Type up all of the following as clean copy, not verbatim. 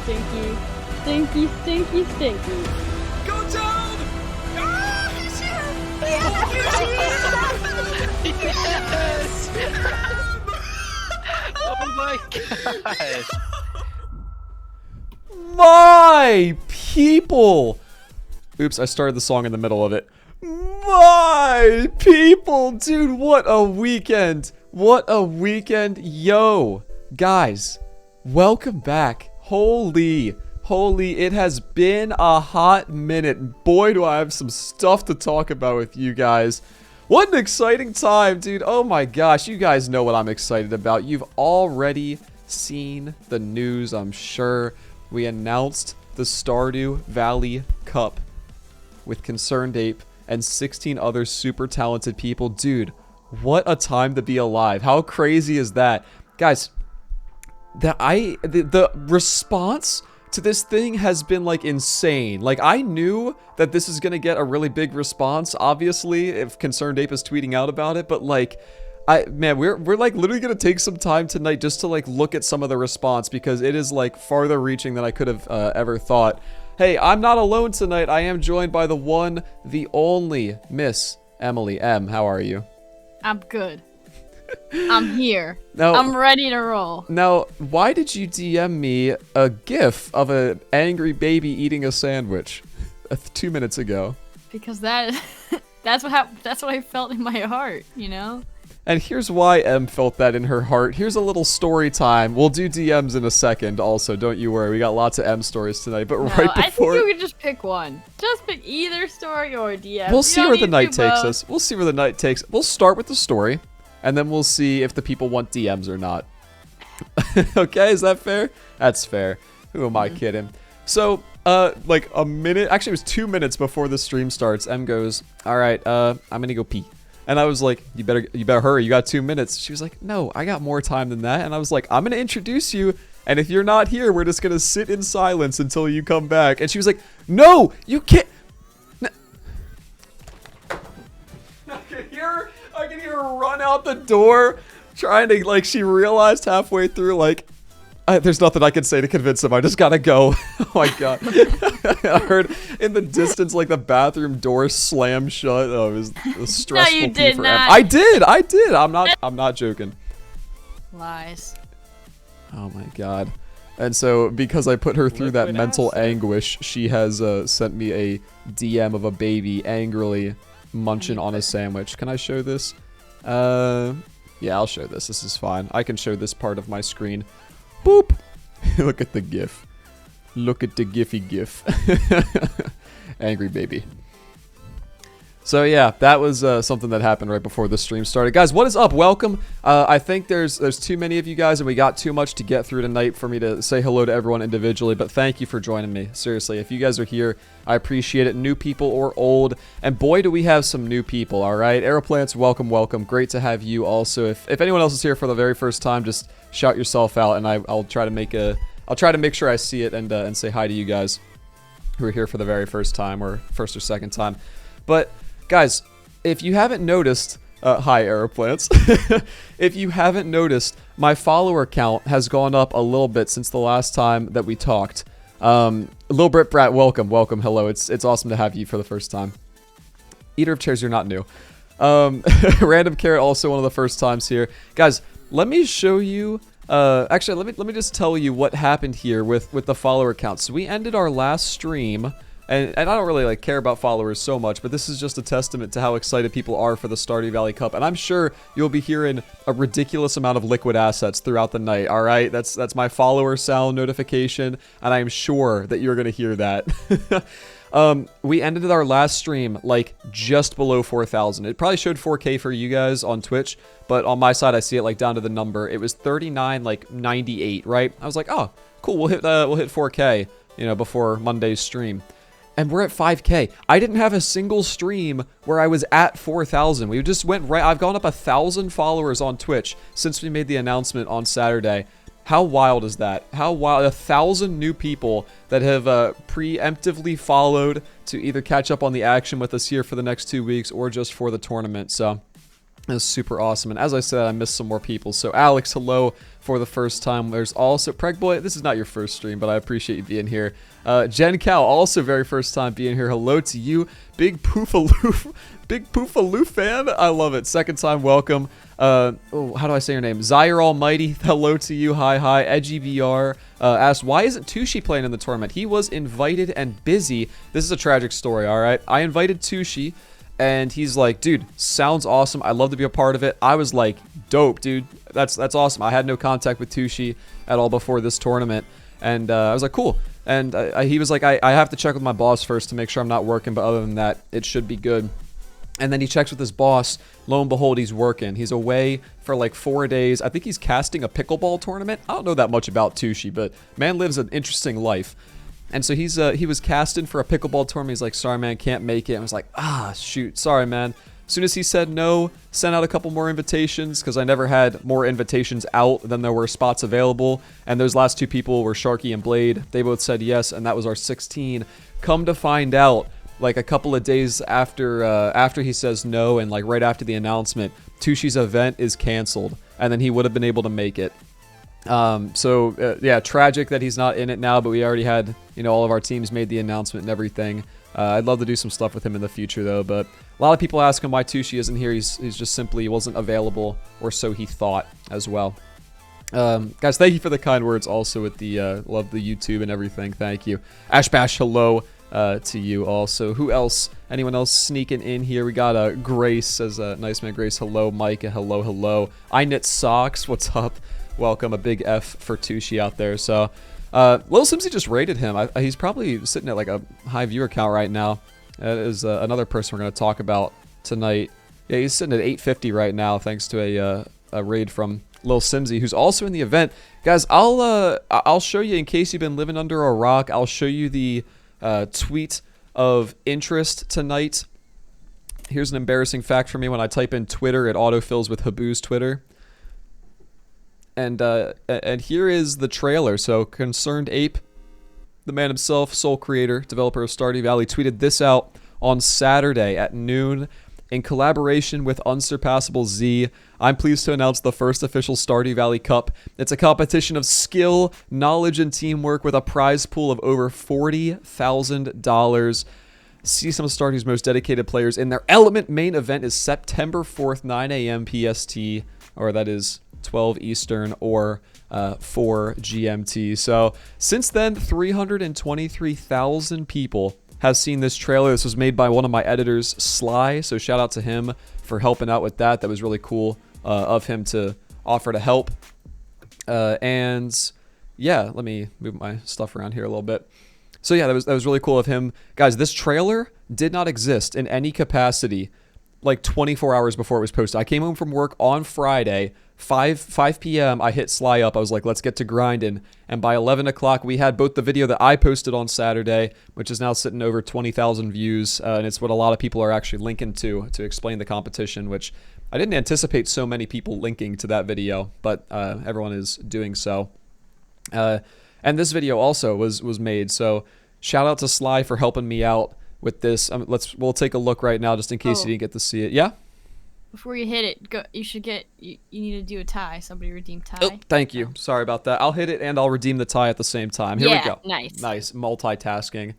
stinky. Stinky, stinky, stinky. Go Toad! Ah, he's here! Yes! Oh my gosh! My people! Oops, I started the song in the middle of it. My people! Dude, what a weekend! What a weekend! Yo! Guys, welcome back. Holy, it has been a hot minute. Boy, do I have some stuff to talk about with you guys. What an exciting time, dude. Oh my gosh, you guys know what I'm excited about. You've already seen the news, I'm sure. We announced the Stardew Valley Cup with Concerned Ape and 16 other super talented people. Dude, what a time to be alive. How crazy is that? Guys, the response to this thing has been like insane. Like, I knew that this is gonna get a really big response, obviously, if Concerned Ape is tweeting out about it, but like, man, we're like literally gonna take some time tonight just to like look at some of the response, because it is like farther reaching than I could have ever thought. Hey, I'm not alone tonight. I am joined by the one, the only Miss Emily M. How are you? I'm good. I'm here. Now, I'm ready to roll. Now, why did you DM me a GIF of an angry baby eating a sandwich 2 minutes ago? Because that's what I felt in my heart, you know? And here's why M felt that in her heart. Here's a little story time. We'll do DMs in a second also, don't you worry. We got lots of M stories tonight, but No, right before... I think you could just pick one. Just pick either story or DM. We'll see where the night takes us. We'll see where the night takes... We'll start with the story, and then we'll see if the people want DMs or not. Okay, is that fair? That's fair. Who am I kidding? So, like a minute... Actually, it was 2 minutes before the stream starts. M goes, all right, I'm gonna go pee. And I was like, you better hurry, you got 2 minutes. She was like, no, I got more time than that. And I was like, I'm gonna introduce you, and if you're not here, we're just gonna sit in silence until you come back. And she was like, no, you can't. I can hear her run out the door, trying to, like, she realized halfway through, like, there's nothing I can say to convince him. I just gotta go. Oh my god. I heard in the distance, like, the bathroom door slam shut. Oh, it was stressful. No, you did not. I did. I'm not joking. Lies. Oh my god. And so, because I put her through that mental anguish, she has sent me a DM of a baby angrily munching on a sandwich. Can I show this? Yeah, I'll show this. This is fine. I can show this part of my screen. Boop! Look at the gif. Look at the gify gif. Angry baby. So yeah, that was something that happened right before the stream started. Guys, what is up? Welcome. I think there's too many of you guys, and we got too much to get through tonight for me to say hello to everyone individually, but thank you for joining me. Seriously, if you guys are here, I appreciate it. New people or old, and boy, do we have some new people, all right? Aeroplants, welcome, welcome. Great to have you also. If anyone else is here for the very first time, just shout yourself out, and I'll try to make sure I see it and say hi to you guys who are here for the very first time or first or second time. But guys, if you haven't noticed, hi Aeroplants. If you haven't noticed, my follower count has gone up a little bit since the last time that we talked. Lil Brit Brat, welcome, hello. It's awesome to have you for the first time. Eater of Chairs, you're not new. Random Carrot, also one of the first times here. Guys, let me show you. Actually, let me just tell you what happened here with the follower count. So we ended our last stream. And I don't really like care about followers so much, but this is just a testament to how excited people are for the Stardew Valley Cup. And I'm sure you'll be hearing a ridiculous amount of liquid assets throughout the night, all right? That's my follower sound notification, and I am sure that you're going to hear that. We ended our last stream, like, just below 4,000. It probably showed 4K for you guys on Twitch, but on my side, I see it, like, down to the number. It was 39,98, right? I was like, oh, cool, we'll hit 4K, you know, before Monday's stream. And we're at 5K. I didn't have a single stream where I was at 4,000. We just went right. I've gone up 1,000 followers on Twitch since we made the announcement on Saturday. How wild is that? How wild. 1,000 new people that have preemptively followed to either catch up on the action with us here for the next 2 weeks or just for the tournament. So It was super awesome. And as I said, I missed some more people. So Alex, hello for the first time. There's also Preg Boy. This is not your first stream, but I appreciate you being here. Jen Cow, also very first time being here. Hello to you. Big Poofaloo. Big Poofaloo fan. I love it. Second time welcome. How do I say your name? Zaire Almighty. Hello to you. Hi. Edgy VR asked, why isn't Tushi playing in the tournament? He was invited and busy. This is a tragic story, all right? I invited Tushi. And he's like, dude, sounds awesome. I'd love to be a part of it. I was like, dope, dude. That's awesome. I had no contact with Tushi at all before this tournament. And I was like, cool. And he was like, I have to check with my boss first to make sure I'm not working. But other than that, it should be good. And then he checks with his boss. Lo and behold, he's working. He's away for like 4 days. I think he's casting a pickleball tournament. I don't know that much about Tushi, but man lives an interesting life. And so he was casting for a pickleball tournament. He's like, sorry, man, can't make it. I was like, shoot, sorry, man. As soon as he said no, sent out a couple more invitations because I never had more invitations out than there were spots available. And those last two people were Sharky and Blade. They both said yes, and that was our 16. Come to find out, like a couple of days after he says no and like right after the announcement, Tushi's event is canceled. And then he would have been able to make it. Yeah, tragic that he's not in it now, but we already had, all of our teams made the announcement and everything. I'd love to do some stuff with him in the future though, but a lot of people ask him why Tushi isn't here. He's just simply wasn't available, or so he thought as well. Guys, thank you for the kind words also with the, love the YouTube and everything. Thank you. Ash Bash, hello, to you also. Who else? Anyone else sneaking in here? We got, Grace says, nice man, Grace. Hello, Micah. Hello. I Knit Socks. What's up? Welcome, a big F for Tushi out there. So, Lil Simsy just rated him. He's probably sitting at like a high viewer count right now. That is another person we're going to talk about tonight. Yeah, he's sitting at 850 right now, thanks to a raid from Lil Simsy, who's also in the event. Guys, I'll show you, in case you've been living under a rock, I'll show you the tweet of interest tonight. Here's an embarrassing fact for me. When I type in Twitter, it autofills with Habu's Twitter. And here is the trailer. So Concerned Ape, the man himself, sole creator, developer of Stardew Valley, tweeted this out on Saturday at noon. In collaboration with UnsurpassableZ, I'm pleased to announce the first official Stardew Valley Cup. It's a competition of skill, knowledge, and teamwork with a prize pool of over $40,000. See some of Stardew's most dedicated players in their element. Main event is September 4th, 9 a.m. PST, or that is 12 Eastern or 4 GMT. So since then, 323,000 people have seen this trailer. This was made by one of my editors, Sly. So shout out to him for helping out with that. That was really cool of him to offer to help. And yeah, let me move my stuff around here a little bit. So yeah, that was really cool of him. Guys, this trailer did not exist in any capacity like 24 hours before it was posted. I came home from work on Friday, 5 p.m. I hit Sly up. I was like, let's get to grinding. And by 11 o'clock, we had both the video that I posted on Saturday, which is now sitting over 20,000 views. And it's what a lot of people are actually linking to explain the competition, which I didn't anticipate so many people linking to that video, but everyone is doing so. And this video also was made. So shout out to Sly for helping me out with this. We'll take a look right now just in case you didn't get to see it. Yeah? Before you hit it, you need to do a tie. Somebody redeem tie. Oh, thank you. Sorry about that. I'll hit it and I'll redeem the tie at the same time. Here we go. Nice. Nice. Multitasking.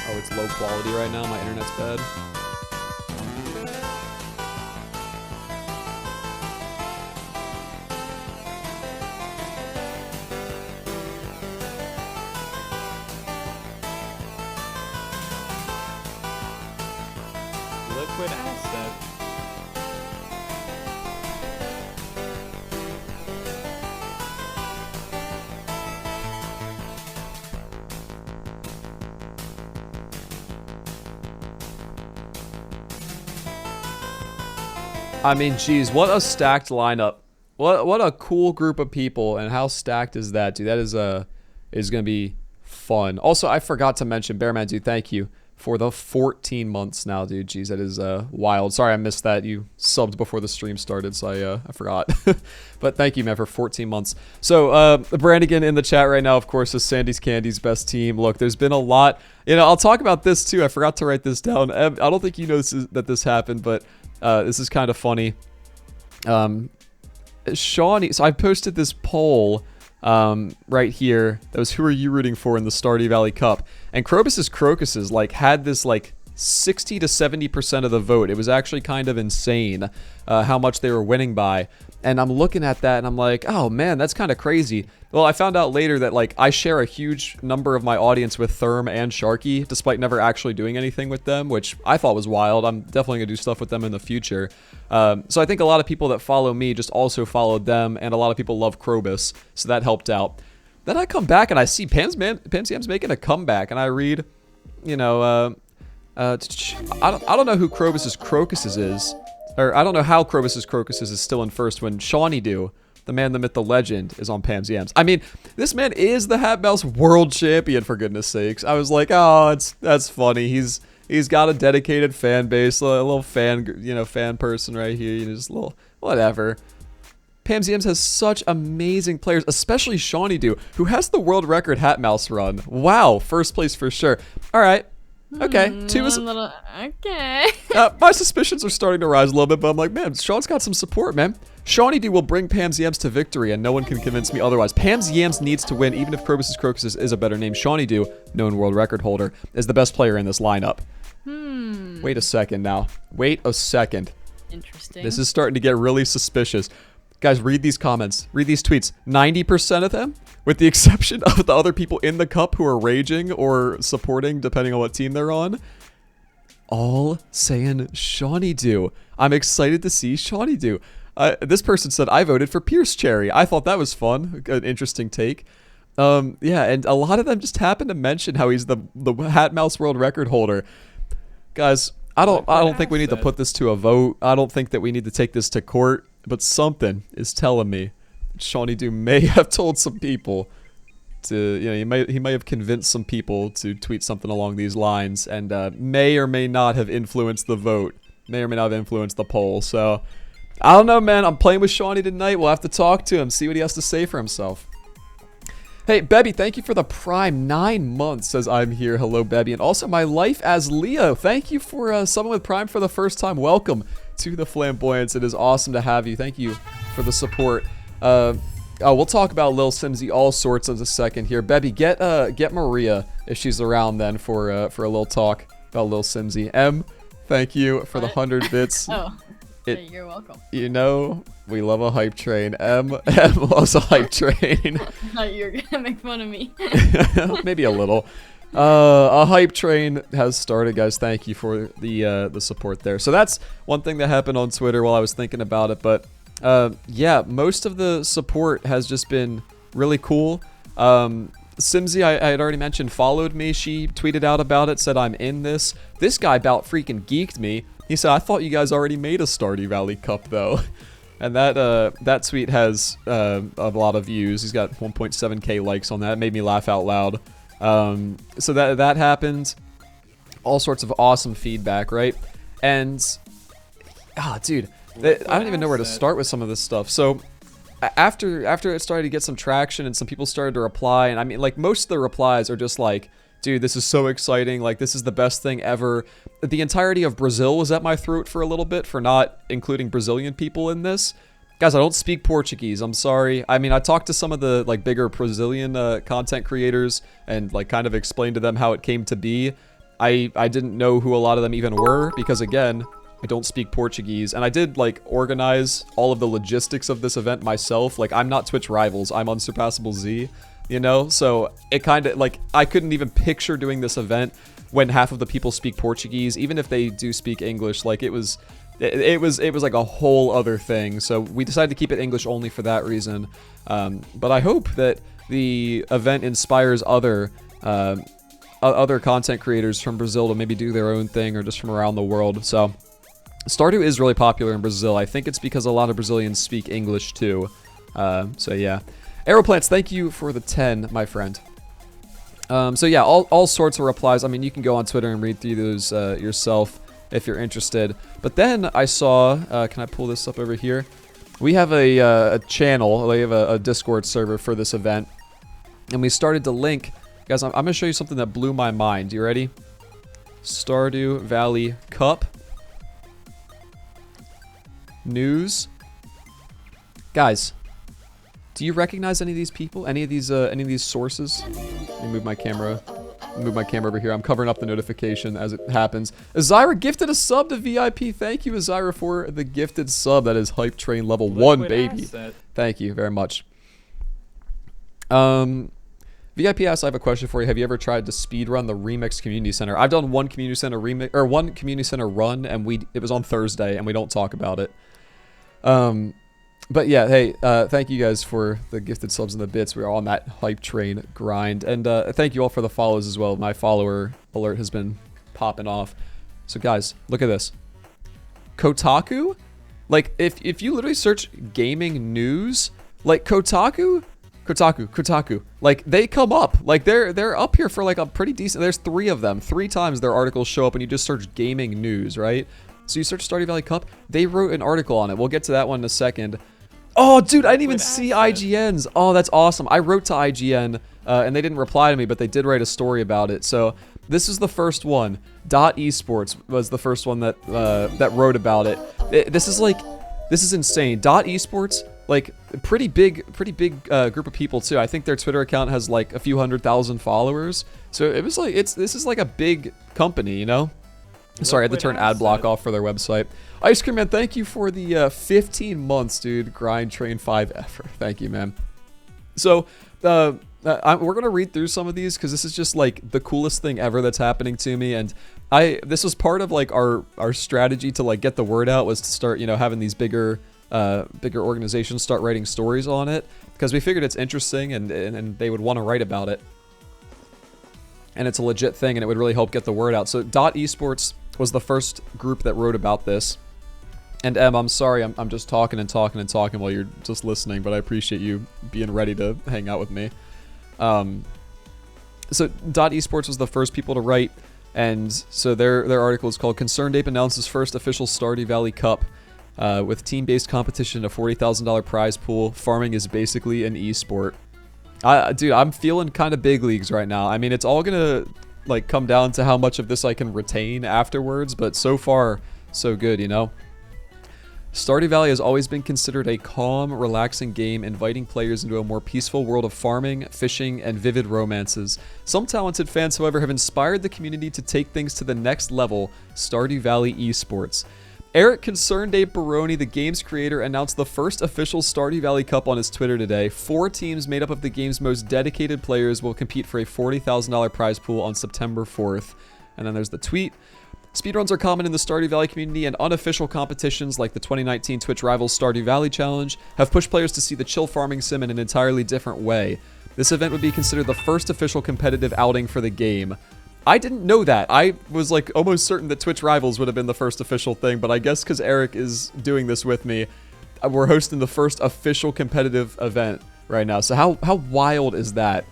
Oh, it's low quality right now. My internet's bad. Liquid asset. I mean, geez, what a stacked lineup. What a cool group of people, and how stacked is that, dude? That is gonna be fun. Also, I forgot to mention, Bearman, dude, thank you for the 14 months now, dude. Jeez, that is wild. Sorry I missed that. You subbed before the stream started, so I forgot. But thank you, man, for 14 months. So Brannigan in the chat right now, of course, is Sandy's Candy's best team. Look, there's been a lot. You know, I'll talk about this too. I forgot to write this down. I don't think you know that this happened, but this is kind of funny. Shawnee, so I posted this poll right here. That was, who are you rooting for in the Stardew Valley Cup? And Krobus's Crocuses like had this like 60 to 70% of the vote. It was actually kind of insane how much they were winning by. And I'm looking at that and I'm like, oh man, that's kind of crazy. Well, I found out later that like I share a huge number of my audience with Therm and Sharky, despite never actually doing anything with them, which I thought was wild. I'm definitely gonna do stuff with them in the future. So I think a lot of people that follow me just also followed them, and a lot of people love Krobus, so that helped out. Then I come back and I see Pansiam's making a comeback, and I read, you know, I don't know who Krobus's Crocuses is, or I don't know how Krobus's Crocuses is still in first when Shawnee Do, the man, the myth, the legend, is on Pam's Yams. I mean, this man is the Hat Mouse world champion, for goodness sakes. I was like, oh, that's funny. He's got a dedicated fan base, a little fan, you know, fan person right here. You know, just a little whatever. Pam's Yams has such amazing players, especially Shawnee Do, who has the world record Hat Mouse run. Wow, first place for sure. All right. Okay, two is okay. My suspicions are starting to rise a little bit, but I'm like, man, Sean's got some support, man. Shawnee D will bring Pam's Yams to victory, and no one can convince me otherwise. Pam's Yams needs to win, even if Krobus's Crocuses is a better name. Shawnee Do, known world record holder, is the best player in this lineup. Wait a second now. Wait a second. Interesting. This is starting to get really suspicious. Guys, read these comments. Read these tweets. 90% of them, with the exception of the other people in the cup who are raging or supporting, depending on what team they're on, all saying Shawnee Do. I'm excited to see Shawnee Do. This person said, I voted for Pierce Cherry. I thought that was fun. An interesting take. Yeah, and a lot of them just happen to mention how he's the Hat Mouse world record holder. Guys, I don't think we need to put this to a vote. I don't think that we need to take this to court. But something is telling me Shawnee Do may have told some people to, you know, he may have convinced some people to tweet something along these lines, and may or may not have influenced the vote, may or may not have influenced the poll. So I don't know, man. I'm playing with Shawnee tonight. We'll have to talk to him, see what he has to say for himself. Hey, Bebby, thank you for the Prime 9 months, says I'm here. Hello, Bebby. And also, my life as Leo. Thank you for someone with Prime for the first time. Welcome to the Flamboyance. It is awesome to have you. Thank you for the support. We'll talk about Lil Simsy all sorts in a second here. Bebby, get Maria, if she's around then, for a little talk about Lil Simsy. M, thank you for the 100 bits. Oh. You're welcome. You know, we love a hype train. M loves a hype train. I thought you were gonna make fun of me. Maybe a little. A hype train has started, guys. Thank you for the support there. So that's one thing that happened on Twitter while I was thinking about it. But yeah, most of the support has just been really cool. Simsy, I had already mentioned, followed me. She tweeted out about it, said I'm in this. This guy about freaking geeked me. He said, I thought you guys already made a Stardew Valley Cup, though. And that tweet has a lot of views. He's got 1.7k likes on that. It made me laugh out loud. So that happened. All sorts of awesome feedback, right? And, dude, I don't even know where to start with some of this stuff. So after it started to get some traction and some people started to reply, and I mean, like, most of the replies are just like, dude, this is so exciting. Like, this is the best thing ever. The entirety of Brazil was at my throat for a little bit for not including Brazilian people in this. Guys, I don't speak Portuguese. I'm sorry. I mean, I talked to some of the, like, bigger Brazilian content creators and, like, kind of explained to them how it came to be. I didn't know who a lot of them even were because, again, I don't speak Portuguese. And I did, like, organize all of the logistics of this event myself. Like, I'm not Twitch rivals. I'm UnsurpassableZ. You know, so it kind of, like, I couldn't even picture doing this event when half of the people speak Portuguese, even if they do speak English. Like, it was like a whole other thing. So we decided to keep it English only for that reason. But I hope that the event inspires other content creators from Brazil to maybe do their own thing, or just from around the world. So Stardew is really popular in Brazil. I think it's because a lot of Brazilians speak English too. So yeah. Aeroplants, thank you for the 10, my friend. So yeah, all sorts of replies. I mean, you can go on Twitter and read through those yourself if you're interested. But then I saw, can I pull this up over here? We have a channel, we have a Discord server for this event. And we started to link, guys, I'm going to show you something that blew my mind. You ready? Stardew Valley Cup. News. Guys, do you recognize any of these people? Any of these sources? Let me move my camera. Move my camera over here. I'm covering up the notification as it happens. Azira gifted a sub to VIP. Thank you, Azira, for the gifted sub. That is Hype Train level 1, baby. Asset. Thank you very much. VIP asks, I have a question for you. Have you ever tried to speedrun the Remix Community Center? I've done one Community Center remix or one Community Center run, and it was on Thursday, and we don't talk about it. But yeah, hey, thank you guys for the gifted subs and the bits. We are on that Hype Train grind. And thank you all for the follows as well. My follower alert has been popping off. So guys, look at this. Kotaku? Like, if you literally search gaming news, like Kotaku, like they come up. Like they're up here for like a pretty decent, there's 3 of them. 3 times their articles show up and you just search gaming news, right? So you search Stardew Valley Cup, they wrote an article on it. We'll get to that one in a second. Oh, dude, I didn't even see IGN's. Oh, that's awesome. I wrote to IGN, and they didn't reply to me, but they did write a story about it. So this is the first one. Esports was the first one that that wrote about it. This is insane. Esports, like pretty big group of people too. I think their Twitter account has like a few 100,000 followers. So it was like this is like a big company, you know. Sorry, I had to turn ad block off for their website. Ice Cream Man, thank you for the 15 months, dude. Grind Train 5 effort. Thank you, man. So, we're going to read through some of these because this is just like the coolest thing ever that's happening to me. And this was part of like our strategy to like get the word out, was to start, you know, having these bigger organizations start writing stories on it, because we figured it's interesting and they would want to write about it. And it's a legit thing, and it would really help get the word out. So Esports was the first group that wrote about this. And Em, I'm sorry, I'm just talking while you're just listening, but I appreciate you being ready to hang out with me. So Esports was the first people to write, and so their article is called Concerned Ape Announces First Official Stardew Valley Cup. With team-based competition, a $40,000 prize pool. Farming is basically an esport. Dude, I'm feeling kind of big leagues right now. I mean, it's all gonna like come down to how much of this I can retain afterwards, but so far, so good, you know? Stardew Valley has always been considered a calm, relaxing game, inviting players into a more peaceful world of farming, fishing, and vivid romances. Some talented fans, however, have inspired the community to take things to the next level: Stardew Valley esports. Eric Concerned Ape Baroni, the game's creator, announced the first official Stardew Valley Cup on his Twitter today. 4 teams made up of the game's most dedicated players will compete for a $40,000 prize pool on September 4th. And then there's the tweet. Speedruns are common in the Stardew Valley community, and unofficial competitions like the 2019 Twitch Rivals Stardew Valley Challenge have pushed players to see the chill farming sim in an entirely different way. This event would be considered the first official competitive outing for the game. I didn't know that. I was like almost certain that Twitch Rivals would have been the first official thing, but I guess because Eric is doing this with me, we're hosting the first official competitive event right now. So how wild is that?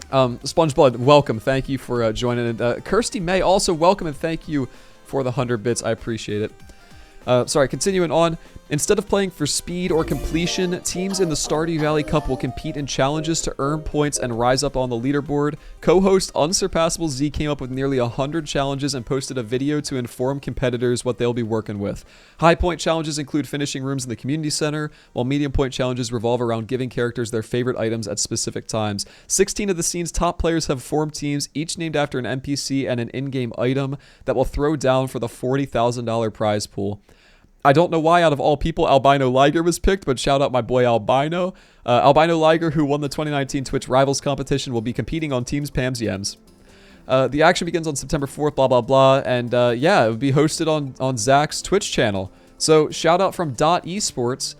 SpongeBlood, welcome. Thank you for joining. And Kirsty May, also welcome, and thank you for the 100 bits. I appreciate it. Sorry, continuing on. Instead of playing for speed or completion, teams in the Stardew Valley Cup will compete in challenges to earn points and rise up on the leaderboard. Co-host UnsurpassableZ came up with nearly 100 challenges and posted a video to inform competitors what they'll be working with. High point challenges include finishing rooms in the community center, while medium point challenges revolve around giving characters their favorite items at specific times. 16 of the scene's top players have formed teams, each named after an NPC and an in-game item that will throw down for the $40,000 prize pool. I don't know why, out of all people, Albino Liger was picked, but shout out my boy Albino. Albino Liger, who won the 2019 Twitch Rivals competition, will be competing on Teams Pam's Yems. The action begins on September 4th, blah, blah, blah, and yeah, it would be hosted on Zach's Twitch channel. So shout out from Esports,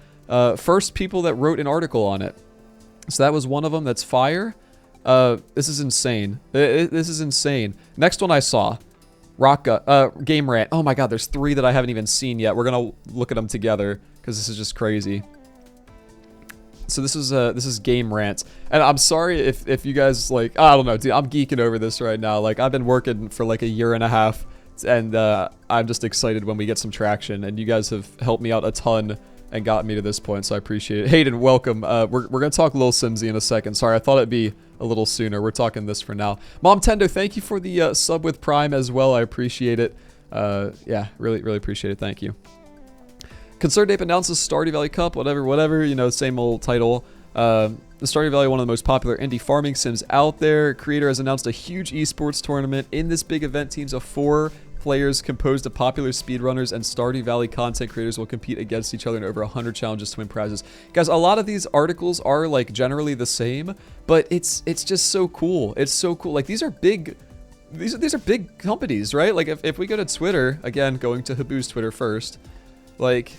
first people that wrote an article on it. So that was one of them. That's fire. This is insane. This is insane. Next one I saw. Game Rant. Oh my god, there's 3 that I haven't even seen yet. We're gonna look at them together because this is just crazy. So this is Game Rant, and I'm sorry if you guys like, I don't know, dude, I'm geeking over this right now. Like, I've been working for like a year and a half, and I'm just excited when we get some traction, and you guys have helped me out a ton and gotten me to this point, so I appreciate it. Hayden, welcome. We're gonna talk Lil Simsy in a second. Sorry, I thought it'd be a little sooner. We're talking this for now. Mom Tendo, thank you for the sub with Prime as well. I appreciate it. Yeah, really appreciate it. Thank you. Concerned Ape announces Stardew Valley Cup, whatever, you know, same old title. The Stardew Valley, one of the most popular indie farming sims out there. Creator has announced a huge esports tournament. In this big event, teams of 4 players composed of popular speedrunners and Stardew Valley content creators will compete against each other in over 100 challenges to win prizes. Guys, a lot of these articles are like generally the same, but it's just so cool. It's so cool. Like, these are big... These are big companies, right? Like, if we go to Twitter, again, going to Habu's Twitter first, like...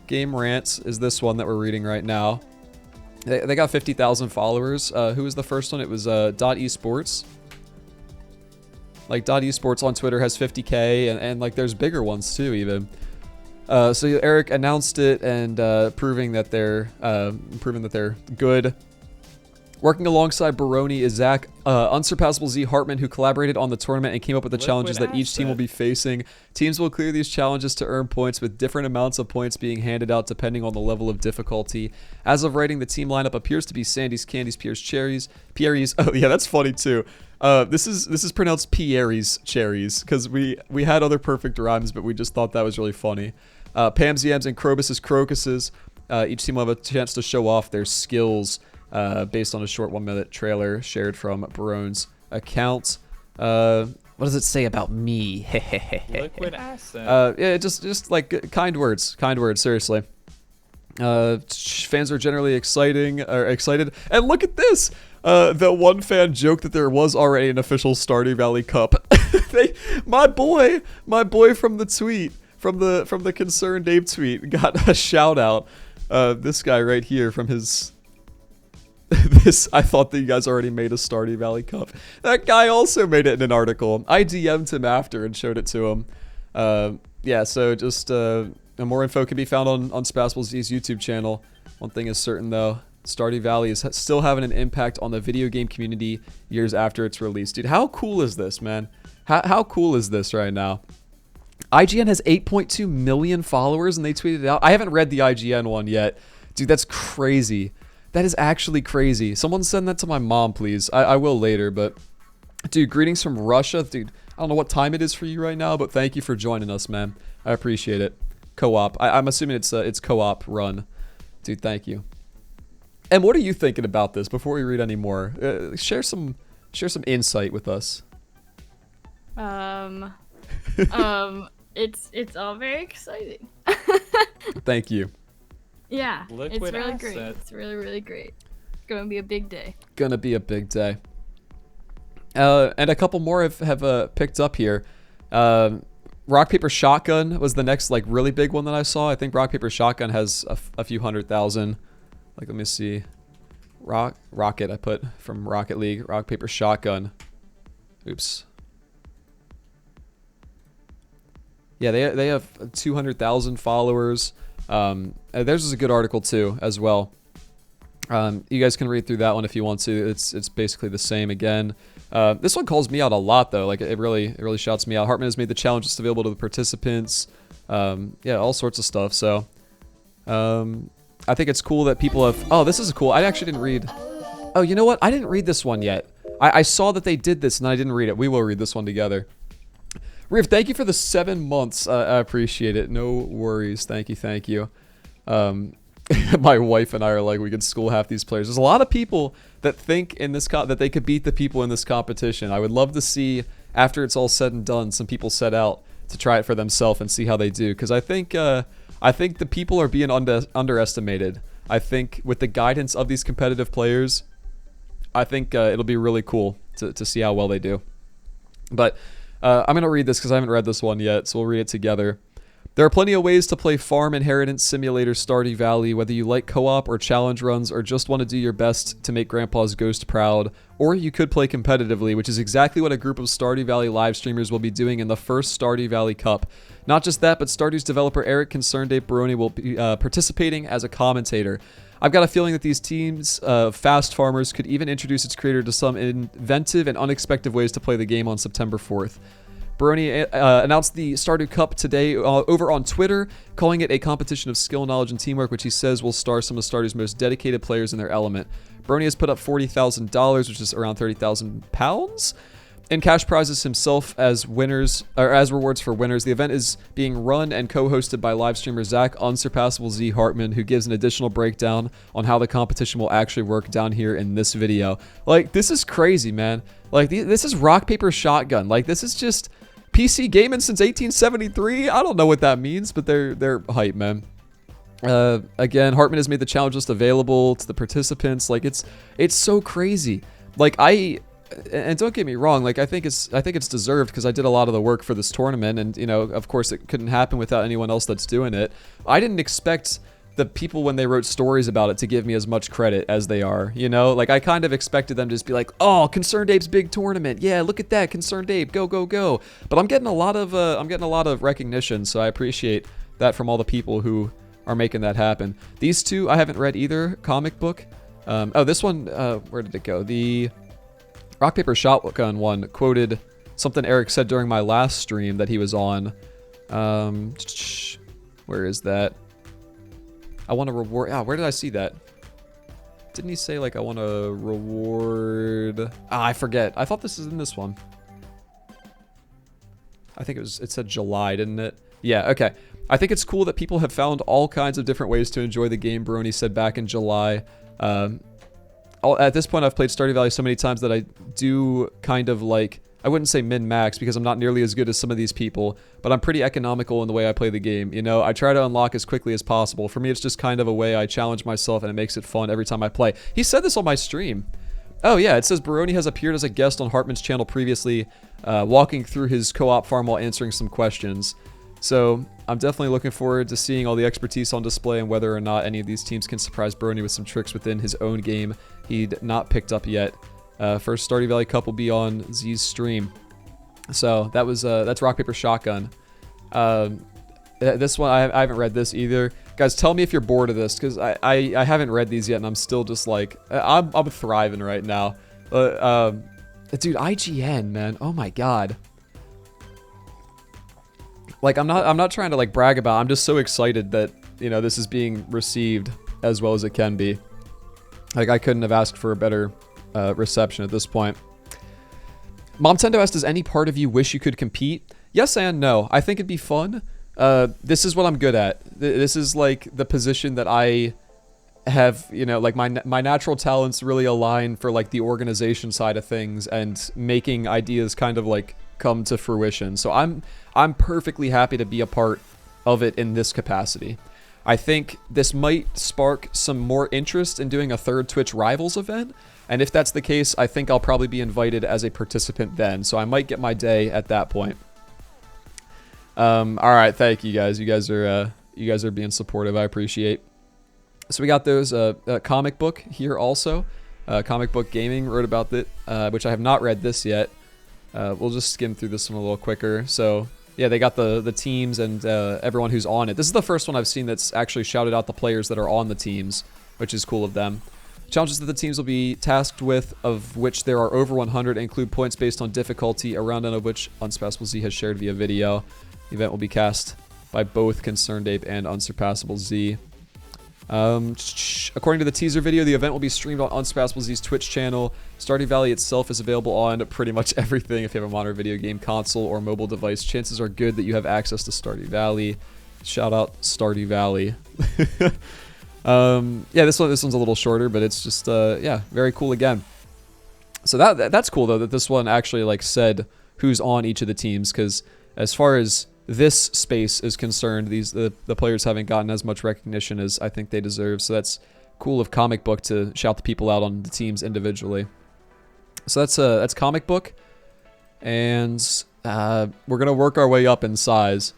Game Rants is this one that we're reading right now. They got 50,000 followers. Who was the first one? It was .esports. Like, .esports on Twitter has 50K, and like there's bigger ones too even. So Eric announced it and proving that they're good. Working alongside Baroni is Zach, UnsurpassableZ Hartman, who collaborated on the tournament and came up with the challenges that each team will be facing. Teams will clear these challenges to earn points, with different amounts of points being handed out depending on the level of difficulty. As of writing, the team lineup appears to be Sandy's, Candy's, Pierre's, Pierre's. Oh yeah, that's funny too. This is pronounced Pierre's Cherries, because we had other perfect rhymes, but we just thought that was really funny. Pam's Yams and Krobus's Crocuses. Each team will have a chance to show off their skills. Based on a short 1-minute trailer shared from Barone's account. What does it say about me? Liquid asset. Yeah, just like kind words, seriously. Fans are generally excited. And look at this! The one fan joked that there was already an official Stardew Valley Cup. My boy from the tweet, from the Concerned Ape tweet, got a shout out. This guy right here from his... I thought that you guys already made a Stardew Valley Cup. That guy also made it in an article. I DM'd him after and showed it to him. Yeah, so just more info can be found on UnsurpassableZ's YouTube channel. One thing is certain though, Stardew Valley is still having an impact on the video game community years after its release. Dude, how cool is this, man? How cool is this right now? IGN has 8.2 million followers and they tweeted it out. I haven't read the IGN one yet. Dude, that's crazy. That is actually crazy. Someone send that to my mom, please. I will later, but... Dude, greetings from Russia. Dude, I don't know what time it is for you right now, but thank you for joining us, man. I appreciate it. Co-op. I'm assuming it's co-op run. Dude, thank you. And what are you thinking about this before we read any more? Share some insight with us. It's all very exciting. Thank you. Yeah, Liquid it's really asset. great. It's really great. It's gonna be a big day. Gonna be a big day. And a couple more have picked up here. Rock Paper Shotgun was the next like really big one that I saw. I think Rock Paper Shotgun has a few 100,000. Like, let me see. Rocket I put from Rocket League. Rock Paper Shotgun. Oops. Yeah, they have 200,000 followers. Theirs is a good article too, as well. You guys can read through that one if you want to. It's basically the same again. This one calls me out a lot though. Like it really shouts me out. Hartman has made the challenges available to the participants. Yeah, all sorts of stuff. So, I think it's cool that people have. Oh, this is cool. I actually didn't read. Oh, you know what? I didn't read this one yet. I saw that they did this and I didn't read it. We will read this one together. Riv, thank you for the 7 months. I appreciate it. No worries. Thank you. My wife and I are like, we could school half these players. There's a lot of people that think in this that they could beat the people in this competition. I would love to see, after it's all said and done, some people set out to try it for themselves and see how they do. Because I think the people are being underestimated. I think with the guidance of these competitive players, I think it'll be really cool to see how well they do. But I'm going to read this because I haven't read this one yet, so we'll read it together. There are plenty of ways to play Farm Inheritance Simulator Stardew Valley, whether you like co-op or challenge runs or just want to do your best to make Grandpa's ghost proud. Or you could play competitively, which is exactly what a group of Stardew Valley live streamers will be doing in the first Stardew Valley Cup. Not just that, but Stardew's developer Eric ConcernedApe Baroni will be participating as a commentator. I've got a feeling that these teams of fast farmers could even introduce its creator to some inventive and unexpected ways to play the game on September 4th. Baroni announced the Stardew Cup today over on Twitter, calling it a competition of skill, knowledge, and teamwork, which he says will star some of Stardew's most dedicated players in their element. Baroni has put up $40,000, which is around 30,000 pounds, in cash prizes himself as winners, or as rewards for winners. The event is being run and co-hosted by live streamer Zach UnsurpassableZ Hartman, who gives an additional breakdown on how the competition will actually work down here in this video. Like, this is crazy, man. Like, this is rock, paper, shotgun. Like, this is just PC gaming since 1873. I don't know what that means, but they're hype, man. Again, Hartman has made the challenge list available to the participants. Like, it's so crazy. Like, and don't get me wrong, like I think it's deserved because I did a lot of the work for this tournament, and you know, of course, it couldn't happen without anyone else that's doing it. I didn't expect the people when they wrote stories about it to give me as much credit as they are, you know? Like, I kind of expected them to just be like, oh, ConcernedApe's big tournament. Yeah, look at that, ConcernedApe, go, go, go. But I'm getting a lot of recognition, so I appreciate that from all the people who are making that happen. These two I haven't read either. Comic book. Oh, this one, where did it go? The Rock, Paper, Shotgun one quoted something Eric said during my last stream that he was on. Where is that? I want to reward... where did I see that? Didn't he say, like, I want to reward... I forget. I thought this is in this one. I think it said July, didn't it? Yeah, okay. I think it's cool that people have found all kinds of different ways to enjoy the game, Baroni said back in July. At this point, I've played Stardew Valley so many times that I do kind of, like... I wouldn't say min-max because I'm not nearly as good as some of these people, but I'm pretty economical in the way I play the game. You know, I try to unlock as quickly as possible. For me, it's just kind of a way I challenge myself, and it makes it fun every time I play. He said this on my stream. Oh yeah, it says Baroni has appeared as a guest on Hartman's channel previously, walking through his co-op farm while answering some questions. So I'm definitely looking forward to seeing all the expertise on display and whether or not any of these teams can surprise Baroni with some tricks within his own game he'd not picked up yet. First Stardew Valley Cup will be on Z's stream. So that was that's Rock, Paper, Shotgun. This one, I haven't read this either. Guys, tell me if you're bored of this, because I haven't read these yet, and I'm still just like, I'm thriving right now. Dude, IGN, man, oh my god. Like, I'm not trying to like brag about it. I'm just so excited that, you know, this is being received as well as it can be. Like, I couldn't have asked for a better reception at this point. Momtendo asked, does any part of you wish you could compete? Yes and no. I think it'd be fun. This is what I'm good at. This is like the position that I have, you know, like my natural talents really align for like the organization side of things and making ideas kind of like come to fruition. So I'm perfectly happy to be a part of it in this capacity. I think this might spark some more interest in doing a third Twitch Rivals event. And if that's the case, I think I'll probably be invited as a participant then. So I might get my day at that point. All right, thank you guys. You guys are being supportive. I appreciate. So we got those comic book here also. Comic Book Gaming wrote about it, which I have not read this yet. We'll just skim through this one a little quicker. So yeah, they got the teams and everyone who's on it. This is the first one I've seen that's actually shouted out the players that are on the teams, which is cool of them. Challenges that the teams will be tasked with, of which there are over 100, include points based on difficulty, a rundown of which UnsurpassableZ has shared via video. The event will be cast by both ConcernedApe and UnsurpassableZ. According to the teaser video, the event will be streamed on UnsurpassableZ's Twitch channel. Stardew Valley itself is available on pretty much everything. If you have a modern video game console or mobile device, chances are good that you have access to Stardew Valley. Shout out Stardew Valley. Yeah, this one's a little shorter, but it's just yeah, very cool again. So that's cool though that this one actually like said who's on each of the teams, because as far as this space is concerned, the players haven't gotten as much recognition as I think they deserve. So that's cool of Comic Book to shout the people out on the teams individually. So that's Comic Book, and we're gonna work our way up in size.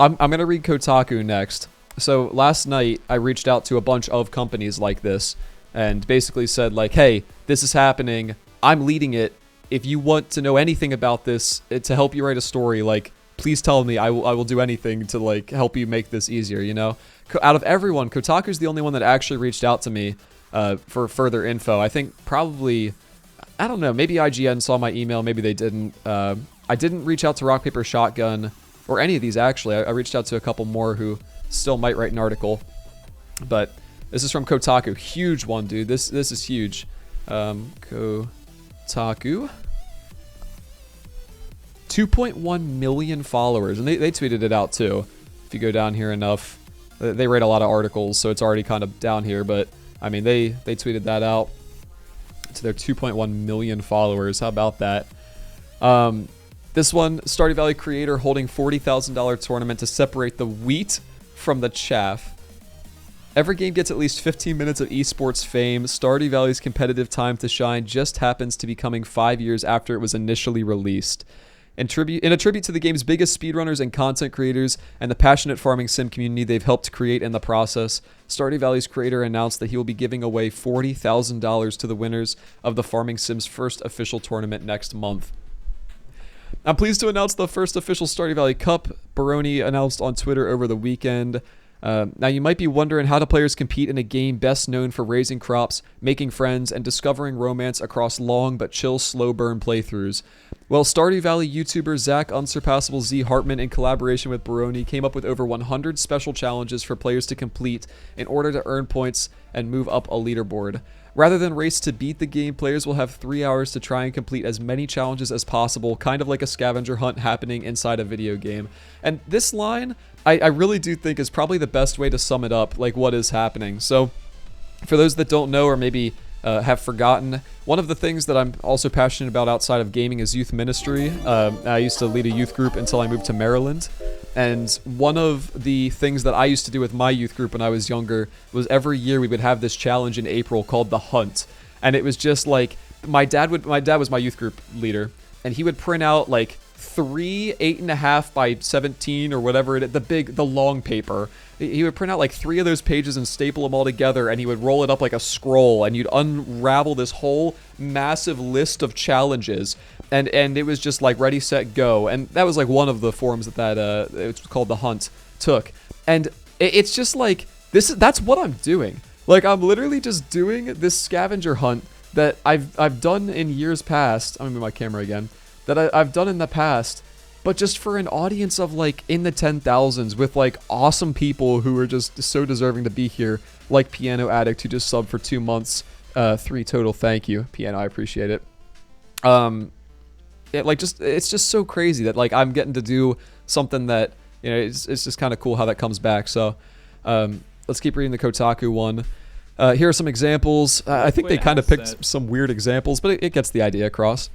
I'm gonna read Kotaku next. So last night I reached out to a bunch of companies like this and basically said like, hey, this is happening. I'm leading it. If you want to know anything about this to help you write a story, like, please tell me. I will do anything to like help you make this easier. You know, out of everyone, Kotaku's the only one that actually reached out to me for further info. I think probably, I don't know, maybe IGN saw my email, maybe they didn't. I didn't reach out to Rock Paper Shotgun or any of these actually. I reached out to a couple more who still might write an article, but this is from Kotaku. Huge one, dude. This is huge. Kotaku. 2.1 million followers, and they tweeted it out too. If you go down here enough, they write a lot of articles, so it's already kind of down here, but I mean, they tweeted that out to their 2.1 million followers. How about that? This one, Stardew Valley creator holding $40,000 tournament to separate the wheat from the chaff. Every game gets at least 15 minutes of esports fame. Stardew Valley's competitive time to shine just happens to be coming 5 years after it was initially released. In a tribute to the game's biggest speedrunners and content creators and the passionate farming sim community they've helped create in the process, Stardew Valley's creator announced that he will be giving away $40,000 to the winners of the Farming Sim's first official tournament next month. I'm pleased to announce the first official Stardew Valley Cup. Baroni announced on Twitter over the weekend. Now, you might be wondering how do players compete in a game best known for raising crops, making friends, and discovering romance across long but chill slow burn playthroughs. Well, Stardew Valley YouTuber Zach UnsurpassableZ Hartman, in collaboration with Baroni, came up with over 100 special challenges for players to complete in order to earn points and move up a leaderboard. Rather than race to beat the game, players will have 3 hours to try and complete as many challenges as possible, kind of like a scavenger hunt happening inside a video game. And this line, I really do think is probably the best way to sum it up, like what is happening. So, for those that don't know or maybe have forgotten, one of the things that I'm also passionate about outside of gaming is youth ministry. I used to lead a youth group until I moved to Maryland. And one of the things that I used to do with my youth group when I was younger was every year we would have this challenge in April called the Hunt. And it was just like, my dad was my youth group leader, and he would print out like 3 8.5 by 17 or whatever the long paper. He would print out like 3 of those pages and staple them all together, and he would roll it up like a scroll, and you'd unravel this whole massive list of challenges, and it was just like ready, set, go. And that was like one of the forms that it's called the Hunt took. And it's just like that's what I'm doing. Like, I'm literally just doing this scavenger hunt that I've done in years past. I'm gonna move my camera again. That I've done in the past, but just for an audience of like in the 10,000s with like awesome people who are just so deserving to be here, like Piano Addict, who just subbed for 2 months, 3 total. Thank you, Piano. I appreciate it. It's just so crazy that like I'm getting to do something that, you know, it's just kind of cool how that comes back. So let's keep reading the Kotaku one. Here are some examples. I think they kind of picked some weird examples, but it gets the idea across.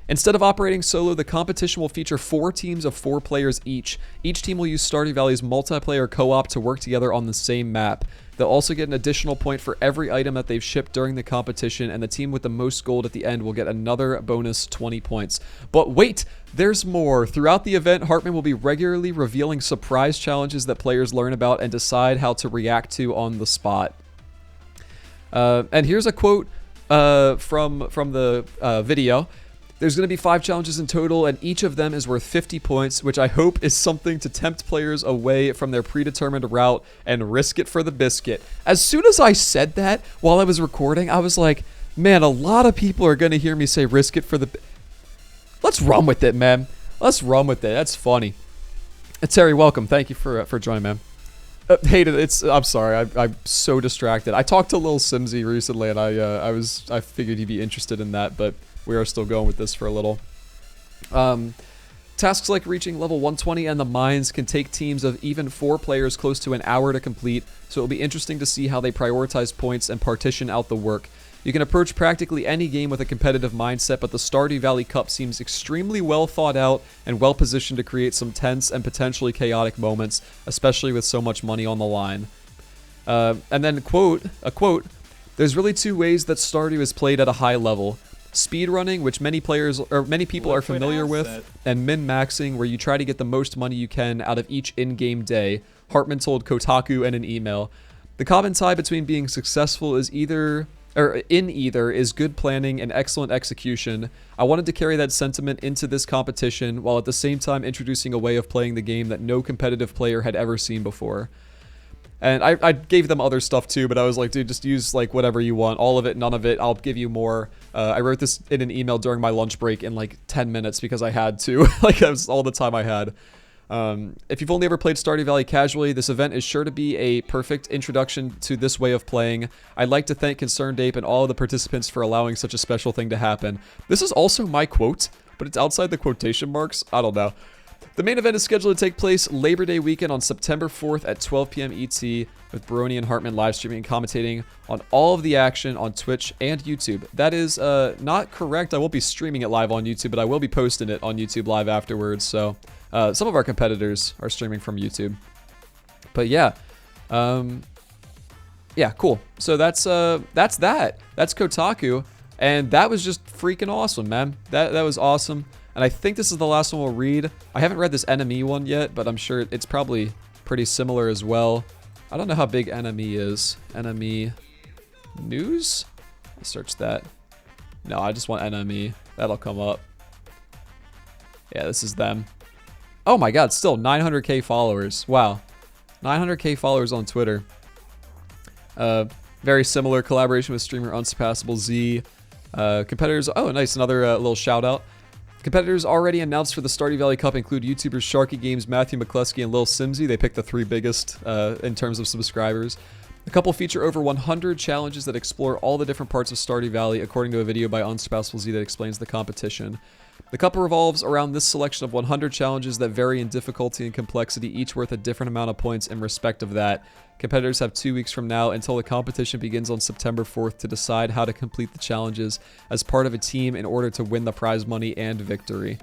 Instead of operating solo, the competition will feature 4 teams of 4 players each. Each team will use Stardew Valley's multiplayer co-op to work together on the same map. They'll also get an additional point for every item that they've shipped during the competition, and the team with the most gold at the end will get another bonus 20 points. But wait, there's more. Throughout the event, Hartman will be regularly revealing surprise challenges that players learn about and decide how to react to on the spot. And here's a quote from the video. There's going to be 5 challenges in total, and each of them is worth 50 points, which I hope is something to tempt players away from their predetermined route and risk it for the biscuit. As soon as I said that while I was recording, I was like, man, a lot of people are going to hear me say risk it for the... Let's run with it, man. Let's run with it. That's funny. Terry, welcome. Thank you for joining, man. I'm sorry. I'm so distracted. I talked to Lil Simsy recently, and I figured he'd be interested in that, but we are still going with this for a little. Tasks like reaching level 120 and the mines can take teams of even 4 players close to an hour to complete, so it'll be interesting to see how they prioritize points and partition out the work. You can approach practically any game with a competitive mindset, but the Stardew Valley Cup seems extremely well thought out and well positioned to create some tense and potentially chaotic moments, especially with so much money on the line. And then a quote, there's really 2 ways that Stardew is played at a high level. speedrunning, which many people are familiar with, and min-maxing, where you try to get the most money you can out of each in-game day, Hartman told Kotaku in an email. The common tie between being successful is either is good planning and excellent execution. I wanted to carry that sentiment into this competition while at the same time introducing a way of playing the game that no competitive player had ever seen before. And I gave them other stuff too, but I was like, dude, just use like whatever you want. All of it, none of it. I'll give you more. I wrote this in an email during my lunch break in like 10 minutes because I had to. Like, that was all the time I had. If you've only ever played Stardew Valley casually, this event is sure to be a perfect introduction to this way of playing. I'd like to thank Concerned Ape and all of the participants for allowing such a special thing to happen. This is also my quote, but it's outside the quotation marks. I don't know. The main event is scheduled to take place Labor Day weekend on September 4th at 12 p.m. ET, with Baroni and Hartman live streaming and commentating on all of the action on Twitch and YouTube. That is not correct. I won't be streaming it live on YouTube, but I will be posting it on YouTube live afterwards. So some of our competitors are streaming from YouTube. But yeah. Yeah, cool. So that's that. That's Kotaku. And that was just freaking awesome, man. That was awesome. And I think this is the last one we'll read. I haven't read this Enemy one yet, but I'm sure it's probably pretty similar as well. I don't know how big Enemy is. Enemy news? I'll search that. No, I just want Enemy. That'll come up. Yeah, this is them. Oh my god, still 900k followers. Wow. 900k followers on Twitter. Very similar collaboration with streamer UnsurpassableZ. Competitors, oh nice, another little shout out. Competitors already announced for the Stardew Valley Cup include YouTubers Sharky Games, Matthew McCluskey, and Lil Simsy. They picked the three biggest in terms of subscribers. The couple feature over 100 challenges that explore all the different parts of Stardew Valley, according to a video by UnsurpassableZ that explains the competition. The cup revolves around this selection of 100 challenges that vary in difficulty and complexity, each worth a different amount of points in respect of that. Competitors have 2 weeks from now until the competition begins on September 4th to decide how to complete the challenges as part of a team in order to win the prize money and victory.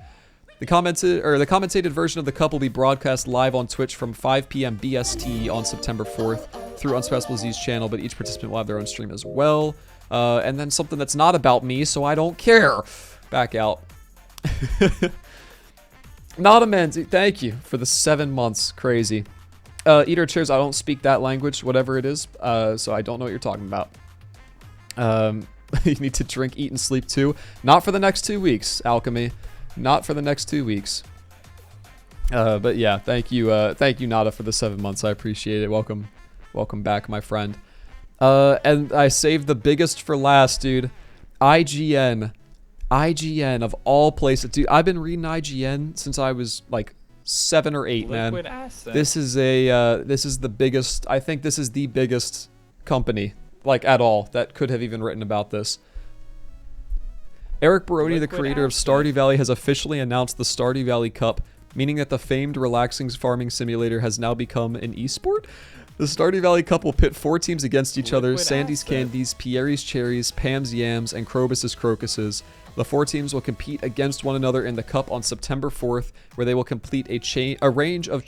The commentated version of the cup will be broadcast live on Twitch from 5 p.m. BST on September 4th through UnsurpassableZ's channel, but each participant will have their own stream as well. And then something that's not about me, so I don't care. Back out. Not amends. Thank you for the 7 months. Crazy. Eater Chairs, I don't speak that language, whatever it is, so I don't know what you're talking about. You need to drink, eat, and sleep too. Not for the next 2 weeks, Alchemy. Not for the next 2 weeks. But yeah, thank you, Nada, for the 7 months. I appreciate it. Welcome back, my friend. And I saved the biggest for last, dude. IGN of all places, dude. I've been reading IGN since I was like 7 or 8, man. This is the biggest. I think this is the biggest company, like, at all, that could have even written about this. Eric Baroni, the creator of Stardew Valley, has officially announced the Stardew Valley Cup, meaning that the famed relaxing farming simulator has now become an esport. The Stardew Valley Cup will pit 4 teams against each other: Sandy's Candies, Pierre's Cherries, Pam's Yams, and Krobus's Crocuses. The 4 teams will compete against one another in the cup on September 4th, where they will complete a range of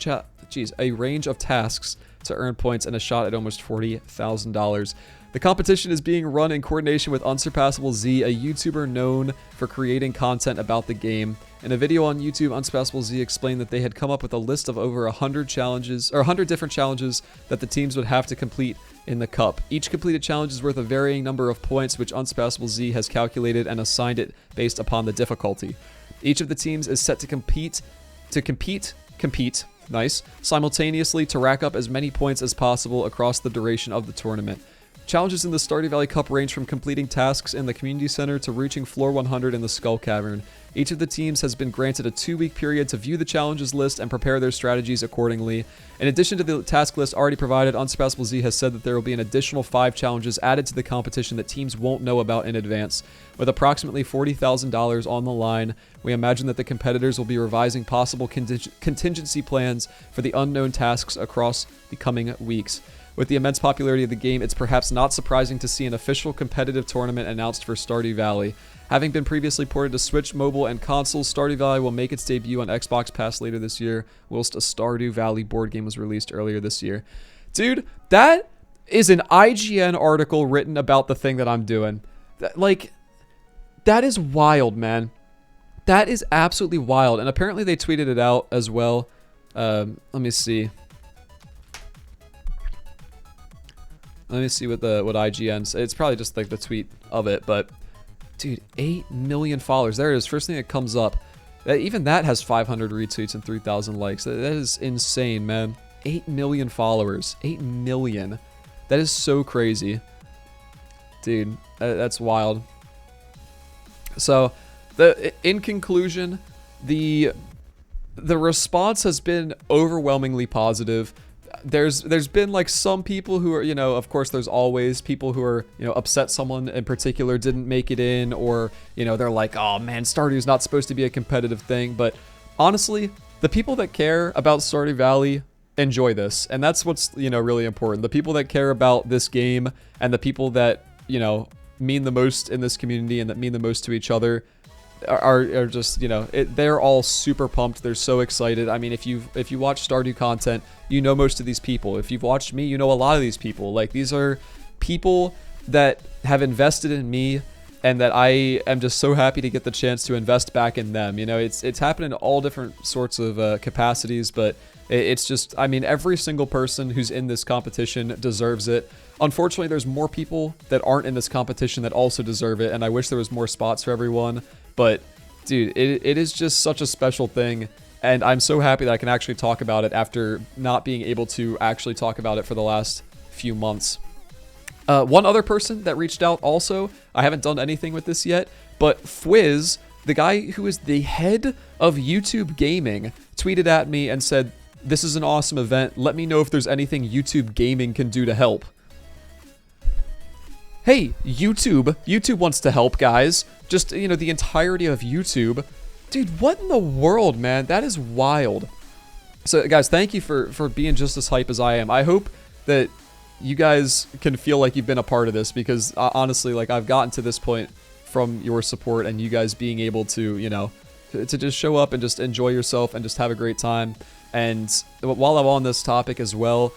tasks to earn points and a shot at almost $40,000. The competition is being run in coordination with UnsurpassableZ, a YouTuber known for creating content about the game. In a video on YouTube, UnsurpassableZ explained that they had come up with a list of over 100 challenges, or 100 different challenges that the teams would have to complete in the cup. Each completed challenge is worth a varying number of points, which UnsurpassableZ has calculated and assigned it based upon the difficulty. Each of the teams is set to compete, nice, simultaneously to rack up as many points as possible across the duration of the tournament. Challenges in the Stardew Valley Cup range from completing tasks in the community center to reaching floor 100 in the Skull Cavern. Each of the teams has been granted a 2-week period to view the challenges list and prepare their strategies accordingly. In addition to the task list already provided, UnsurpassableZ has said that there will be an additional 5 challenges added to the competition that teams won't know about in advance. With approximately $40,000 on the line, we imagine that the competitors will be revising possible contingency plans for the unknown tasks across the coming weeks. With the immense popularity of the game, it's perhaps not surprising to see an official competitive tournament announced for Stardew Valley. Having been previously ported to Switch, mobile, and consoles, Stardew Valley will make its debut on Xbox Pass later this year, whilst a Stardew Valley board game was released earlier this year. Dude, that is an IGN article written about the thing that I'm doing. that is wild, man. That is absolutely wild. And apparently they tweeted it out as well. Let me see. Let me see what IGN says. It's probably just like the tweet of it, but dude, 8 million followers. There it is. First thing that comes up. Even that has 500 retweets and 3,000 likes. That is insane, man. 8 million followers. 8 million. That is so crazy. Dude, that's wild. So, in conclusion, the response has been overwhelmingly positive. There's been like some people who are, you know, of course there's always people who are, you know, upset someone in particular didn't make it in, or, you know, they're like, oh man, Stardew's not supposed to be a competitive thing. But honestly, the people that care about Stardew Valley enjoy this, and that's what's, you know, really important. The people that care about this game and the people that, you know, mean the most in this community and that mean the most to each other are just, you know, they're all super pumped. They're so excited. I mean, if you watch Stardew content, you know most of these people. If you've watched me, you know a lot of these people. Like, these are people that have invested in me, and that I am just so happy to get the chance to invest back in them. You know, it's happened in all different sorts of capacities, but it's just, I mean, every single person who's in this competition deserves it. Unfortunately, there's more people that aren't in this competition that also deserve it, and I wish there was more spots for everyone. But, dude, it is just such a special thing, and I'm so happy that I can actually talk about it after not being able to actually talk about it for the last few months. One other person that reached out also, I haven't done anything with this yet, but Fwiz, the guy who is the head of YouTube Gaming, tweeted at me and said, "This is an awesome event. Let me know if there's anything YouTube Gaming can do to help." Hey, YouTube wants to help, guys. Just, you know, the entirety of YouTube. Dude, what in the world, man? That is wild. So, guys, thank you for being just as hype as I am. I hope that you guys can feel like you've been a part of this, because honestly, like, I've gotten to this point from your support and you guys being able to, you know, to just show up and just enjoy yourself and just have a great time. And while I'm on this topic as well,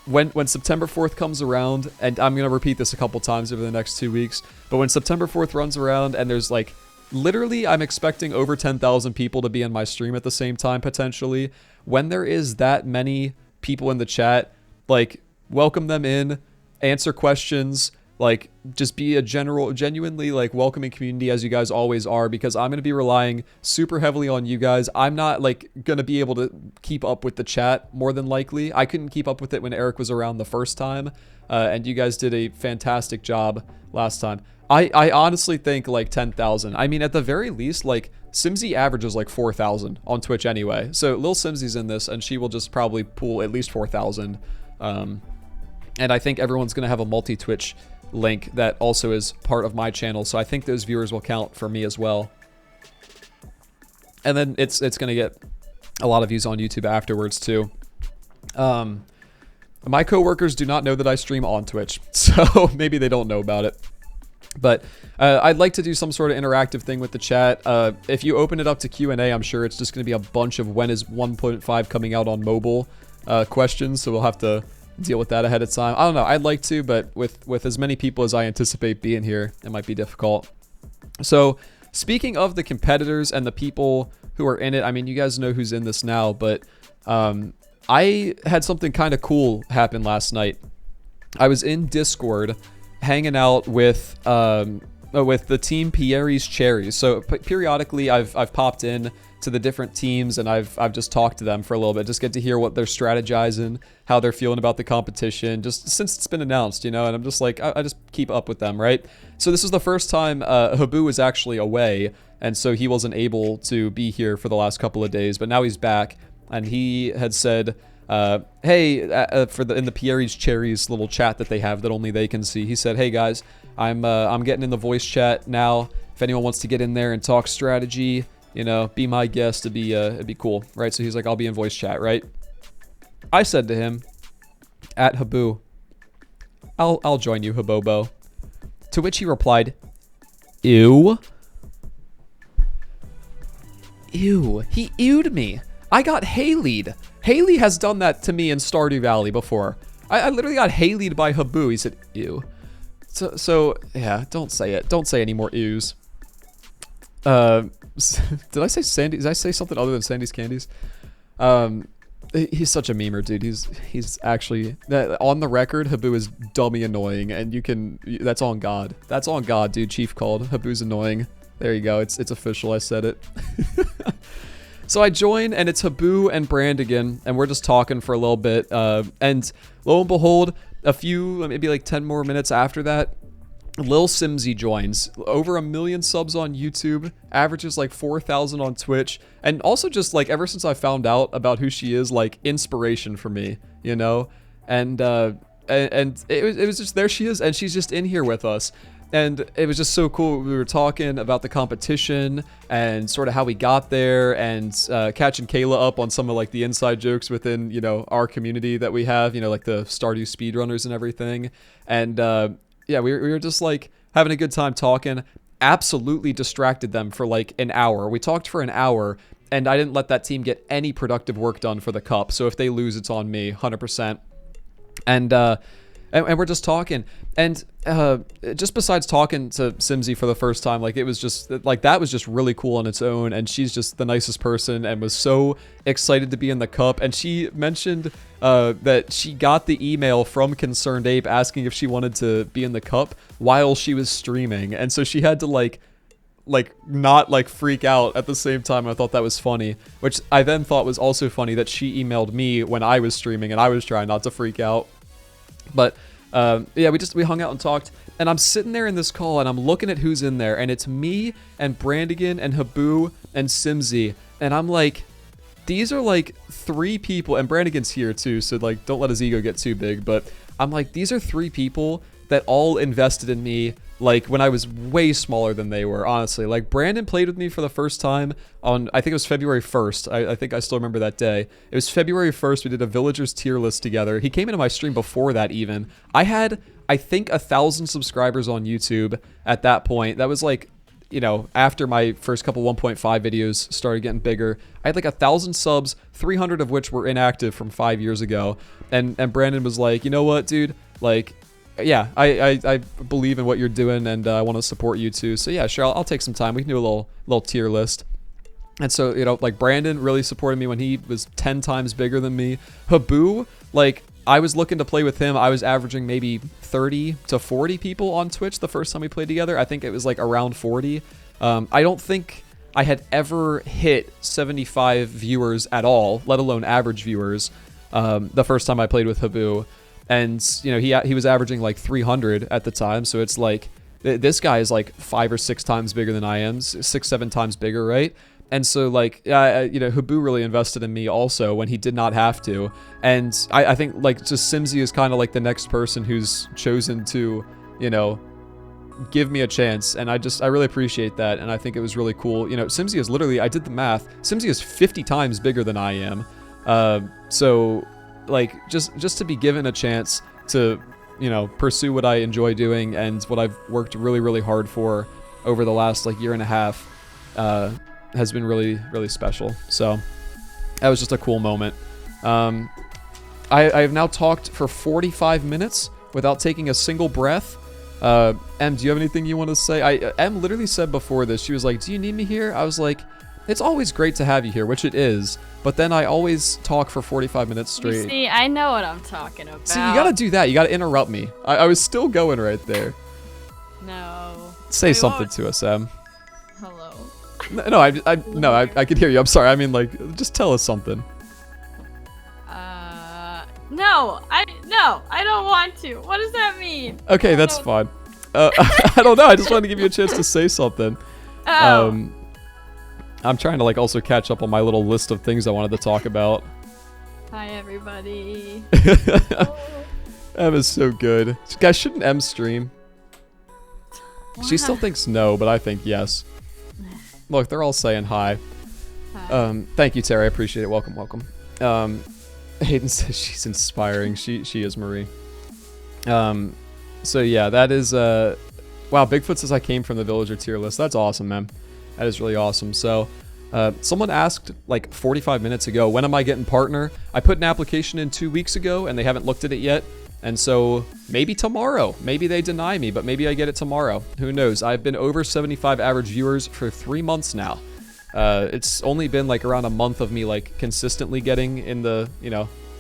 when September 4th comes around, and I'm going to repeat this a couple times over the next 2 weeks, but when September 4th runs around and there's like, literally, I'm expecting over 10,000 people to be in my stream at the same time, potentially. When there is that many people in the chat, like, welcome them in, answer questions, like, just be a genuinely, like, welcoming community as you guys always are, because I'm going to be relying super heavily on you guys. I'm not, like, going to be able to keep up with the chat, more than likely. I couldn't keep up with it when Eric was around the first time, and you guys did a fantastic job last time. I honestly think, like, 10,000. I mean, at the very least, like, Simsy averages, like, 4,000 on Twitch anyway. So, Lil Simsy's in this, and she will just probably pull at least 4,000. And I think everyone's going to have a multi-Twitch link that also is part of my channel, so I think those viewers will count for me as well. And then it's going to get a lot of views on YouTube afterwards too. My coworkers do not know that I stream on Twitch, so maybe they don't know about it. But I'd like to do some sort of interactive thing with the chat. If you open it up to Q&A, I'm sure it's just going to be a bunch of when is 1.5 coming out on mobile questions, so we'll have to deal with that ahead of time. I don't know, I'd like to, but with as many people as I anticipate being here, it might be difficult. So, speaking of the competitors and the people who are in it, I mean, you guys know who's in this now, but I had something kind of cool happen last night. I was in Discord hanging out with the team Pierre's Cherries. So periodically I've popped in to the different teams and I've just talked to them for a little bit, just get to hear what they're strategizing, how they're feeling about the competition, just since it's been announced, you know, and I'm just like, I just keep up with them, right? So this is the first time Habu was actually away, and so he wasn't able to be here for the last couple of days, but now he's back, and he had said, hey, in the Pierre's Cherries little chat that they have that only they can see, he said, hey guys, I'm getting in the voice chat now. If anyone wants to get in there and talk strategy, you know, be my guest. It'd be cool, right? So he's like, I'll be in voice chat, right? I said to him, at Habu, I'll join you, Habobo. To which he replied, ew. Ew. He ewed me. I got Haley'd. Haley has done that to me in Stardew Valley before. I literally got Haley'd by Habu. He said, ew. So yeah, don't say it. Don't say any more ews. Did I say Sandy? Did I say something other than Sandy's Candies? He's such a memer, dude. He's actually on the record. Habu is dummy annoying, and you can. That's on God. That's on God, dude. Chief called. Habu's annoying. There you go. It's official. I said it. So I join, and it's Habu and Brandigan, and we're just talking for a little bit. And lo and behold, a few, maybe like 10 more minutes after that, Lil Simsy joins. Over 1 million subs on YouTube, averages like 4,000 on Twitch, and also just like ever since I found out about who she is, like inspiration for me, you know? And it was just, there she is, and she's just in here with us. And it was just so cool. We were talking about the competition and sort of how we got there, and catching Kayla up on some of like the inside jokes within, you know, our community that we have, you know, like the Stardew speedrunners and everything. And yeah, we were just like having a good time talking. Absolutely distracted them for like an hour. We talked for an hour, and I didn't let that team get any productive work done for the cup. So if they lose, it's on me, 100%. And we're just talking, and just besides talking to Simsy for the first time, like it was just like that was just really cool on its own, and she's just the nicest person and was so excited to be in the cup. And she mentioned that she got the email from Concerned Ape asking if she wanted to be in the cup while she was streaming, and so she had to like not like freak out at the same time. I thought that was funny, which I then thought was also funny that she emailed me when I was streaming and I was trying not to freak out. But yeah, we hung out and talked, and I'm sitting there in this call, and I'm looking at who's in there, and it's me and Brandigan and Habu and Simsy, and I'm like, these are like 3 people, and Brandigan's here too, so like don't let his ego get too big, but I'm like, these are 3 people that all invested in me like when I was way smaller than they were, honestly. Like Brandon played with me for the first time on, I think it was February 1st. I think I still remember that day. It was February 1st. We did a villagers tier list together. He came into my stream before that even. I had, I think, 1,000 subscribers on YouTube at that point. That was like, you know, after my first couple 1.5 videos started getting bigger. I had like 1,000 subs, 300 of which were inactive from 5 years ago. And Brandon was like, you know what, dude? Like, yeah, I believe in what you're doing, and I want to support you too. So yeah, sure, I'll take some time. We can do a little tier list. And so, you know, like Brandon really supported me when he was 10 times bigger than me. Habu, like I was looking to play with him. I was averaging maybe 30 to 40 people on Twitch the first time we played together. I think it was like around 40. I don't think I had ever hit 75 viewers at all, let alone average viewers, the first time I played with Habu. And, you know, he was averaging like 300 at the time. So it's like, this guy is like 5 or 6 times bigger than I am, 6, 7 times bigger, right? And so like, you know, Habu really invested in me also when he did not have to. And I think like just Simsy is kind of like the next person who's chosen to, you know, give me a chance. And I really appreciate that. And I think it was really cool. You know, Simsy is literally, I did the math, Simsy is 50 times bigger than I am. So like just to be given a chance to, you know, pursue what I enjoy doing and what I've worked really, really hard for over the last like year and a half, has been really, really special. So that was just a cool moment. I have now talked for 45 minutes without taking a single breath. Em, do you have anything you want to say? Em literally said before this, she was like, do you need me here? I was like, it's always great to have you here, which it is. But then I always talk for 45 minutes straight. You see, I know what I'm talking about. See, you gotta do that. You gotta interrupt me. I was still going right there. No. Say something to us, Em. Hello. No, I could hear you. I'm sorry. I mean, like, just tell us something. No, I don't want to. What does that mean? Okay, that's fine. I don't know. I just wanted to give you a chance to say something. Oh. I'm trying to like also catch up on my little list of things I wanted to talk about. Hi, everybody. Em is so good. Guys, shouldn't Em stream? She still thinks no, but I think yes. Look, they're all saying hi. Hi. Thank you, Terry. I appreciate it. Welcome, welcome. Hayden says she's inspiring. She is Marie. So yeah, that is wow, Bigfoot says I came from the villager tier list. That's awesome, man. That is really awesome. So someone asked like 45 minutes ago, when am I getting partner? I put an application in 2 weeks ago and they haven't looked at it yet. And so maybe tomorrow, maybe they deny me, but maybe I get it tomorrow. Who knows? I've been over 75 average viewers for 3 months now. It's only been like around a month of me like consistently getting in the,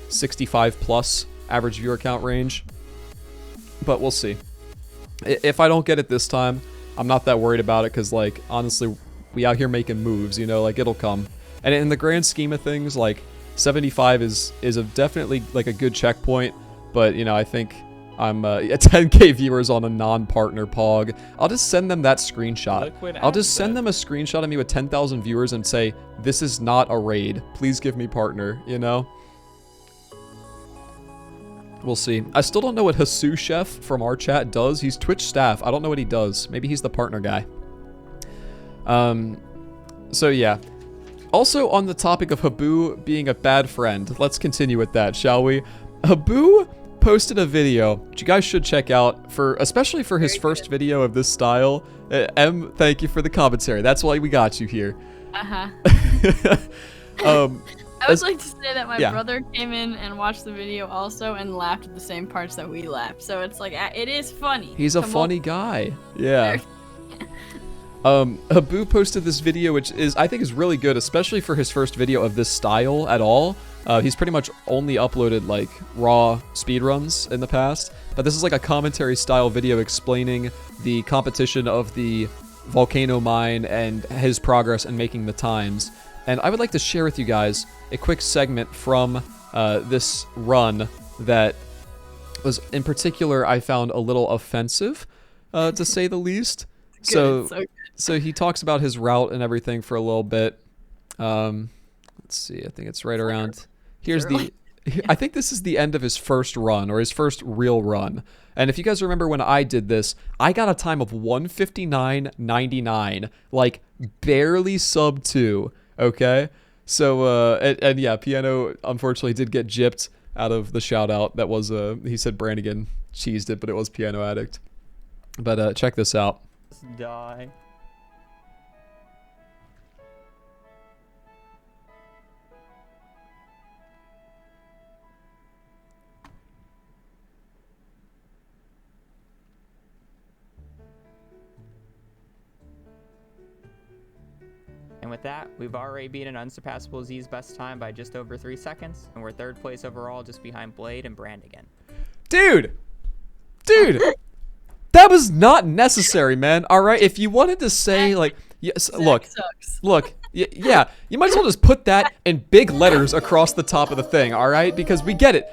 65 plus average viewer count range. But we'll see. If I don't get it this time, I'm not that worried about it because, like, honestly, we out here making moves, like, it'll come. And in the grand scheme of things, like, 75 is definitely, like, a good checkpoint. But, I think I'm at 10k viewers on a non-partner pog. I'll just send them that screenshot. I'll just send them a screenshot of me with 10,000 viewers and say, this is not a raid. Please give me partner, We'll see. I still don't know what Hasu Chef from our chat does. He's Twitch staff. I don't know what he does. Maybe he's the partner guy. So yeah. Also on the topic of Habu being a bad friend, let's continue with that, shall we? Habu posted a video, which you guys should check out, especially for his first video of this style. M, thank you for the commentary. That's why we got you here. I would like to say that my brother came in and watched the video also and laughed at the same parts that we laughed. So it's like, it is funny. He's a funny guy. Yeah. Habu posted this video, which I think is really good, especially for his first video of this style at all. He's pretty much only uploaded like raw speedruns in the past, but this is like a commentary style video explaining the competition of the volcano mine and his progress in making the times. And I would like to share with you guys a quick segment from this run that was, in particular, I found a little offensive, to say the least. So he talks about his route and everything for a little bit. Let's see, I think it's right around... I think this is the end of his first run, or his first real run. And if you guys remember when I did this, I got a time of 1:59.99, like barely sub 2. Okay, so and yeah, Piano unfortunately did get gypped out of the shout out. That was he said Brannigan cheesed it, but it was Piano Addict. But check this out. Die. And with that, we've already beaten UnsurpassableZ's best time by just over 3 seconds, and we're 3rd place overall just behind Blade and Brandigan. Dude! That was not necessary, man. Alright, if you wanted to say, like... Yes, look, yeah, you might as well just put that in big letters across the top of the thing, alright? Because we get it,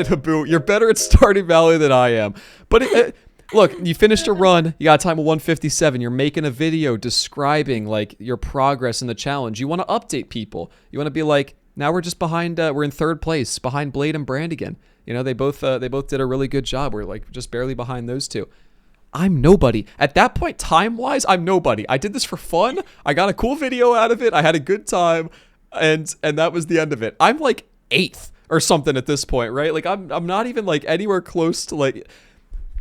Habu. You're better at Stardew Valley than I am. But look, you finished a run, you got a time of 1:57, you're making a video describing, like, your progress in the challenge. You want to update people. You want to be like, now we're just behind, we're in 3rd place, behind Blade and Brandigan. They both did a really good job. We're, like, just barely behind those two. I'm nobody. At that point, time-wise, I'm nobody. I did this for fun, I got a cool video out of it, I had a good time, and that was the end of it. I'm, like, 8th or something at this point, right? Like, I'm not even, like, anywhere close to, like...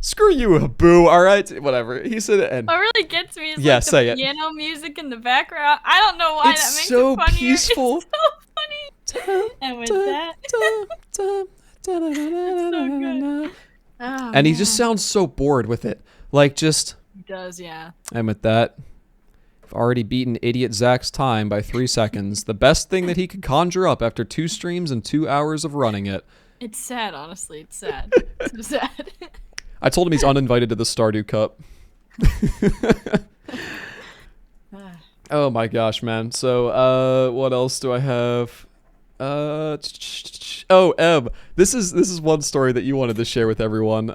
Screw you, Habu, alright? Whatever. He said it, and... What really gets me is like the piano music in the background. I don't know why that makes it funnier. Peaceful. It's so funny. And with that... it's so good. Oh, and he just sounds so bored with it. Like, just... He does, yeah. And with that, I've already beaten Idiot Zach's time by 3 seconds. The best thing that he could conjure up after 2 streams and 2 hours of running it. It's sad, honestly. It's sad. It's so sad. I told him he's uninvited to the Stardew Cup. Oh my gosh, man. So, what else do I have? Oh, Em, this is one story that you wanted to share with everyone.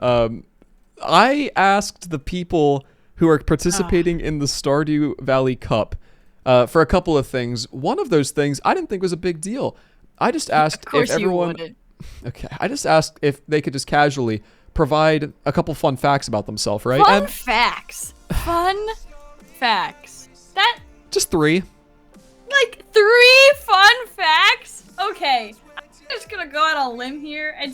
I asked the people who are participating in the Stardew Valley Cup for a couple of things. One of those things I didn't think was a big deal. I just asked if everyone... Okay, I just asked if they could just casually provide a couple fun facts about themselves, right? Fun facts. Fun facts. That... Just 3. Like 3 fun facts? Okay. I'm just gonna go out on a limb here. I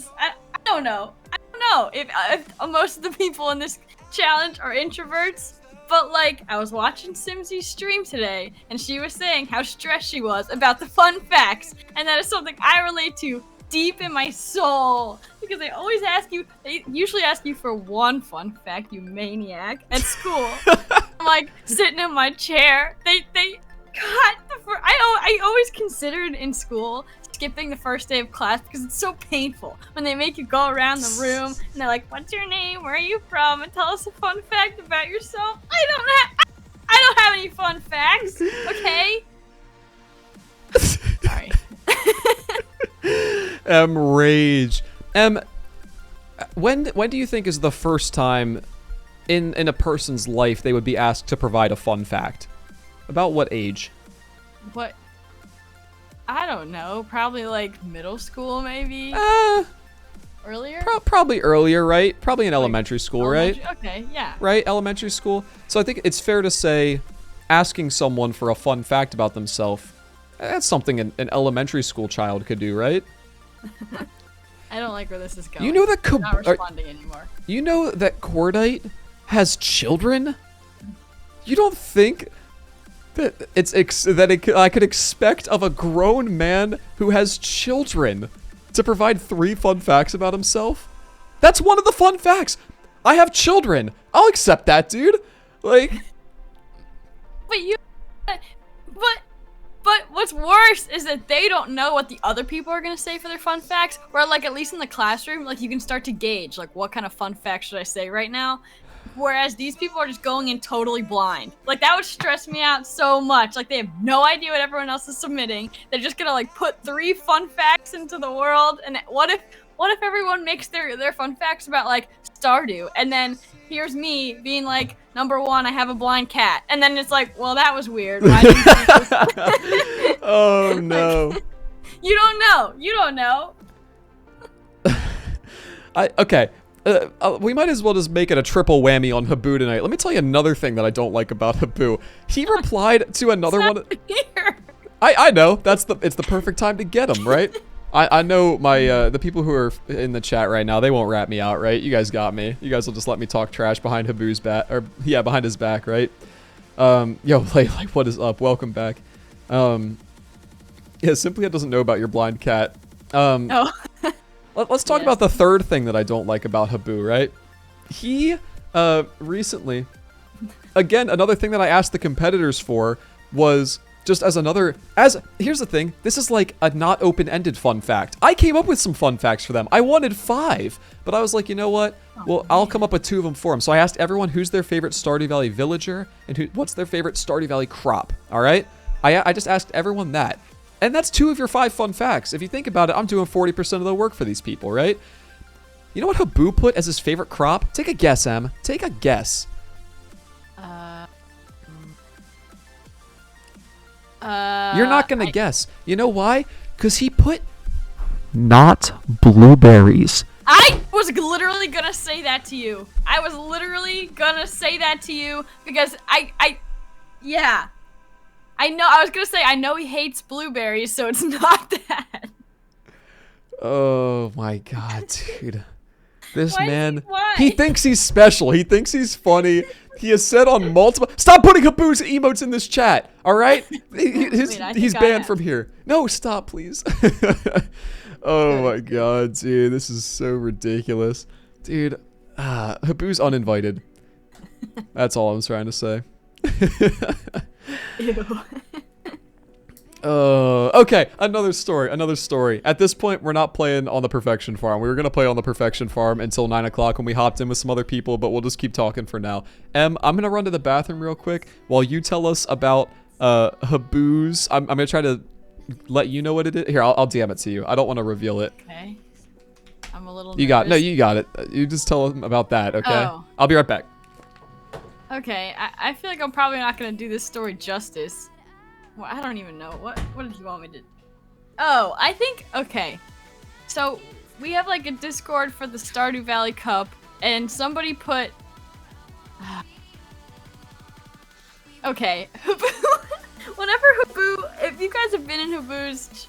don't know. I don't know if most of the people in this challenge are introverts. But, like, I was watching Simsy's stream today, and she was saying how stressed she was about the fun facts, and that is something I relate to deep in my soul because they always ask you. They usually ask you for one fun fact, you maniac, at school. I'm like sitting in my chair. I always considered in school skipping the first day of class because it's so painful when they make you go around the room and they're like, "What's your name? Where are you from? And tell us a fun fact about yourself." I don't have any fun facts. Okay. Sorry. Rage. When do you think is the first time in a person's life they would be asked to provide a fun fact? About what age? What? I don't know. Probably like middle school, maybe. Earlier? Probably earlier, right? Probably in elementary school, right? Okay, yeah. Right? Elementary school. So I think it's fair to say asking someone for a fun fact about themselves, that's something an elementary school child could do, right? I don't like where this is going. You know that I'm not responding anymore. You know that Cordite has children? You don't think that I could expect of a grown man who has children to provide 3 fun facts about himself? That's one of the fun facts. I have children. I'll accept that, dude. Like, but what's worse is that they don't know what the other people are gonna say for their fun facts. Where like at least in the classroom, like you can start to gauge like what kind of fun fact should I say right now. Whereas these people are just going in totally blind. Like that would stress me out so much. Like they have no idea what everyone else is submitting. They're just gonna like put 3 fun facts into the world. And what if everyone makes their fun facts about like Stardew, and then here's me being like, number 1, I have a blind cat, and then it's like, well, that was weird. Why didn't you do this? oh no. Like, you don't know. Okay. We might as well just make it a triple whammy on Habu tonight. Let me tell you another thing that I don't like about Habu. He replied to another one. Here. I know. It's the perfect time to get him, right? I know my the people who are in the chat right now, they won't rat me out, right? You guys got me. You guys will just let me talk trash behind Habu's back, or yeah, behind his back, right? Yo, like what is up? Welcome back. Yeah, Simply doesn't know about your blind cat. Oh. Let's talk about the third thing that I don't like about Habu, right? He, recently, again, another thing that I asked the competitors for was just here's the thing, this is like a not open-ended fun fact. I came up with some fun facts for them. I wanted 5, but I was like, you know what? Well, I'll come up with 2 of them for them. So I asked everyone who's their favorite Stardew Valley villager and what's their favorite Stardew Valley crop, all right? I just asked everyone that. And that's 2 of your 5 fun facts. If you think about it, I'm doing 40% of the work for these people, right? You know what Habu put as his favorite crop? Take a guess, Em. Take a guess. You're not gonna guess. You know why? Because he put not blueberries. I was literally gonna say that to you. Because yeah. I was gonna say, I know he hates blueberries, so it's not that. Oh my god, dude. This man, why? he thinks he's special. He thinks he's funny. He has said on multiple... Stop putting Habu's emotes in this chat, all right? He's banned from here. No, stop, please. Oh my god, dude. This is so ridiculous. Dude, Habu's uninvited. That's all I'm trying to say. Ew. Okay, another story. At this point, we're not playing on the Perfection Farm. We were going to play on the Perfection Farm until 9 o'clock when we hopped in with some other people, but we'll just keep talking for now. I'm going to run to the bathroom real quick while you tell us about Habu's. I'm going to try to let you know what it is. Here, I'll DM it to you. I don't want to reveal it. Okay. I'm a little You got it. You just tell them about that, okay? Oh. I'll be right back. Okay, I feel like I'm probably not gonna do this story justice. Well, I don't even know. What did you want me to... Oh, I think... Okay. So, we have like a Discord for the Stardew Valley Cup, and somebody put... Okay. Whenever Habu... If you guys have been in Habu's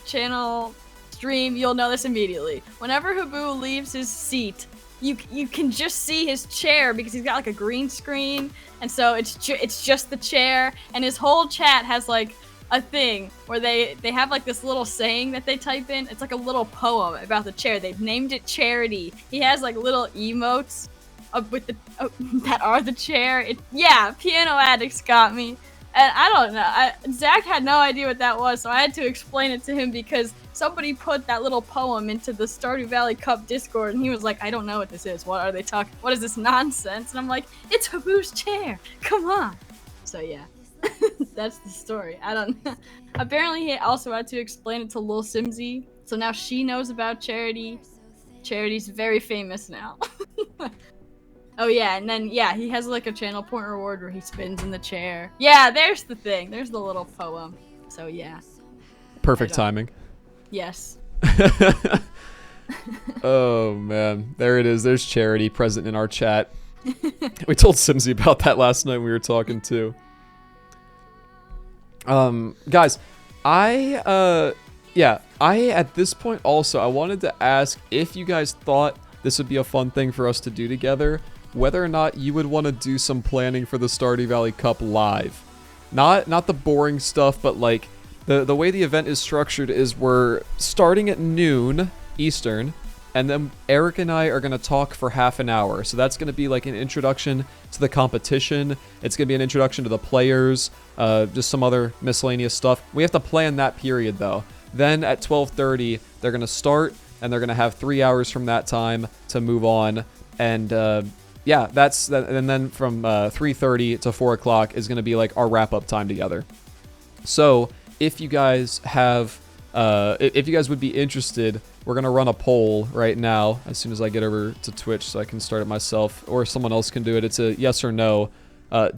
channel stream, you'll know this immediately. Whenever Habu leaves his seat, you can just see his chair because he's got like a green screen, and so it's just the chair, and his whole chat has like a thing where they have like this little saying that they type in. It's like a little poem about the chair. They've named it Charity. He has like little emotes with the that are the chair. Yeah, Piano Addicts got me. And I don't know. Zach had no idea what that was, so I had to explain it to him because somebody put that little poem into the Stardew Valley Cup Discord, and he was like, I don't know what this is. What are they talking? What is this nonsense? And I'm like, it's Habu's chair. Come on. So yeah, that's the story. I don't know. Apparently he also had to explain it to Lil Simsy, so now she knows about Charity. Charity's very famous now. Oh yeah, and then yeah, he has like a channel point reward where he spins in the chair. Yeah, there's the thing. There's the little poem. So yeah. Perfect timing. Yes. Oh man, there it is. There's Charity present in our chat. We told Simsy about that last night when we were talking too. Guys, I at this point also I wanted to ask if you guys thought this would be a fun thing for us to do together, whether or not you would want to do some planning for the Stardew Valley Cup live. Not the boring stuff, but like the way the event is structured is we're starting at noon Eastern, and then Eric and I are going to talk for half an hour. So that's going to be like an introduction to the competition. It's going to be an introduction to the players, just some other miscellaneous stuff. We have to plan that period though. Then at 12:30, they're going to start, and they're going to have 3 hours from that time to move on. And yeah, that's that. And then from 3:30 to 4 o'clock is going to be like our wrap-up time together. So if you guys have, if you guys would be interested, we're going to run a poll right now as soon as I get over to Twitch so I can start it myself, or someone else can do it. It's a yes or no.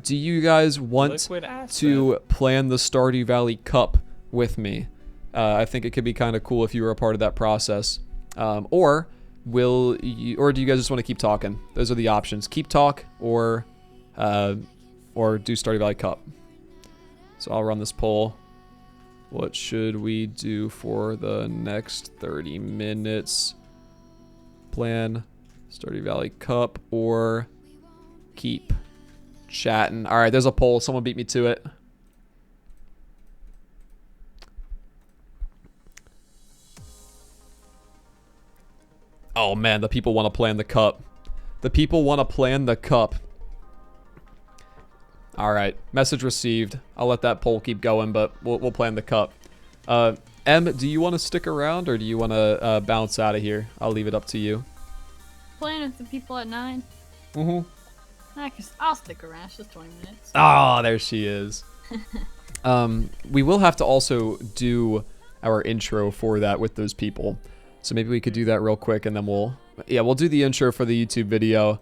Do you guys want to plan the Stardew Valley Cup with me? I think it could be kind of cool if you were a part of that process. Or do you guys just want to keep talking? Those are the options. Keep talk or do Stardew Valley Cup. So I'll run this poll. What should we do for the next 30 minutes? Plan Stardew Valley Cup or keep chatting. All right, there's a poll. Someone beat me to it. Oh man, the people want to plan the cup. The people want to plan the cup. All right, message received. I'll let that poll keep going, but we'll plan the cup. Em, do you want to stick around or do you want to bounce out of here? I'll leave it up to you. Playing with the people at 9. I'll stick around. It's just 20 minutes. Ah, there she is. We will have to also do our intro for that with those people. So maybe we could do that real quick, and then we'll do the intro for the YouTube video,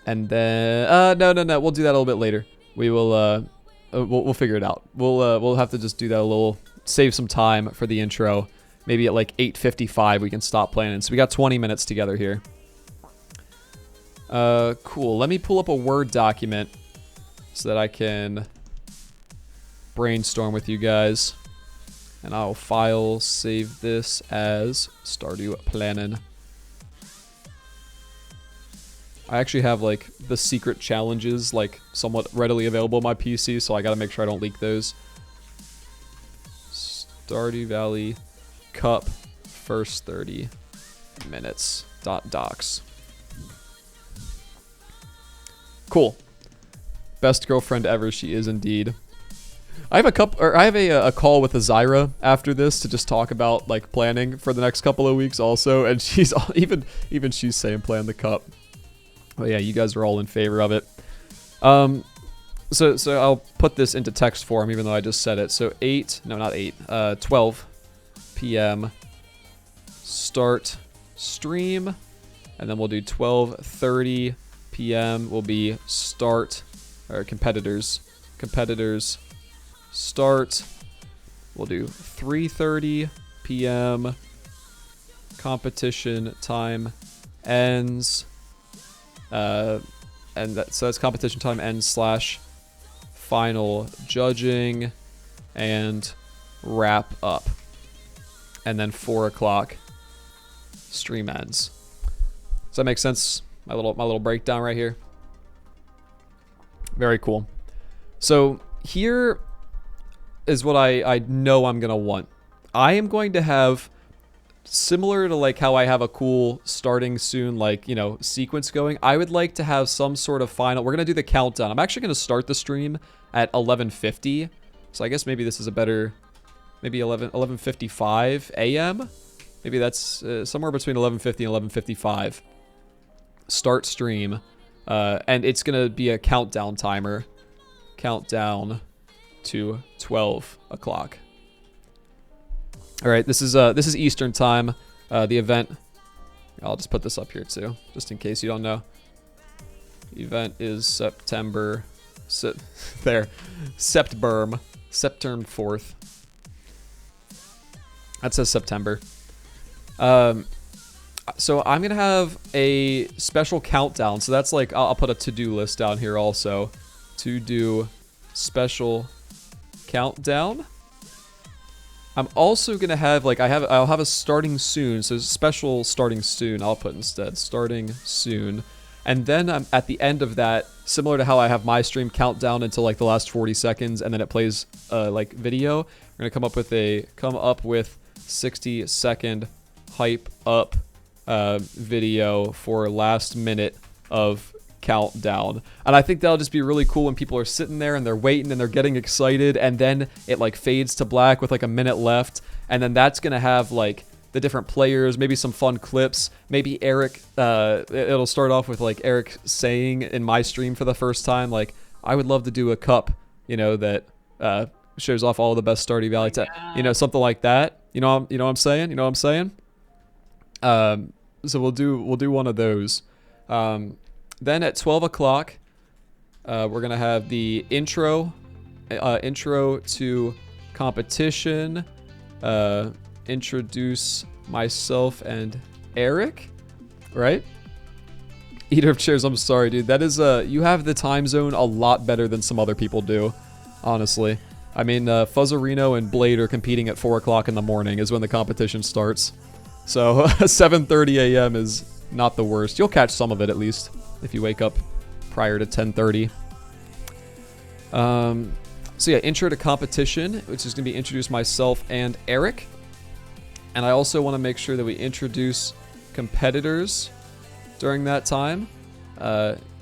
and then no, we'll do that a little bit later. We will we'll figure it out. We'll have to just do that a little, save some time for the intro. Maybe at like 8:55 we can stop planning. So we got 20 minutes together here. Cool. Let me pull up a Word document so that I can brainstorm with you guys. And I'll file save this as Stardew Planning. I actually have like the secret challenges like somewhat readily available on my PC, so I gotta make sure I don't leak those. Stardew Valley Cup first 30 minutes .docs. Cool. Best girlfriend ever, she is indeed. I have a call with Azira after this to just talk about like planning for the next couple of weeks also, and she's even she's saying plan the cup. But yeah, you guys are all in favor of it. So I'll put this into text form even though I just said it. So 12 p.m. start stream, and then we'll do 12:30 p.m. will be start or competitors start. We'll do 3:30 p.m. competition time ends. So that's competition time ends / final judging and wrap up. And then 4 o'clock stream ends. Does that make sense? My little breakdown right here. Very cool. So here, is what I know I'm gonna want. I am going to have, similar to like how I have a cool starting soon, like, you know, sequence going, I would like to have some sort of final. We're gonna do the countdown. I'm actually gonna start the stream at 11:50. So I guess maybe this is a better, maybe 11:55 a.m. Maybe that's somewhere between 11:50 and 11:55. Start stream, and it's gonna be a countdown timer. Countdown to 12 o'clock. All right, this is Eastern time. The event. I'll just put this up here too, just in case you don't know. Event is September. There, September 4th. That says September. So I'm gonna have a special countdown. So that's like I'll put a to-do list down here also. To do special countdown. I'm also gonna have like I'll have a starting soon. So special starting soon. I'll put instead starting soon. And then at the end of that, similar to how I have my stream countdown until like the last 40 seconds, and then it plays like video. We're gonna come up with 60-second hype up video for last minute of countdown. And I think that'll just be really cool when people are sitting there and they're waiting and they're getting excited, and then it like fades to black with like a minute left, and then that's gonna have like the different players, maybe some fun clips, maybe Eric, it'll start off with like Eric saying in my stream for the first time, like, I would love to do a cup, you know, that shows off all the best Stardew Valley, you know, something like that. You know what I'm saying? You know what I'm saying? So we'll do one of those. Then at 12 o'clock, we're gonna have the intro to competition. Introduce myself and Eric, right? Eater of chairs, I'm sorry, dude. That is you have the time zone a lot better than some other people do, honestly. I mean, Fuzzarino and Blade are competing at 4 o'clock in the morning is when the competition starts. So 7:30 a.m. is not the worst. You'll catch some of it at least if you wake up prior to 10:30. So yeah, intro to competition, which is gonna be introduce myself and Eric. And I also want to make sure that we introduce competitors during that time.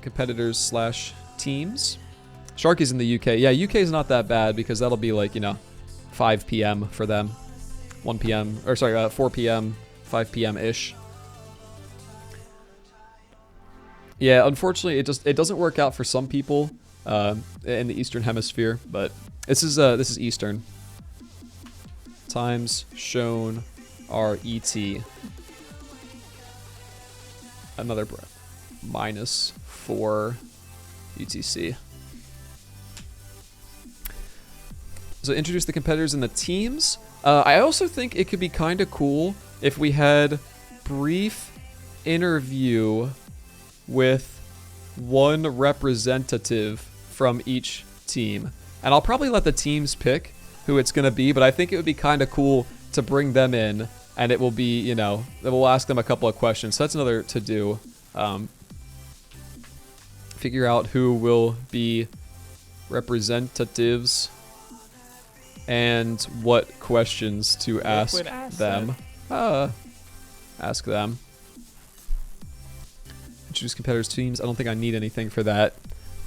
Competitors slash teams. Sharky's in the UK. Yeah, UK is not that bad because that'll be like, you know, 5 p.m. for them. 1 p.m. or sorry, 4 p.m., 5 p.m.-ish. Yeah, unfortunately, it doesn't work out for some people in the Eastern Hemisphere, but this is Eastern. Times shown are ET. Another -4 UTC. So introduce the competitors and the teams. I also think it could be kind of cool if we had brief interview with one representative from each team. And I'll probably let the teams pick who it's going to be, but I think it would be kind of cool to bring them in, and it will be, you know, we'll ask them a couple of questions. So that's another to do. Figure out who will be representatives and what questions to ask them. Ask them. Choose competitors' teams. I don't think I need anything for that.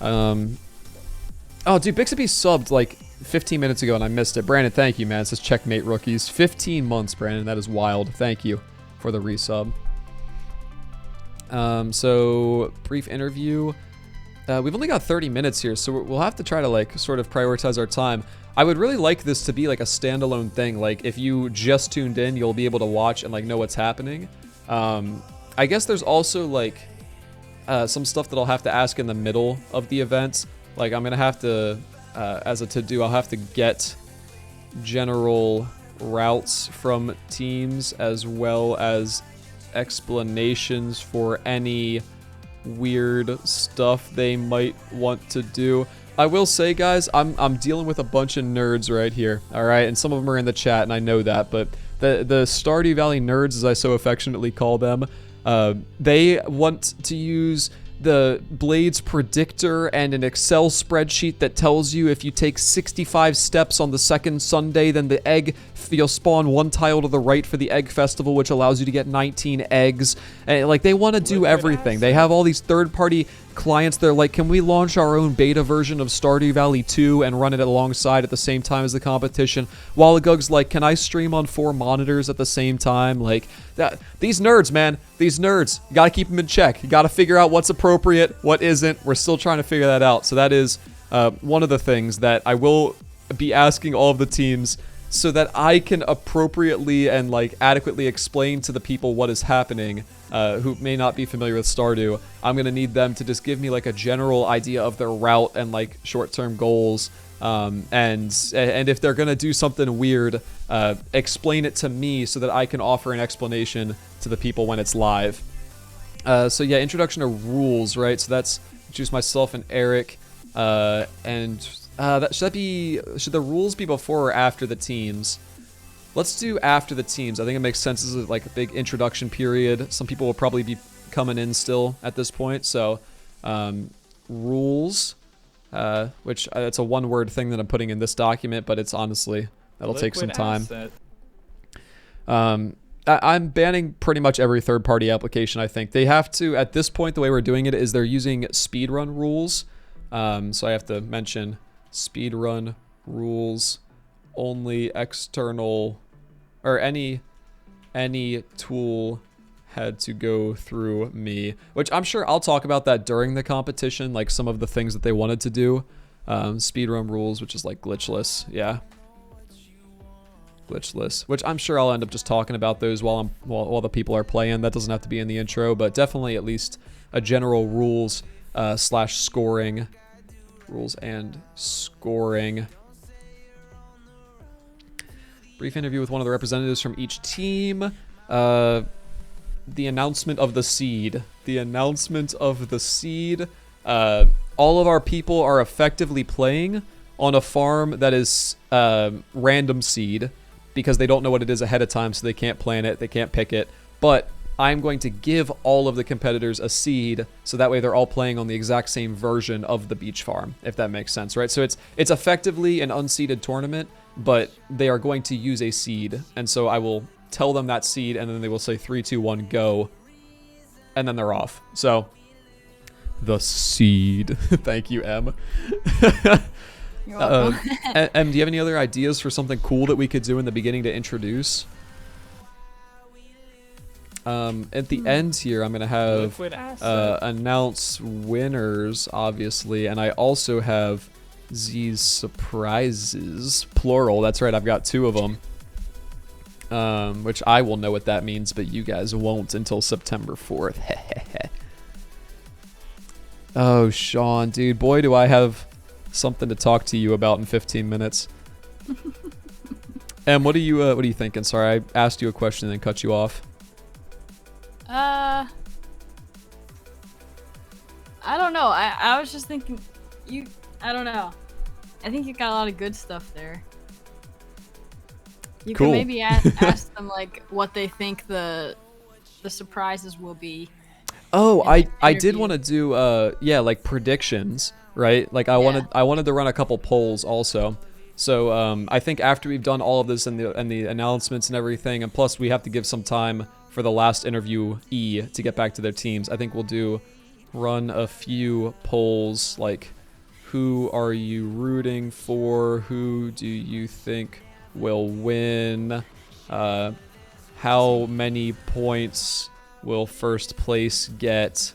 Oh, dude, Bixby subbed like 15 minutes ago and I missed it. Brandon, thank you, man. It says checkmate rookies. 15 months, Brandon. That is wild. Thank you for the resub. So, brief interview. We've only got 30 minutes here, so we'll have to try to like sort of prioritize our time. I would really like this to be like a standalone thing. Like if you just tuned in, you'll be able to watch and like know what's happening. I guess there's also like some stuff that I'll have to ask in the middle of the event. Like I'm gonna have to, as a to-do, I'll have to get general routes from teams as well as explanations for any weird stuff they might want to do. I will say, guys, I'm dealing with a bunch of nerds right here, all right? And some of them are in the chat, and I know that, but the Stardew Valley nerds, as I so affectionately call them, they want to use the Blades predictor and an Excel spreadsheet that tells you if you take 65 steps on the second Sunday, then the egg, you'll spawn one tile to the right for the egg festival, which allows you to get 19 eggs. And like, they want to do everything. They have all these third-party clients. They're like, can we launch our own beta version of Stardew Valley 2 and run it alongside at the same time as the competition? Wallagug's like, can I stream on 4 monitors at the same time? Like, these nerds, man, these nerds, you gotta keep them in check. You gotta figure out what's appropriate, what isn't. We're still trying to figure that out. So that is one of the things that I will be asking all of the teams, so that I can appropriately and like adequately explain to the people what is happening, who may not be familiar with Stardew. I'm gonna need them to just give me like a general idea of their route and like short-term goals, and if they're gonna do something weird, explain it to me so that I can offer an explanation to the people when it's live. So yeah, introduction to rules, right? So that's choose myself and Eric, and should the rules be before or after the teams? Let's do after the teams. I think it makes sense as like a big introduction period. Some people will probably be coming in still at this point. So rules, which it's a one-word thing that I'm putting in this document, but it's honestly, that'll take some time. I'm banning pretty much every third-party application, I think. They have to, at this point, the way we're doing it is they're using speedrun rules. So I have to mention speedrun rules, only external, or any tool had to go through me, which I'm sure I'll talk about that during the competition, like some of the things that they wanted to do. Speedrun rules, which is like glitchless, yeah. Glitchless, which I'm sure I'll end up just talking about those while the people are playing. That doesn't have to be in the intro, but definitely at least a general rules slash scoring. Rules and scoring. Brief interview with one of the representatives from each team. The announcement of the seed. The announcement of the seed. All of our people are effectively playing on a farm that is random seed, because they don't know what it is ahead of time, so they can't plan it, they can't pick it. But I'm going to give all of the competitors a seed, so that way they're all playing on the exact same version of the beach farm, if that makes sense, right? So it's effectively an unseeded tournament, but they are going to use a seed, and so I will tell them that seed, and then they will say 3, 2, 1, go, and then they're off. So the seed. Thank you, Em. You're welcome. Em, do you have any other ideas for something cool that we could do in the beginning to introduce? At the end here, I'm going to have announce winners, obviously, and I also have Z's surprises, plural. That's right, I've got 2 of them, which I will know what that means, but you guys won't until September 4th. Oh, Sean, dude, boy, do I have something to talk to you about in 15 minutes. Em, what are you thinking? Sorry, I asked you a question and then cut you off. I don't know. I was just thinking, I don't know. I think you got a lot of good stuff there. You Cool. can maybe ask them like what they think the surprises will be. Oh, I did interview. want to do yeah, like predictions, right? Like I wanted to run a couple polls also. So I think after we've done all of this and the announcements and everything, and plus we have to give some time for the last interviewee to get back to their teams, I think we'll run a few polls, like who are you rooting for? Who do you think will win? How many points will first place get?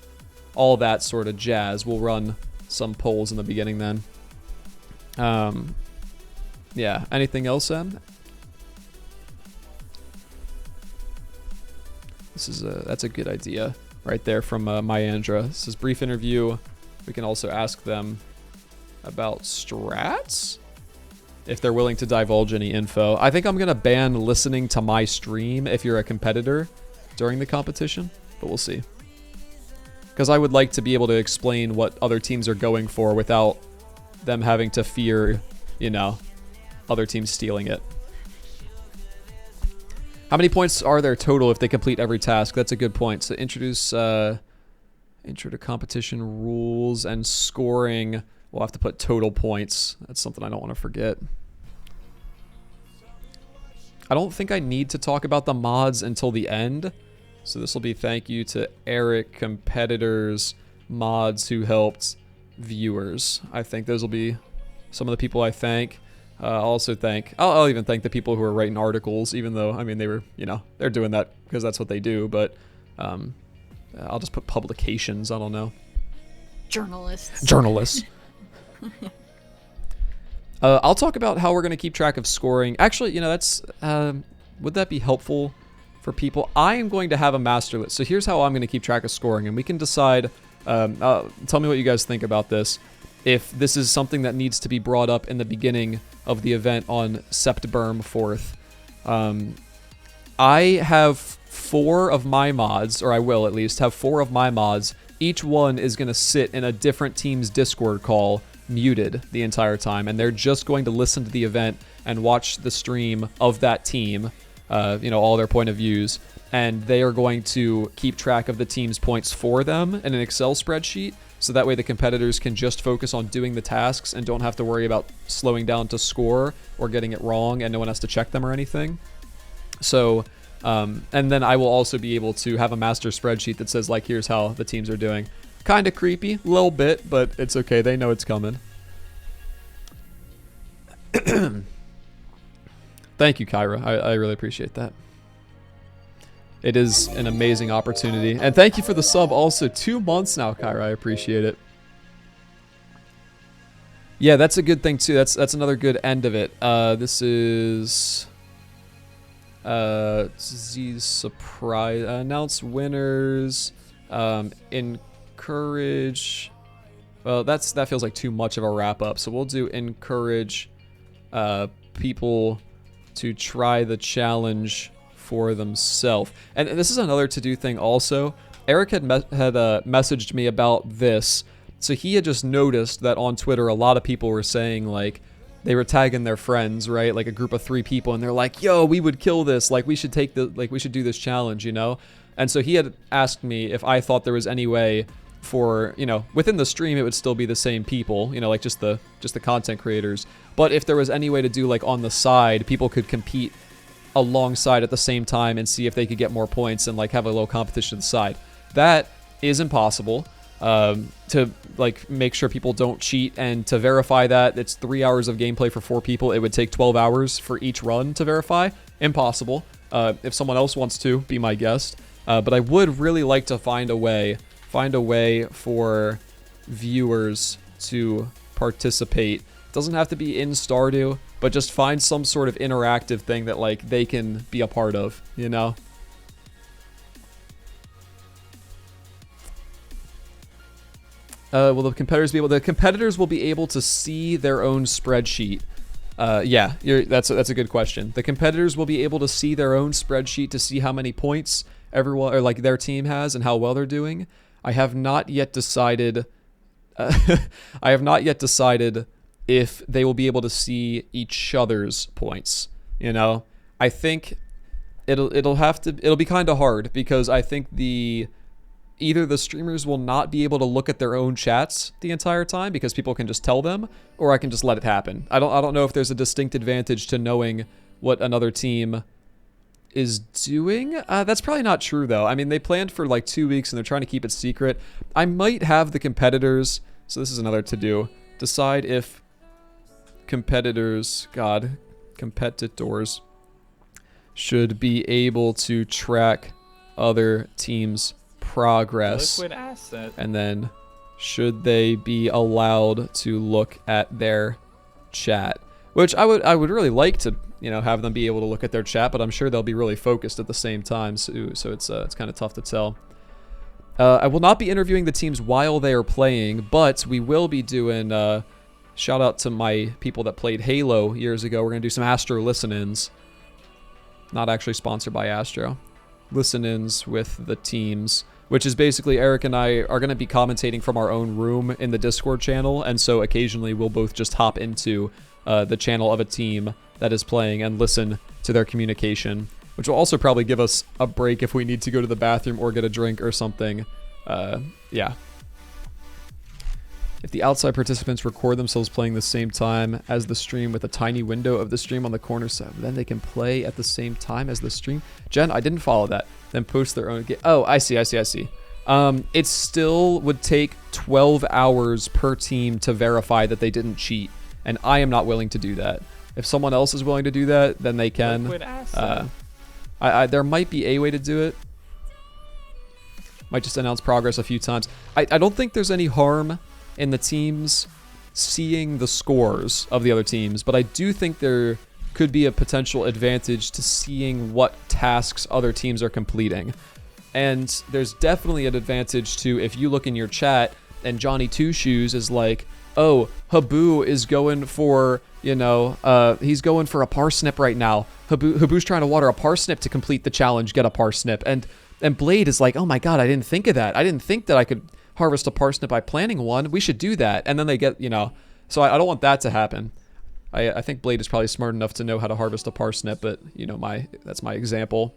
All that sort of jazz. We'll run some polls in the beginning then. Yeah, anything else, Em? That's a good idea right there from Myandra. This is brief interview. We can also ask them about strats if they're willing to divulge any info. I think I'm gonna ban listening to my stream if you're a competitor during the competition, but we'll see. Because I would like to be able to explain what other teams are going for without them having to fear, you know, other teams stealing it. How many points are there total if they complete every task? That's a good point. So introduce Intro to competition rules and scoring. We'll have to put total points. That's something I don't want to forget. I don't think I need to talk about the mods until the end. So this will be thank you to Eric, competitors, mods who helped, viewers. I think those will be some of the people I thank. I'll also thank, I'll even thank the people who are writing articles, even though, I mean, they were, you know, they're doing that because that's what they do, but I'll just put publications, I don't know. Journalists. Journalists. I'll talk about how we're going to keep track of scoring. Actually, you know, that's, would that be helpful for people? I am going to have a master list. So here's how I'm going to keep track of scoring, and we can decide, tell me what you guys think about this. If this is something that needs to be brought up in the beginning of the event on September 4th. I have 4 of my mods, or I will at least have 4 of my mods. Each one is going to sit in a different team's Discord call, muted the entire time, and they're just going to listen to the event and watch the stream of that team, you know, all their point of views, and they are going to keep track of the team's points for them in an Excel spreadsheet, so that way the competitors can just focus on doing the tasks and don't have to worry about slowing down to score or getting it wrong, and no one has to check them or anything. So, and then I will also be able to have a master spreadsheet that says, like, here's how the teams are doing. Kind of creepy, a little bit, but it's okay. They know it's coming. Thank you, Kyra. I really appreciate that. It is an amazing opportunity. And thank you for the sub also. 2 months now, Kyra. I appreciate it. Yeah, that's a good thing, too. That's another good end of it. This is... Z's surprise. Announce winners. Encourage... Well, that feels like too much of a wrap-up. So we'll do encourage people to try the challenge for themselves. And this is another to-do thing also. Eric had messaged me about this. So he had just noticed that on Twitter a lot of people were saying, like, they were tagging their friends, right? Like a group of 3 people, and they're like, yo, we would kill this. Like, we should take the, like, we should do this challenge, you know? And so he had asked me if I thought there was any way for, you know, within the stream it would still be the same people, you know, like just the content creators. But if there was any way to do, like, on the side, people could compete alongside at the same time and see if they could get more points and, like, have a little competition to the side. That is impossible. To, like, make sure people don't cheat, and to verify that it's 3 hours of gameplay for 4 people, it would take 12 hours for each run to verify. Impossible. If someone else wants to, be my guest. But I would really like to find a way for viewers to participate. It doesn't have to be in Stardew, but just find some sort of interactive thing that, like, they can be a part of, you know? Will the competitors be able? The competitors will be able to see their own spreadsheet. Yeah, that's a good question. The competitors will be able to see their own spreadsheet to see how many points everyone, or like their team has, and how well they're doing. I have not yet decided. I have not yet decided if they will be able to see each other's points. You know, I think it'll be kind of hard, because I think either the streamers will not be able to look at their own chats the entire time because people can just tell them, or I can just let it happen. I don't know if there's a distinct advantage to knowing what another team is doing. That's probably not true, though. I mean, they planned for like 2 weeks and they're trying to keep it secret. I might have the competitors, so this is another to-do, decide if competitors should be able to track other teams' progress, Liquid asset. and then should they be allowed to look at their chat, which I would really like to, you know, have them be able to look at their chat, but I'm sure they'll be really focused at the same time, so it's kind of tough to tell. I will not be interviewing the teams while they are playing, but we will be doing shout out to my people that played Halo years ago. We're gonna do some Astro listen-ins, not actually sponsored by Astro, listen-ins with the teams, which is basically Eric and I are going to be commentating from our own room in the Discord channel, and so occasionally we'll both just hop into the channel of a team that is playing and listen to their communication, which will also probably give us a break if we need to go to the bathroom or get a drink or something Yeah. If the outside participants record themselves playing the same time as the stream with a tiny window of the stream on the corner side, then they can play at the same time as the stream. Jen, I didn't follow that. Then post their own game. Oh, I see. It still would take 12 hours per team to verify that they didn't cheat, and I am not willing to do that. If someone else is willing to do that, then they can. There might be a way to do it. Might just announce progress a few times. I don't think there's any harm in the teams seeing the scores of the other teams, but I do think there could be a potential advantage to seeing what tasks other teams are completing. And there's definitely an advantage to if you look in your chat and Johnny Two Shoes is like, oh, Habu is going for, he's going for a parsnip right now. Habu's trying to water a parsnip to complete the challenge, get a parsnip. And Blade is like, oh my god, I didn't think of that. I didn't think that I could harvest a parsnip by planting one. We should do that. And then they get, so I don't want that to happen. I think Blade is probably smart enough to know how to harvest a parsnip, but that's my example.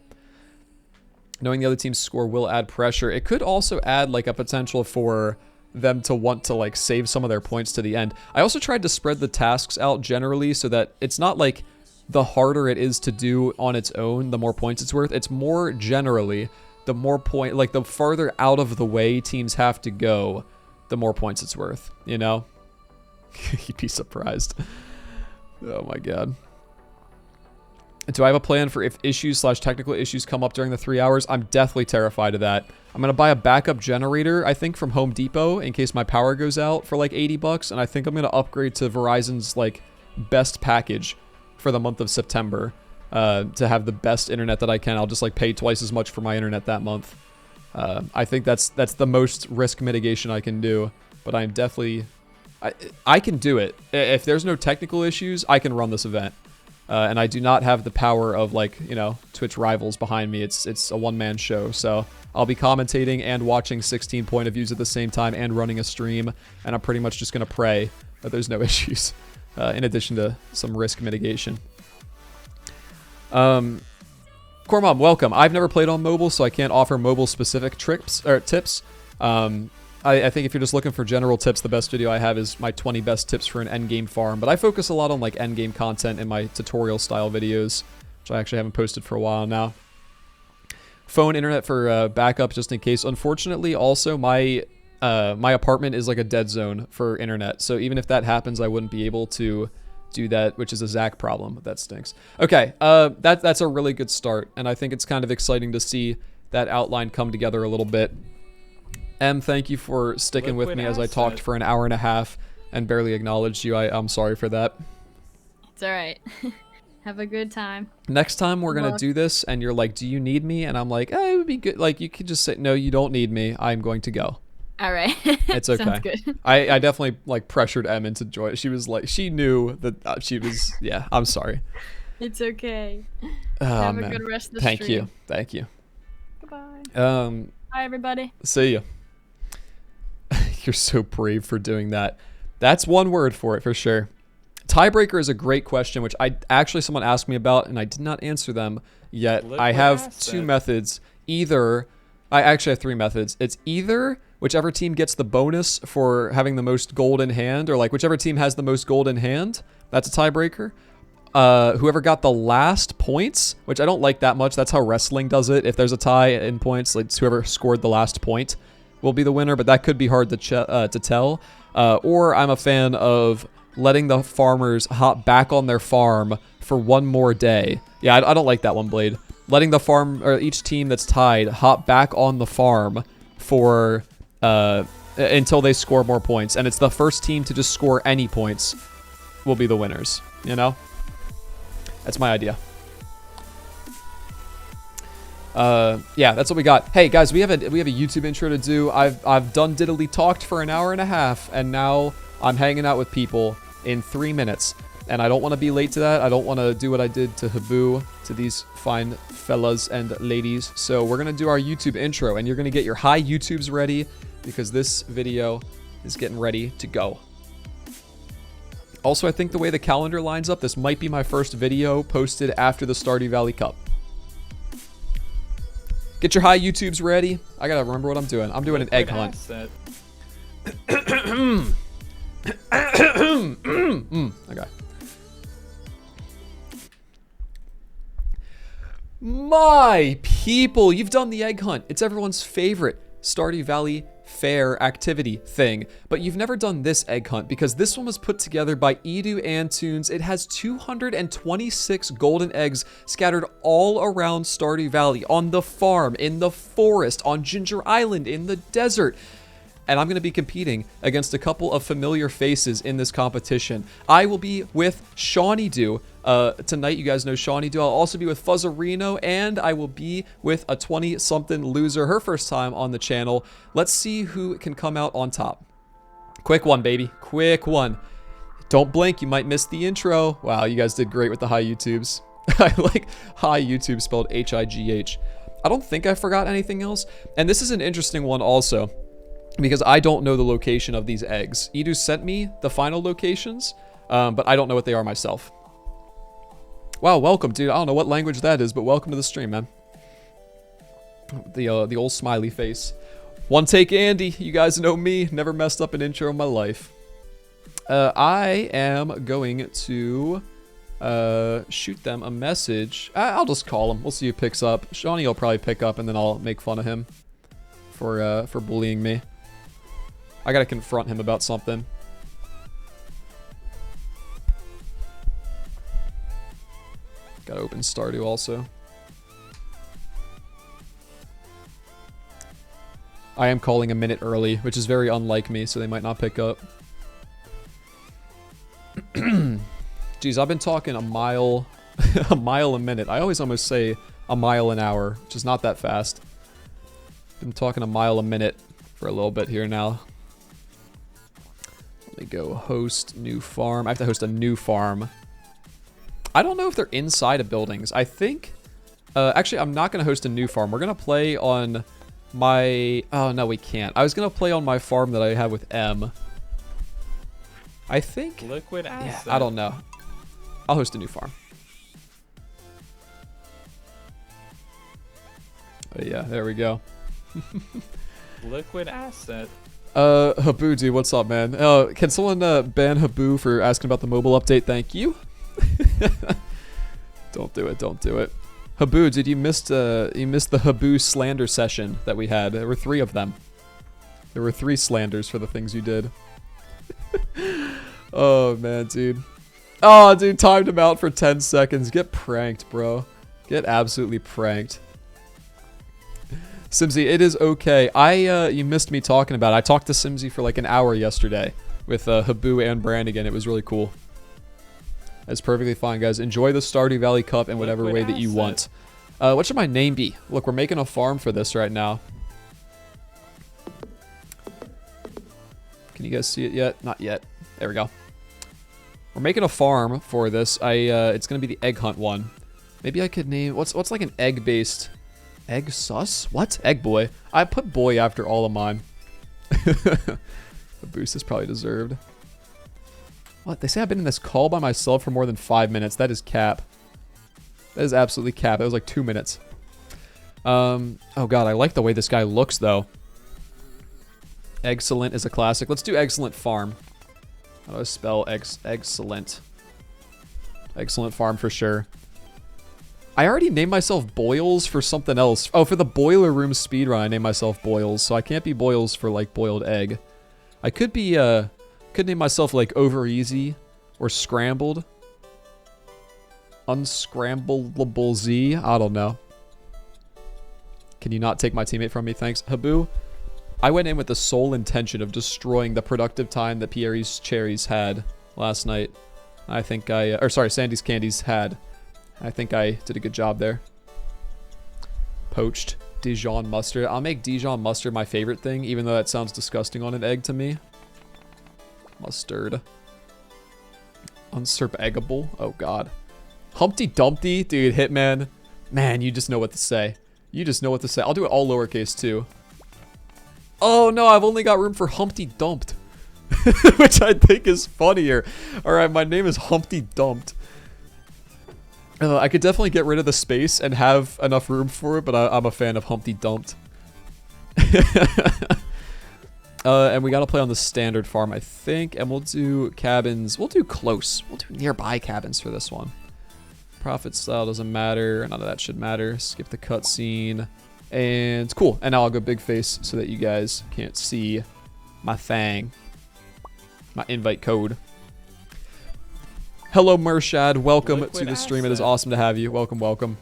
Knowing the other team's score will add pressure. It could also add like a potential for them to want to like save some of their points to the end. I also tried to spread the tasks out generally so that it's not like the harder it is to do on its own, the more points it's worth. It's more generally the more the farther out of the way teams have to go, the more points it's worth, You'd be surprised. Oh my god. Do I have a plan for if issues/technical issues come up during the 3 hours? I'm deathly terrified of that. I'm going to buy a backup generator, I think, from Home Depot in case my power goes out for like $80, and I think I'm going to upgrade to Verizon's like best package for the month of September to have the best internet that I can. I'll just like pay twice as much for my internet that month. I think that's the most risk mitigation I can do, but I'm definitely... I can do it. If there's no technical issues, I can run this event. And I do not have the power of like, Twitch rivals behind me. It's a one-man show. So I'll be commentating and watching 16 point of views at the same time and running a stream. And I'm pretty much just going to pray that there's no issues in addition to some risk mitigation. Cormom, welcome. I've never played on mobile, so I can't offer mobile specific tips. I think if you're just looking for general tips, the best video I have is my 20 best tips for an endgame farm. But I focus a lot on like endgame content in my tutorial style videos, which I actually haven't posted for a while now. Phone internet for backup just in case. Unfortunately, also my apartment is like a dead zone for internet. So even if that happens, I wouldn't be able to do that, which is a Zach problem. That stinks. Okay, that's a really good start. And I think it's kind of exciting to see that outline come together a little bit. M, thank you for sticking with me as I talked for an hour and a half and barely acknowledged you. I'm sorry for that. It's alright. Have a good time. Next time we're going to do this and you're like, do you need me? And I'm like, it would be good. Like, you could just say, no, you don't need me. I'm going to go. Alright. It's okay. Sounds good. I definitely like pressured M into joy. She was like, she knew that she was, yeah, I'm sorry. It's okay. Oh, Have man. a good rest of the Thank stream. you. Thank you. Goodbye. Bye, everybody. See ya. You're so brave for doing that. That's one word for it, for sure. Tiebreaker is a great question, which someone asked me about, and I did not answer them yet. I have two methods. I actually have three methods. It's either whichever team gets the bonus for having the most gold in hand, or like whichever team has the most gold in hand, that's a tiebreaker. Whoever got the last points, which I don't like that much. That's how wrestling does it. If there's a tie in points, like it's whoever scored the last point will be the winner, but that could be hard to tell. Or I'm a fan of letting the farmers hop back on their farm for one more day. Yeah, I don't like that one, Blade. Letting the farm, or each team that's tied, hop back on the farm for until they score more points. And it's the first team to just score any points will be the winners, That's my idea. Yeah, that's what we got. Hey guys, we have a YouTube intro to do. I've done diddly talked for an hour and a half, and now I'm hanging out with people in 3 minutes, and I don't want to be late to that. I don't want to do what I did to Habu, to these fine fellas and ladies. So we're gonna do our YouTube intro, and you're gonna get your high YouTubes ready because this video is getting ready to go. Also, I think the way the calendar lines up, this might be my first video posted after the Stardew Valley Cup. Get your high YouTubes ready. I gotta remember what I'm doing. I'm doing an egg Liquid hunt. asset. Okay. My people, you've done the egg hunt. It's everyone's favorite Stardew Valley fair activity thing, but you've never done this egg hunt because this one was put together by Edu and Tunes. It has 226 golden eggs scattered all around Stardew Valley, on the farm, in the forest, on Ginger Island, in the desert. And I'm going to be competing against a couple of familiar faces in this competition. I will be with Shawneedo. Tonight, you guys know Shawneedo. I'll also be with Fuzzarino, and I will be with a 20-something loser, her first time on the channel. Let's see who can come out on top. Quick one, baby. Quick one. Don't blink. You might miss the intro. Wow, you guys did great with the high YouTubes. I like high YouTube spelled H-I-G-H. I don't think I forgot anything else. And this is an interesting one also, because I don't know the location of these eggs. Edu sent me the final locations, but I don't know what they are myself. Wow, welcome, dude. I don't know what language that is, but welcome to the stream, man. The old smiley face. One take Andy. You guys know me. Never messed up an intro in my life. I am going to shoot them a message. I'll just call him. We'll see who picks up. Shawnee will probably pick up, and then I'll make fun of him for bullying me. I gotta confront him about something. Gotta open Stardew also. I am calling a minute early, which is very unlike me, so they might not pick up. Jeez, I've been talking a mile, a mile a minute. I always almost say a mile an hour, which is not that fast. Been talking a mile a minute for a little bit here now. Let me go host new farm. I have to host a new farm. I don't know if they're inside of buildings. I think, actually, I'm not going to host a new farm. We're going to play on my, oh, no, we can't. I was going to play on my farm that I have with M. I think, Liquid asset. yeah, I don't know. I'll host a new farm. Oh, yeah, there we go. Liquid asset. Habu, dude, what's up, man? Can someone ban Habu for asking about the mobile update? Thank you. Don't do it, don't do it. Habu, dude, you missed the Habu slander session that we had. There were 3 of them. There were 3 slanders for the things you did. Oh, man, dude. Oh, dude, timed him out for 10 seconds. Get pranked, bro. Get absolutely pranked. Simsy, it is okay. You missed me talking about it. I talked to Simsy for like an hour yesterday with Habu and Brandigan. It was really cool. That's perfectly fine, guys. Enjoy the Stardew Valley Cup in whatever way that you want. What should my name be? Look, we're making a farm for this right now. Can you guys see it yet? Not yet. There we go. We're making a farm for this. It's gonna be the egg hunt one. Maybe I could name what's like an egg-based. Egg sus? What? Egg boy. I put boy after all of mine. The boost is probably deserved. What? They say I've been in this call by myself for more than 5 minutes. That is cap. That is absolutely cap. That was like 2 minutes. Oh god, I like the way this guy looks though. Excellent is a classic. Let's do excellent farm. How do I spell excellent? Excellent farm for sure. I already named myself Boils for something else. Oh, for the Boiler Room speedrun, I named myself Boils, so I can't be Boils for, like, boiled egg. I could be, could name myself, like, Over Easy or Scrambled. Unscrambleable Z? I don't know. Can you not take my teammate from me? Thanks. Habu, I went in with the sole intention of destroying the productive time that Pierre's Cherries had last night. I think or sorry, Sandy's Candies had. I think I did a good job there. Poached Dijon mustard. I'll make Dijon mustard my favorite thing, even though that sounds disgusting on an egg to me. Mustard. Unsurpassable. Oh, God. Humpty Dumpty. Dude, Hitman. Man, you just know what to say. You just know what to say. I'll do it all lowercase, too. Oh, no, I've only got room for Humpty Dumped. Which I think is funnier. Alright, my name is Humpty Dumped. I could definitely get rid of the space and have enough room for it, but I'm a fan of Humpty Dumped. And we gotta play on the standard farm, I think, and we'll do cabins. We'll do close. We'll do nearby cabins for this one. Profit style doesn't matter. None of that should matter. Skip the cutscene. And cool. And now I'll go big face so that you guys can't see my thing. My invite code. Hello, Mershad. Welcome to the stream. It is awesome to have you. Welcome, welcome.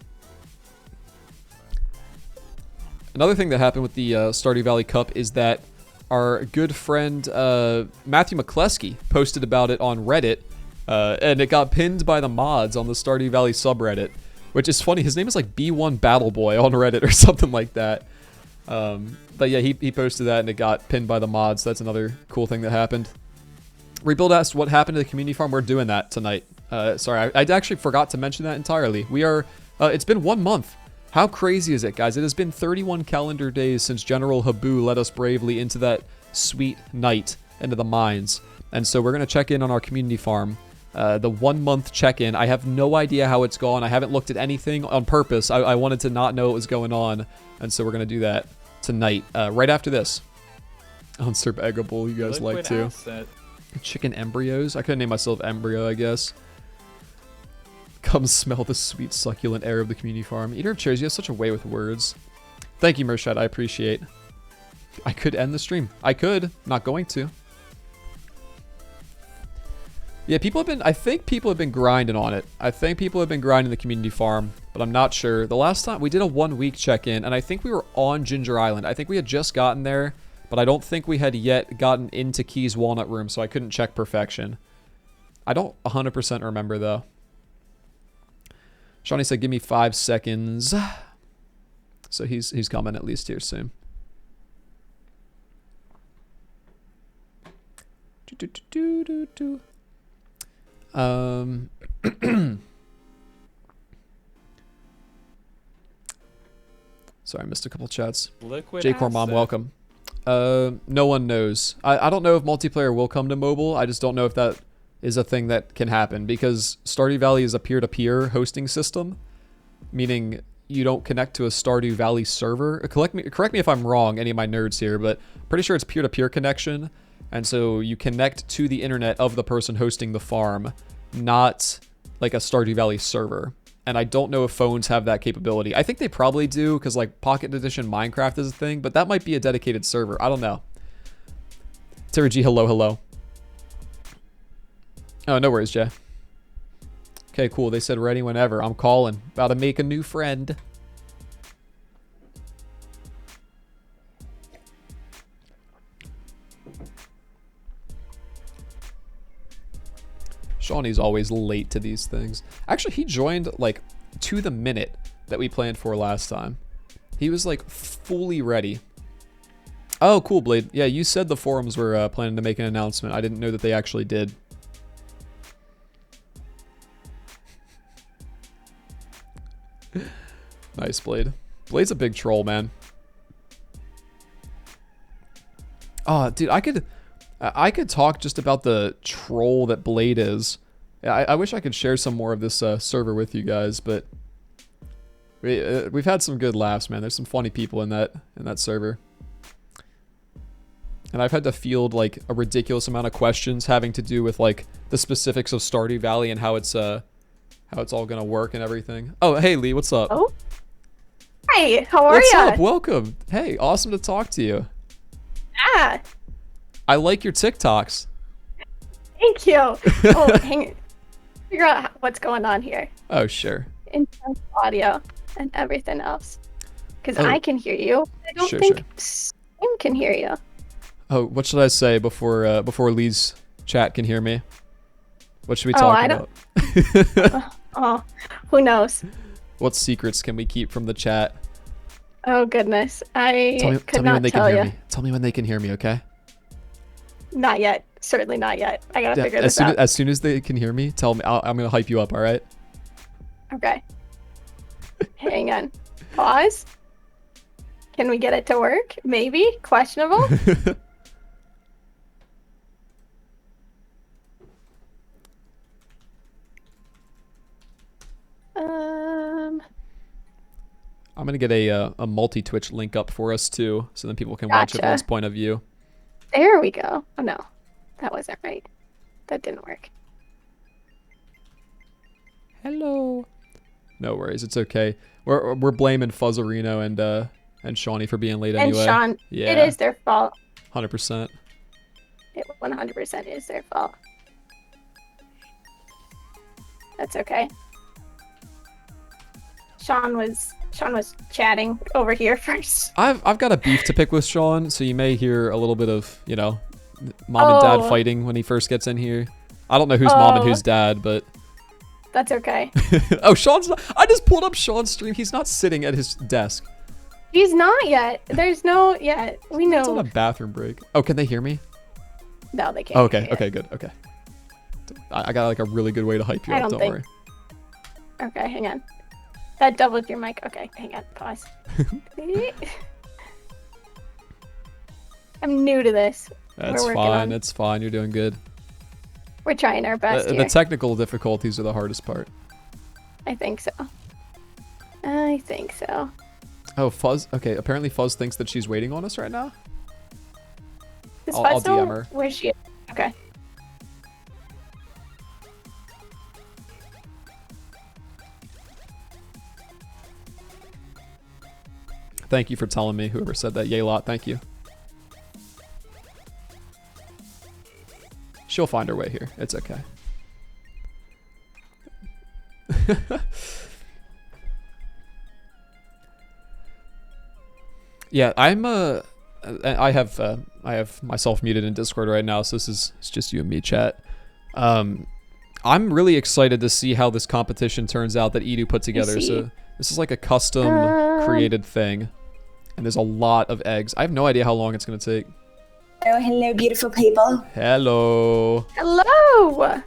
Another thing that happened with the Stardew Valley Cup is that our good friend Matthew McCleskey posted about it on Reddit, and it got pinned by the mods on the Stardew Valley subreddit, which is funny. His name is like B1 Battle Boy on Reddit or something like that. But yeah, he posted that and it got pinned by the mods. That's another cool thing that happened. Rebuild asked what happened to the community farm. We're doing that tonight. Sorry, I actually forgot to mention that entirely. We are, it's been 1 month. How crazy is it, guys? It has been 31 calendar days since General Habu led us bravely into that sweet night into the mines. And so we're going to check in on our community farm. The 1 month check-in. I have no idea how it's gone. I haven't looked at anything on purpose. I wanted to not know what was going on. And so we're going to do that tonight, right after this. Unsurpassable, you guys like to. Chicken embryos. I could name myself Embryo, I guess. Come smell the sweet, succulent air of the community farm. Eater of Chairs, you have such a way with words. Thank you, Mershad. I appreciate. I could end the stream. I could. Not going to. Yeah, I think people have been grinding on it. I think people have been grinding the community farm, but I'm not sure. The last time we did a 1 week check-in, and I think we were on Ginger Island. I think we had just gotten there, but I don't think we had yet gotten into Key's Walnut Room, so I couldn't check perfection. I don't 100% remember, though. Shawnee said, give me 5 seconds. So he's coming at least here soon. Sorry, I missed a couple chats. J-Core Mom, welcome. No one knows. I don't know if multiplayer will come to mobile. I just don't know if that is a thing that can happen, because Stardew Valley is a peer-to-peer hosting system, meaning you don't connect to a Stardew Valley server. Correct me if I'm wrong, any of my nerds here, but pretty sure it's peer-to-peer connection, and so you connect to the internet of the person hosting the farm, not like a Stardew Valley server. And I don't know if phones have that capability. I think they probably do, because like Pocket Edition Minecraft is a thing, but that might be a dedicated server. I don't know. Terry G, hello, hello. Oh, no worries, Jay. Okay, cool. They said ready whenever. I'm calling. About to make a new friend. Shawnee's always late to these things. Actually, he joined like to the minute that we planned for last time. He was like fully ready. Oh, cool, Blade. Yeah, you said the forums were planning to make an announcement. I didn't know that they actually did. Nice, Blade. Blade's a big troll, man. Oh, dude, I could talk just about the troll that Blade is. I wish I could share some more of this server with you guys, but we've had some good laughs, man. There's some funny people in that server. And I've had to field like a ridiculous amount of questions having to do with like the specifics of Stardew Valley and how it's all gonna work and everything. Oh, hey Lee, what's up? Oh. Hi, how are you? What's ya? up? Welcome. Hey, awesome to talk to you. Ah. I like your TikToks. Thank you. Oh, hang on. Figure out what's going on here. Oh, sure. In terms of audio and everything else. Because I can hear you. I don't think Steam can hear you. Oh, what should I say before Lee's chat can hear me? What should we talk about? Who knows? What secrets can we keep from the chat? Oh goodness, I could not tell you. Tell me when they can hear me, okay? Not yet. Certainly not yet. I gotta figure this out. As soon as they can hear me, tell me. I'm gonna hype you up. All right? Okay. Hang on. Pause. Can we get it to work? Maybe. Questionable. I'm gonna get a multi-Twitch link up for us too, so then people can watch everyone's point of view. There we go. Oh no, that wasn't right. That didn't work. Hello. No worries, it's okay. We're blaming Fuzzarino and Shawnee for being late anyway. And Sean, yeah, it is their fault. 100%. It 100% is their fault. That's okay. Sean was chatting over here first. I've got a beef to pick with Sean, so you may hear a little bit of, you know, mom and dad fighting when he first gets in here. I don't know who's mom and who's dad, but that's okay. Oh, Sean's not, I just pulled up Sean's stream. He's not sitting at his desk. He's not yet. There's no yet. We know. It's on a bathroom break. Oh, can they hear me? No, they can't. Oh, okay, hear okay, good, okay. I got like a really good way to hype you I up. don't Don't think- worry. Okay, hang on. That doubled your mic. Okay, hang on. Pause. I'm new to this. That's We're working fine. on- It's fine. You're doing good. We're trying our best The here. technical difficulties are the hardest part. I think so. I think so. Oh, Fuzz. Okay, apparently Fuzz thinks that she's waiting on us right now. Does I'll Fuzz know DM her. where she is? Okay. Thank you for telling me, whoever said that. Yay lot, thank you. She'll find her way here. It's okay. Yeah, I have myself muted in Discord right now, so it's just you and me chat. I'm really excited to see how this competition turns out that Edu put together. So this is like a custom created thing, and there's a lot of eggs. I have no idea how long it's gonna take. Oh, hello, beautiful people. Hello. Hello.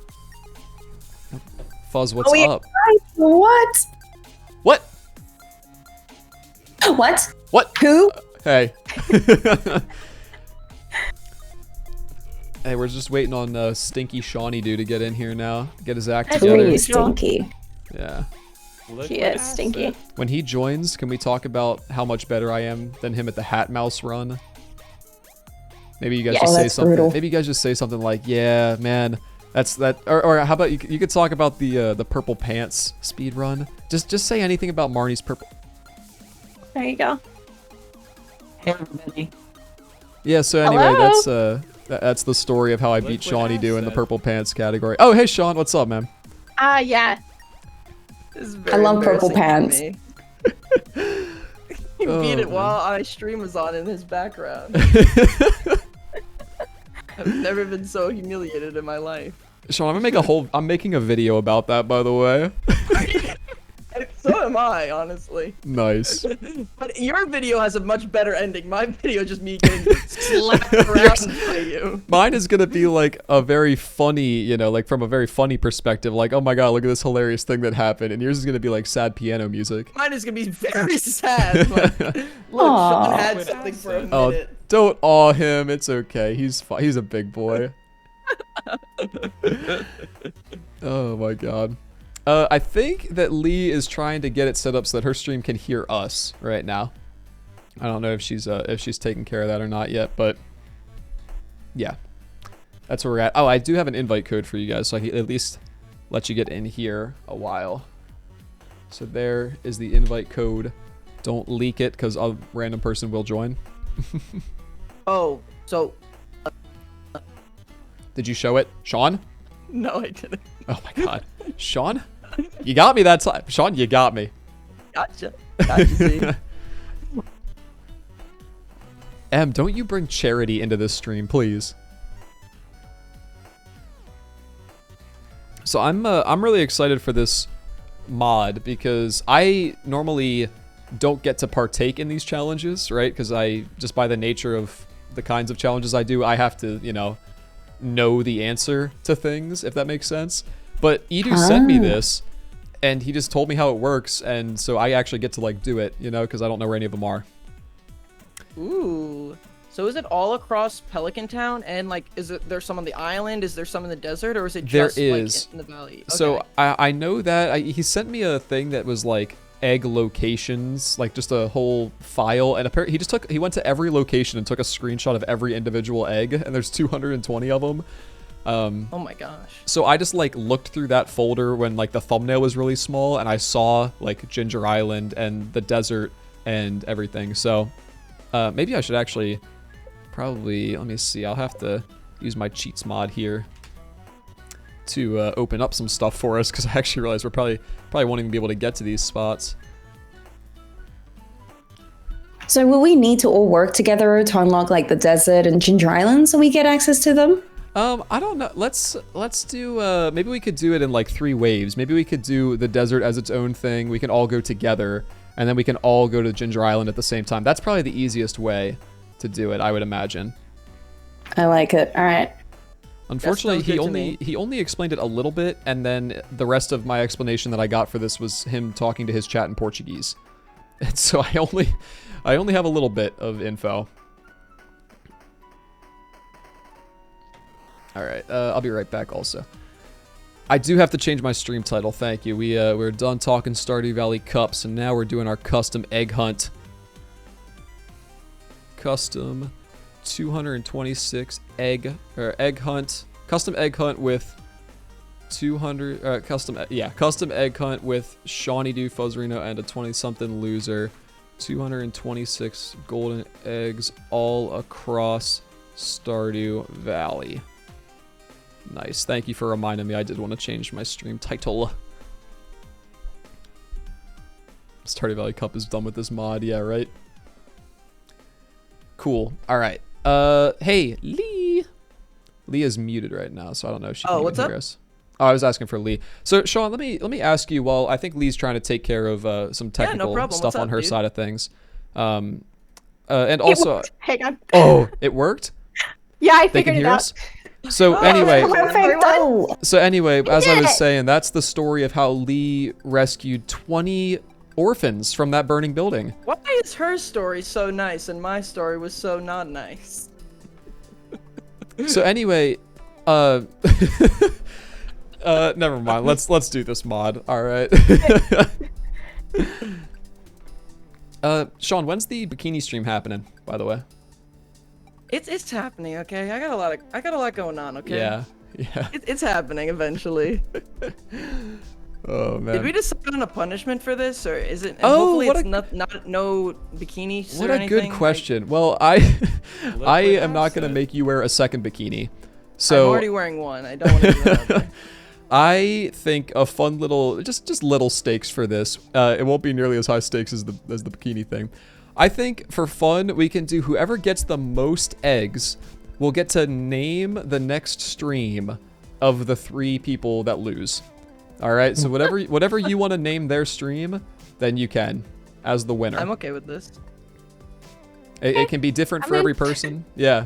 Fuzz, what's yeah. up? What? What? What? What? Who? Hey. Hey, we're just waiting on Stinky Shawnee dude to get in here now. Get his act That's together. Really stinky. Yeah. He is stinky. When he joins, can we talk about how much better I am than him at the Hat Mouse run? Maybe you guys Yeah. just Oh, say that's something. brutal. Maybe you guys just say something like, "Yeah, man, that's that." Or how about you could talk about the purple pants speed run. Just say anything about Marnie's purple. There you go. Hey, everybody. Yeah. So anyway, Hello? that's the story of how I beat Liquid Shawnee Do in the acid. purple pants category. Oh, hey Sean, what's up, man? Yeah. This is I very love purple embarrassing pants. for me. He Oh, beat it man. while our stream was on in his background. I've never been so humiliated in my life. Sean, I'm making a video about that, by the way. And so am I, honestly. Nice. But your video has a much better ending. My video is just me getting slapped around by you. Mine is gonna be like a very funny, like from a very funny perspective, like, oh my god, look at this hilarious thing that happened, and yours is gonna be like sad piano music. Mine is gonna be very sad. Like, look, Aw. Sean had something for a Oh, minute. don't awe him. It's okay. He's a big boy. Oh my god. I think that Lee is trying to get it set up so that her stream can hear us right now. I don't know if she's taking care of that or not yet, but yeah, that's where we're at. Oh, I do have an invite code for you guys, so I can at least let you get in here a while. So there is the invite code. Don't leak it, because a random person will join. Oh, so Did you show it, Sean? no, I didn't. Oh my god, Sean, you got me that time. Sean, you got me. Gotcha. See? Em, don't you bring charity into this stream, please. So I'm really excited for this mod because I normally don't get to partake in these challenges, right? Because I just by the nature of the kinds of challenges I do, I have to, know the answer to things, if that makes sense. But Edu sent me this, and he just told me how it works, and so I actually get to like do it, because I don't know where any of them are. Ooh. So is it all across Pelican Town? And like, there some on the island? Is there some in the desert? Or is it There just is. like in the valley? So Okay. I know that he sent me a thing that was like egg locations, like just a whole file, and apparently he went to every location and took a screenshot of every individual egg, and there's 220 of them. Oh my gosh. So I just like looked through that folder when like the thumbnail was really small, and I saw like Ginger Island and the desert and everything. So maybe I should actually probably, let me see, I'll have to use my cheats mod here to open up some stuff for us, because I actually realized we're probably won't even be able to get to these spots. So will we need to all work together to unlock like the desert and Ginger Island so we get access to them? I don't know. Let's do, maybe we could do it in like 3 waves. Maybe we could do the desert as its own thing. We can all go together, and then we can all go to Ginger Island at the same time. That's probably the easiest way to do it, I would imagine. I like it. All right. Unfortunately, That sounds good to he only explained it a little bit, and then the rest of my explanation that I got for this was him talking to his chat in Portuguese. And so I only have a little bit of info. All right, I'll be right back. Also, I do have to change my stream title. Thank you. We're done talking Stardew Valley Cups, and now we're doing our custom egg hunt. Custom 226 egg hunt. Custom egg hunt with 200 custom egg hunt with Shawnee Do, Fuzzerino, and a 20-something loser. 226 golden eggs all across Stardew Valley. Nice. Thank you for reminding me. I did want to change my stream title. Stardew Valley Cup is done with this mod. Yeah, right? Cool. All right. Hey, Lee. Lee is muted right now, so I don't know if she can what's even hear up? us. Oh, I was asking for Lee. So, Sean, let me ask you. Well, I think Lee's trying to take care of some technical problem. stuff What's on up, her dude? side of things. And also, Hang on. oh, it worked. Yeah, I They can figured it hear out. us. So Oh, anyway, Perfecto. as I did was it. saying, that's the story of how Lee rescued 20 orphans from that burning building. Why is her story so nice and my story was so not nice? So anyway, never mind. Let's do this mod. All right. Sean, when's the bikini stream happening, by the way? It's happening, okay? I got a lot going on, okay? Yeah. It's happening eventually. Oh man. Did we decide on a punishment for this, or is it? Oh, hopefully what it's a- not no bikinis What or a anything. good question. Well, I am not gonna make you wear a second bikini. So I'm already wearing one. I don't want to do that. I think a fun little, just little stakes for this. It won't be nearly as high stakes as the bikini thing. I think for fun, we can do whoever gets the most eggs will get to name the next stream of the 3 people that lose. All right, so whatever you want to name their stream, then you can, as the winner. I'm okay with this. It can be different for every person. Yeah.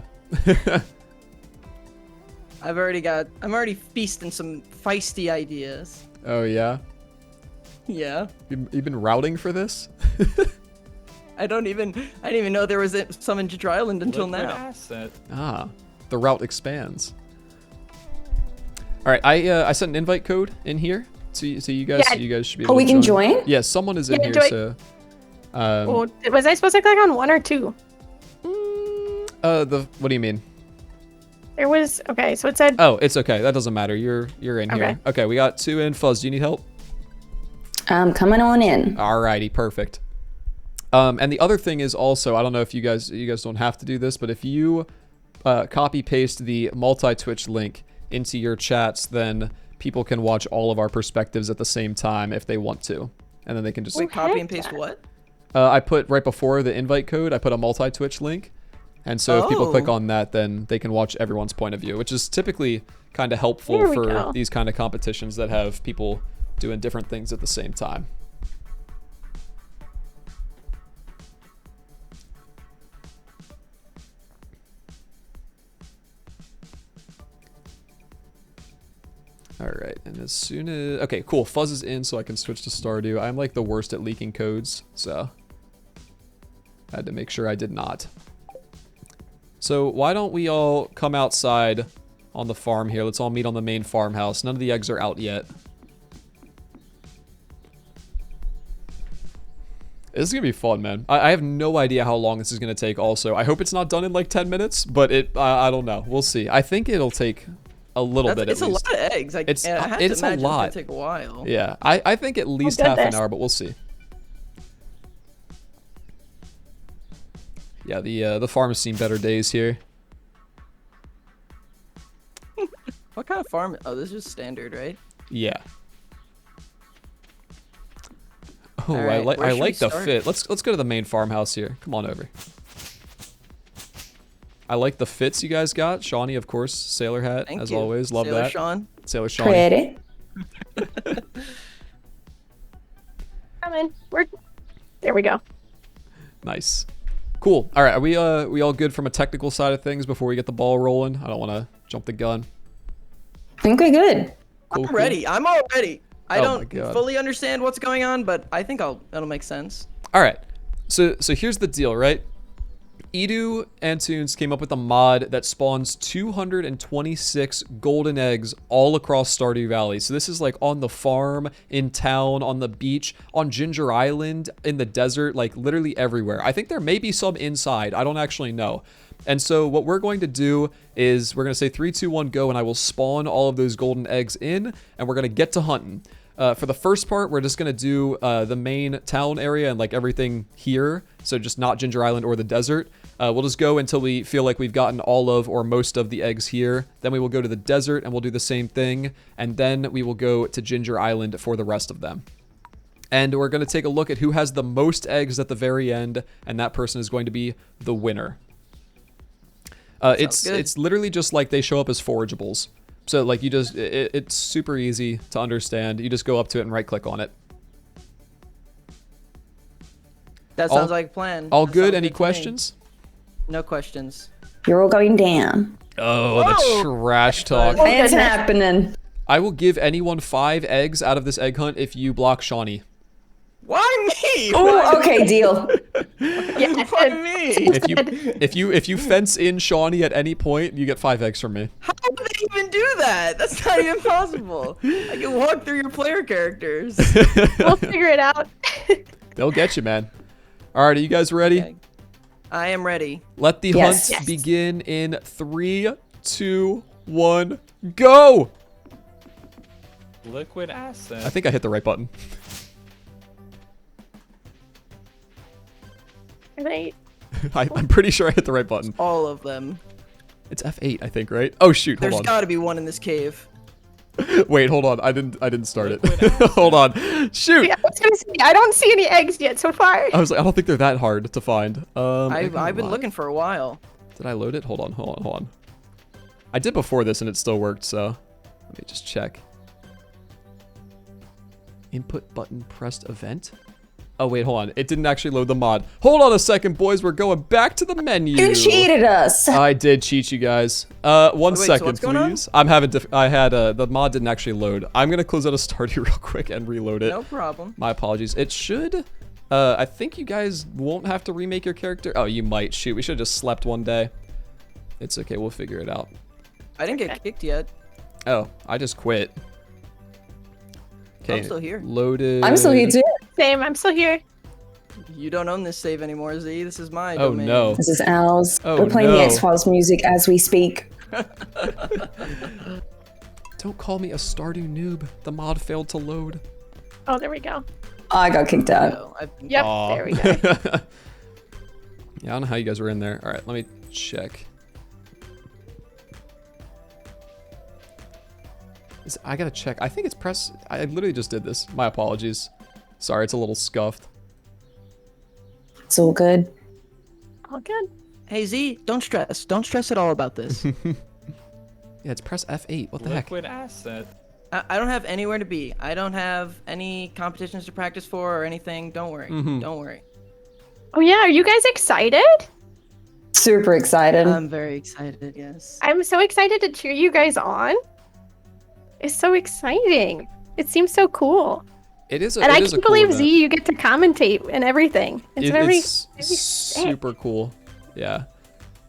I'm already feasting some feisty ideas. Oh yeah. Yeah. You've been routing for this? I didn't even know there was some in Ginger Island until Liquid now. asset. Ah, the route expands. All right, I sent an invite code in here, so you guys Yeah. you guys should be able Oh, we to can join? Yeah, someone is in Yeah, here, join. so. Oh, was I supposed to click on 1 or 2? What do you mean? There was, okay, so it said, Oh, it's okay. That doesn't matter. You're in here. Okay. Okay, we got 2 in. Fuzz, do you need help? Coming on in. Alrighty, perfect. And the other thing is also, I don't know if you guys don't have to do this, but if you copy paste the multi-Twitch link into your chats, then people can watch all of our perspectives at the same time if they want to, and then they can just. Wait, copy and heck paste yeah. what? I put right before the invite code, I put a multi-Twitch link, and so if people click Oh. on that, then they can watch everyone's point of view, which is typically kind of helpful There we for go. these kind of competitions that have people doing different things at the same time. Alright, and as soon as... Okay, cool. Fuzz is in, so I can switch to Stardew. I'm like the worst at leaking codes, so... I had to make sure I did not. So why don't we all come outside on the farm here. Let's all meet on the main farmhouse. None of the eggs are out yet. This is gonna be fun, man. I have no idea how long this is gonna take. Also, I hope it's not done in like 10 minutes, but I don't know. We'll see. I think it'll take a little bit. It's at a least. lot of eggs. It's I have it's to imagine a lot. It's gonna take a while. Yeah, I think at least half an hour, but we'll see. Yeah, the farm has seen better days here. What kind of farm? Oh, this is standard, right? Yeah. Oh, All right, where I should like we the start? fit. Let's go to the main farmhouse here. Come on over. I like the fits you guys got. Shawnee, of course, sailor hat Thank as you. always. Love Sailor that. Sean. Sailor Shawnee. Pretty. Come in. There we go. Nice. Cool. All right, are we all good from a technical side of things before we get the ball rolling? I don't want to jump the gun. I think we're good. Cool, I'm ready. I'm all ready. I Oh my don't God. fully understand what's going on, but I think that'll make sense. All right. So here's the deal, right? Edu and Toons came up with a mod that spawns 226 golden eggs all across Stardew Valley. So this is like on the farm, in town, on the beach, on Ginger Island, in the desert, like literally everywhere. I think there may be some inside. I don't actually know. And so what we're going to do is we're going to say 3, 2, 1, go, and I will spawn all of those golden eggs in, and we're going to get to hunting. For the first part, we're just going to do the main town area and like everything here. So just not Ginger Island or the desert. We'll just go until we feel like we've gotten all of or most of the eggs here. Then we will go to the desert and we'll do the same thing. And then we will go to Ginger Island for the rest of them. And we're going to take a look at who has the most eggs at the very end. And that person is going to be the winner. It's literally just like they show up as forageables. So like you just, it's super easy to understand. You just go up to it and right click on it. That sounds like a plan. All That good? sounds Any to me. questions? No questions. You're all going down. Oh, the trash talk. It's happening. I will give anyone 5 eggs out of this egg hunt if you block Shawnee. Why me? Oh, okay, deal. Yeah. Why me? If you fence in Shawnee at any point, you get 5 eggs from me. How would they even do that? That's not even possible. I can walk through your player characters. We'll figure it out. They'll get you, man. All right, are you guys ready? Okay. I am ready. Let the Yes. hunt Yes. begin in 3, 2, 1, go! Liquid acid. I think I hit the right button. Are they? I'm pretty sure I hit the right button. All of them. It's F8, I think, right? Oh shoot, hold There's on. got to be one in this cave. Wait, hold on. I didn't start it. Liquid acid. Hold on. Shoot. Yeah, I was gonna say, I don't see any eggs yet so far. I was like, I don't think they're that hard to find. I've been looking for a while. Did I load it? Hold on. I did before this and it still worked, so let me just check. Input button pressed event? Oh wait, hold on. It didn't actually load the mod. Hold on a second, boys. We're going back to the menu. You cheated us. I did cheat you guys. One Wait, so second, what's going on? please. I'm having the mod didn't actually load. I'm gonna close out of Stardew real quick and reload it. No problem. My apologies. It should. I think you guys won't have to remake your character. Oh, you might. Shoot, we should have just slept one day. It's okay. We'll figure it out. I didn't get kicked yet. Oh, I just quit. Okay. I'm still here. Loaded. I'm still here too. Same, I'm still here. You don't own this save anymore, Z. This is my Oh domain. no. This is ours. Oh, We're playing no. the X-Files music as we speak. Don't call me a Stardew noob. The mod failed to load. Oh, there we go. I got kicked out. No, I've been- Yep, Aw. there we go. Yeah, I don't know how you guys were in there. All right, let me check. I gotta check. I think it's press. I literally just did this. My apologies. Sorry, it's a little scuffed. It's all good. All good. Hey, Z, don't stress. Don't stress at all about this. Yeah, it's press F8. What the heck? Liquid acid. I don't have anywhere to be. I don't have any competitions to practice for or anything. Don't worry. Don't worry. Oh yeah, are you guys excited? Super excited. I'm very excited, yes. I'm so excited to cheer you guys on. It's so exciting. It seems so cool. It is. And I it is a can't cool believe event. Z, you get to commentate and everything. It's very It's sick. super cool. Yeah.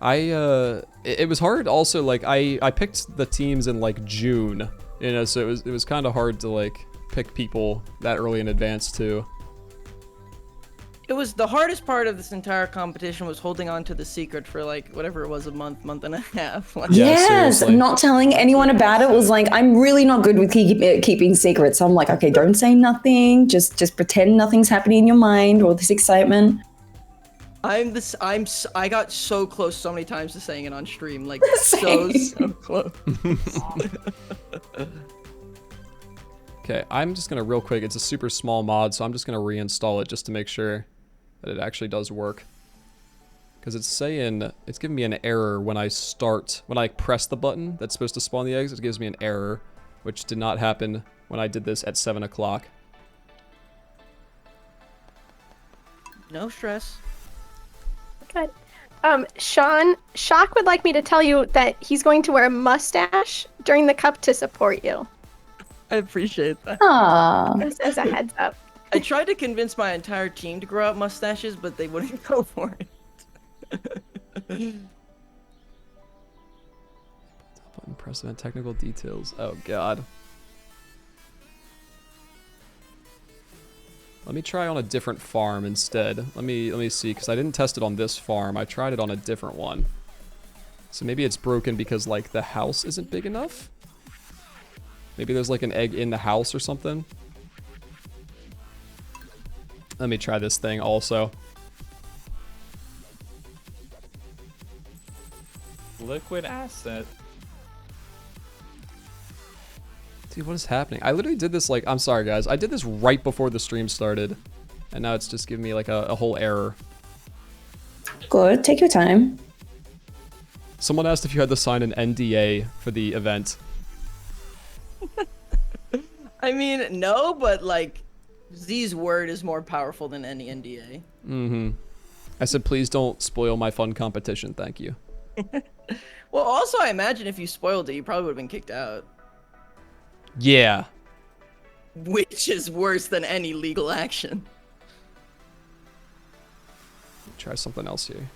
It was hard also, like I picked the teams in like June, you know, so it was kind of hard to like pick people that early in advance too. It was the hardest part of this entire competition was holding on to the secret for like whatever it was, a month and a half. Like, Yeah, Yes, seriously. not telling anyone about it was like, I'm really not good with keeping secrets. So I'm like, okay, don't say nothing. Just pretend nothing's happening in your mind or this excitement. I got so close so many times to saying it on stream, like so close. Okay, I'm just gonna real quick. It's a super small mod, so I'm just gonna reinstall it just to make sure that it actually does work. Because it's giving me an error when I press the button that's supposed to spawn the eggs. It gives me an error, which did not happen when I did this at 7 o'clock. No stress. Good. Sean, Shock would like me to tell you that he's going to wear a mustache during the cup to support you. I appreciate that. Ah. Just as a heads up. I tried to convince my entire team to grow out mustaches, but they wouldn't go for it. Button press event technical details. Oh god. Let me try on a different farm instead. Let me see, because I didn't test it on this farm. I tried it on a different one. So maybe it's broken because like the house isn't big enough? Maybe there's like an egg in the house or something. Let me try this thing also. Liquid asset. Dude, what is happening? I literally did this like, I'm sorry guys, I did this right before the stream started. And now it's just giving me like a whole error. Good, take your time. Someone asked if you had to sign an NDA for the event. I mean, no, but like, Z's word is more powerful than any NDA. Mm-hmm. I said, please don't spoil my fun competition, thank you. Well, also, I imagine if you spoiled it, you probably would have been kicked out. Yeah. Which is worse than any legal action. Try something else here.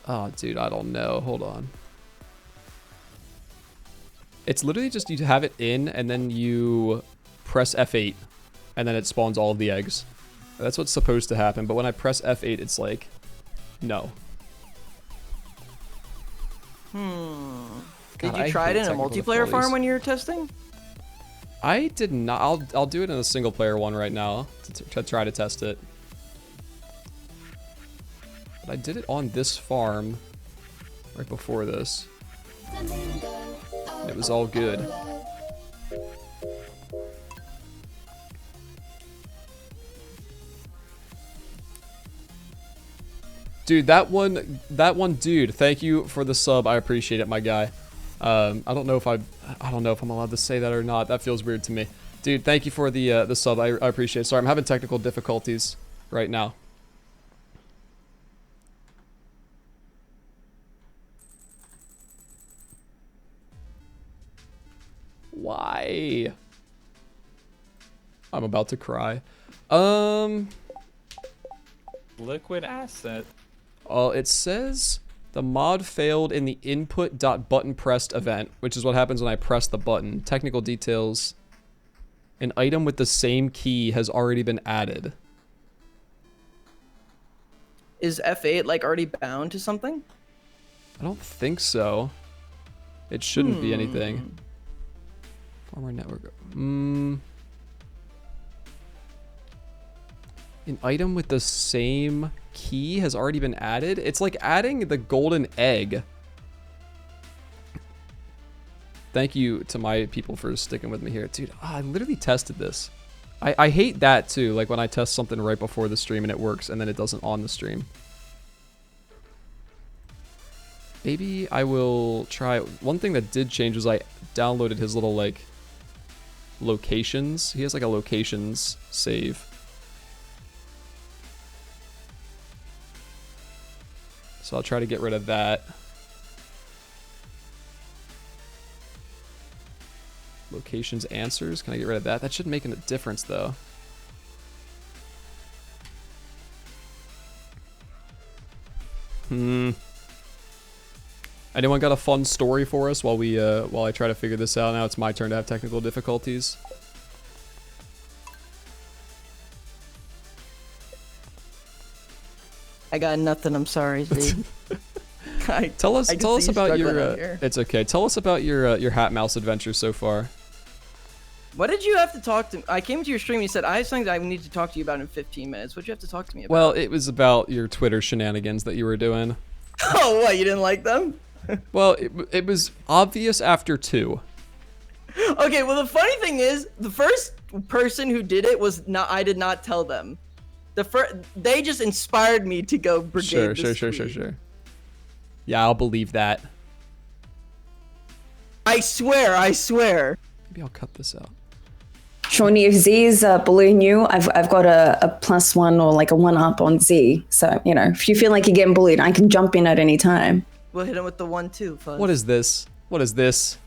Oh, dude, I don't know. Hold on. It's literally just you have it in, and then you press F8, and then it spawns all of the eggs. That's what's supposed to happen, but when I press F8, it's like, no. Did God, you I try it hate in a technical multiplayer difficulties. farm when you were testing? I did not. I'll do it in a single player one right now to try to test it. But I did it on this farm right before this. And it was all good. Dude, that one dude, thank you for the sub. I appreciate it, my guy. I don't know if I'm allowed to say that or not. That feels weird to me. Dude, thank you for the sub. I appreciate it. Sorry, I'm having technical difficulties right now. Why? I'm about to cry. Liquid asset. It says the mod failed in the input.buttonPressed event, which is what happens when I press the button. Technical details. An item with the same key has already been added. Is F8 like already bound to something? I don't think so. It shouldn't be anything. Farmer network. An item with the same key has already been added? It's like adding the golden egg. Thank you to my people for sticking with me here. Dude, I literally tested this. I hate that too, like when I test something right before the stream and it works and then it doesn't on the stream. Maybe I will try. One thing that did change was I downloaded his little like locations. He has like a locations save. So I'll try to get rid of that. Locations answers. Can I get rid of that? That should make a difference though. Anyone got a fun story for us while I try to figure this out? Now it's my turn to have technical difficulties. I got nothing. I'm sorry, Z. Tell us about your. Here. It's okay. Tell us about your Hat Mouse adventure so far. What did you have to talk to? I came to your stream. And you said I have something that I need to talk to you about in 15 minutes. What did you have to talk to me about? Well, it was about your Twitter shenanigans that you were doing. Oh, what? You didn't like them? Well, it was obvious after 2. Okay. Well, the funny thing is, the first person who did it was not. I did not tell them. They just inspired me to go brigade. Sure. Yeah, I'll believe that. I swear. Maybe I'll cut this out. Shawnee, if Z is bullying you, I've got a +1 or like a 1-up on Z. So, you know, if you feel like you're getting bullied, I can jump in at any time. We'll hit him with the 1-2. Fuzz. What is this?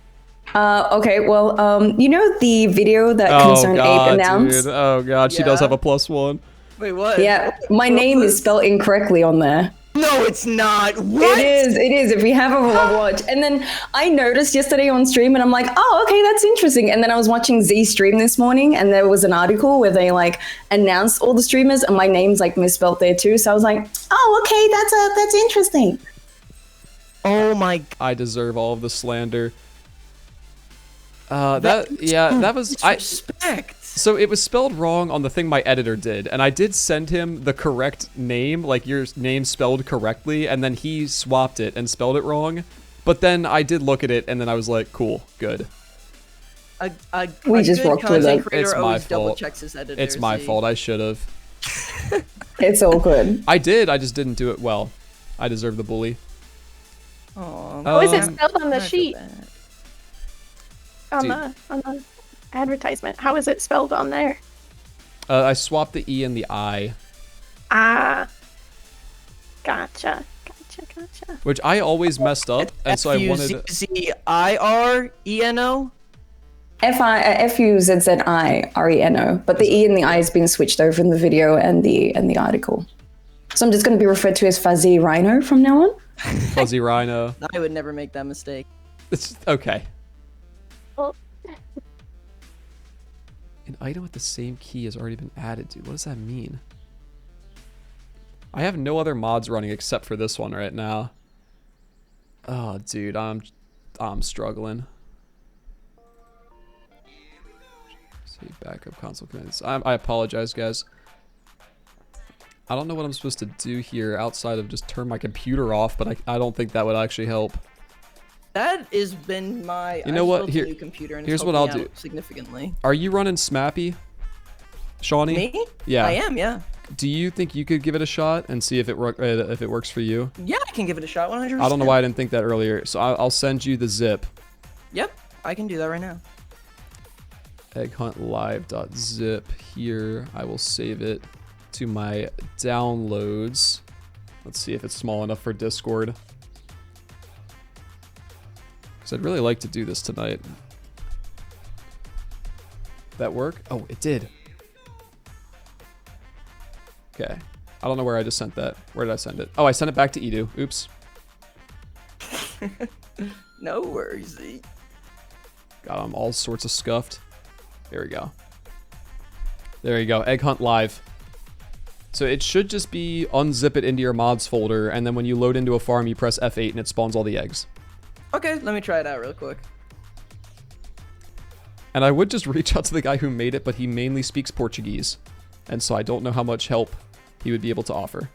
Okay, well, you know the video that Concerned Ape announced? Dude. Oh god, she does have a +1. Wait, what? Yeah, my name is spelled incorrectly on there. No, it's not. What? It is. If you have a watch. And then I noticed yesterday on stream and I'm like, oh, okay, that's interesting. And then I was watching Z stream this morning and there was an article where they like announced all the streamers and my name's like misspelled there too. So I was like, oh, okay, that's interesting. Oh my. I deserve all of the slander. That was respect. So it was spelled wrong on the thing my editor did, and I did send him the correct name, like your name spelled correctly, and then he swapped it and spelled it wrong. But then I did look at it, and then I was like, cool, good. We just rocked with it. It's my fault. Editor, it's my fault. I should have. It's all good. I did. I just didn't do it well. I deserve the bully. How is it spelled on the sheet? On the advertisement. How is it spelled on there? I swapped the E and the I. Ah. Gotcha. Which I always messed up, and so I wanted. F-U-Z-Z-I-R-E-N-O? F-U-Z-Z-I-R-E-N-O. But the E and the I has been switched over in the video and the article. So I'm just going to be referred to as Fuzzy Rhino from now on. Fuzzy Rhino. I would never make that mistake. It's okay. Well. An item with the same key has already been added to. What does that mean? I have no other mods running except for this one right now. Oh, dude, I'm struggling. Save backup console commands. I apologize, guys. I don't know what I'm supposed to do here outside of just turn my computer off, but I don't think that would actually help. That has been my. You know what? Here, new computer and here's what I'll do. Significantly. Are you running Smappy, Shawnee? Me? Yeah. I am. Yeah. Do you think you could give it a shot and see if it works for you? Yeah, I can give it a shot. 100%. I don't know why I didn't think that earlier. So I'll send you the zip. Yep, I can do that right now. egghuntlive.zip here. I will save it to my downloads. Let's see if it's small enough for Discord. Because I'd really like to do this tonight. That work? Oh, it did. Okay. I don't know where I just sent that. Where did I send it? Oh, I sent it back to Edu. Oops. No worries. Got them all sorts of scuffed. There we go. There you go. Egg Hunt Live. So it should just be unzip it into your mods folder, and then when you load into a farm, you press F8 and it spawns all the eggs. Okay, let me try it out real quick. And I would just reach out to the guy who made it, but he mainly speaks Portuguese. And so I don't know how much help he would be able to offer.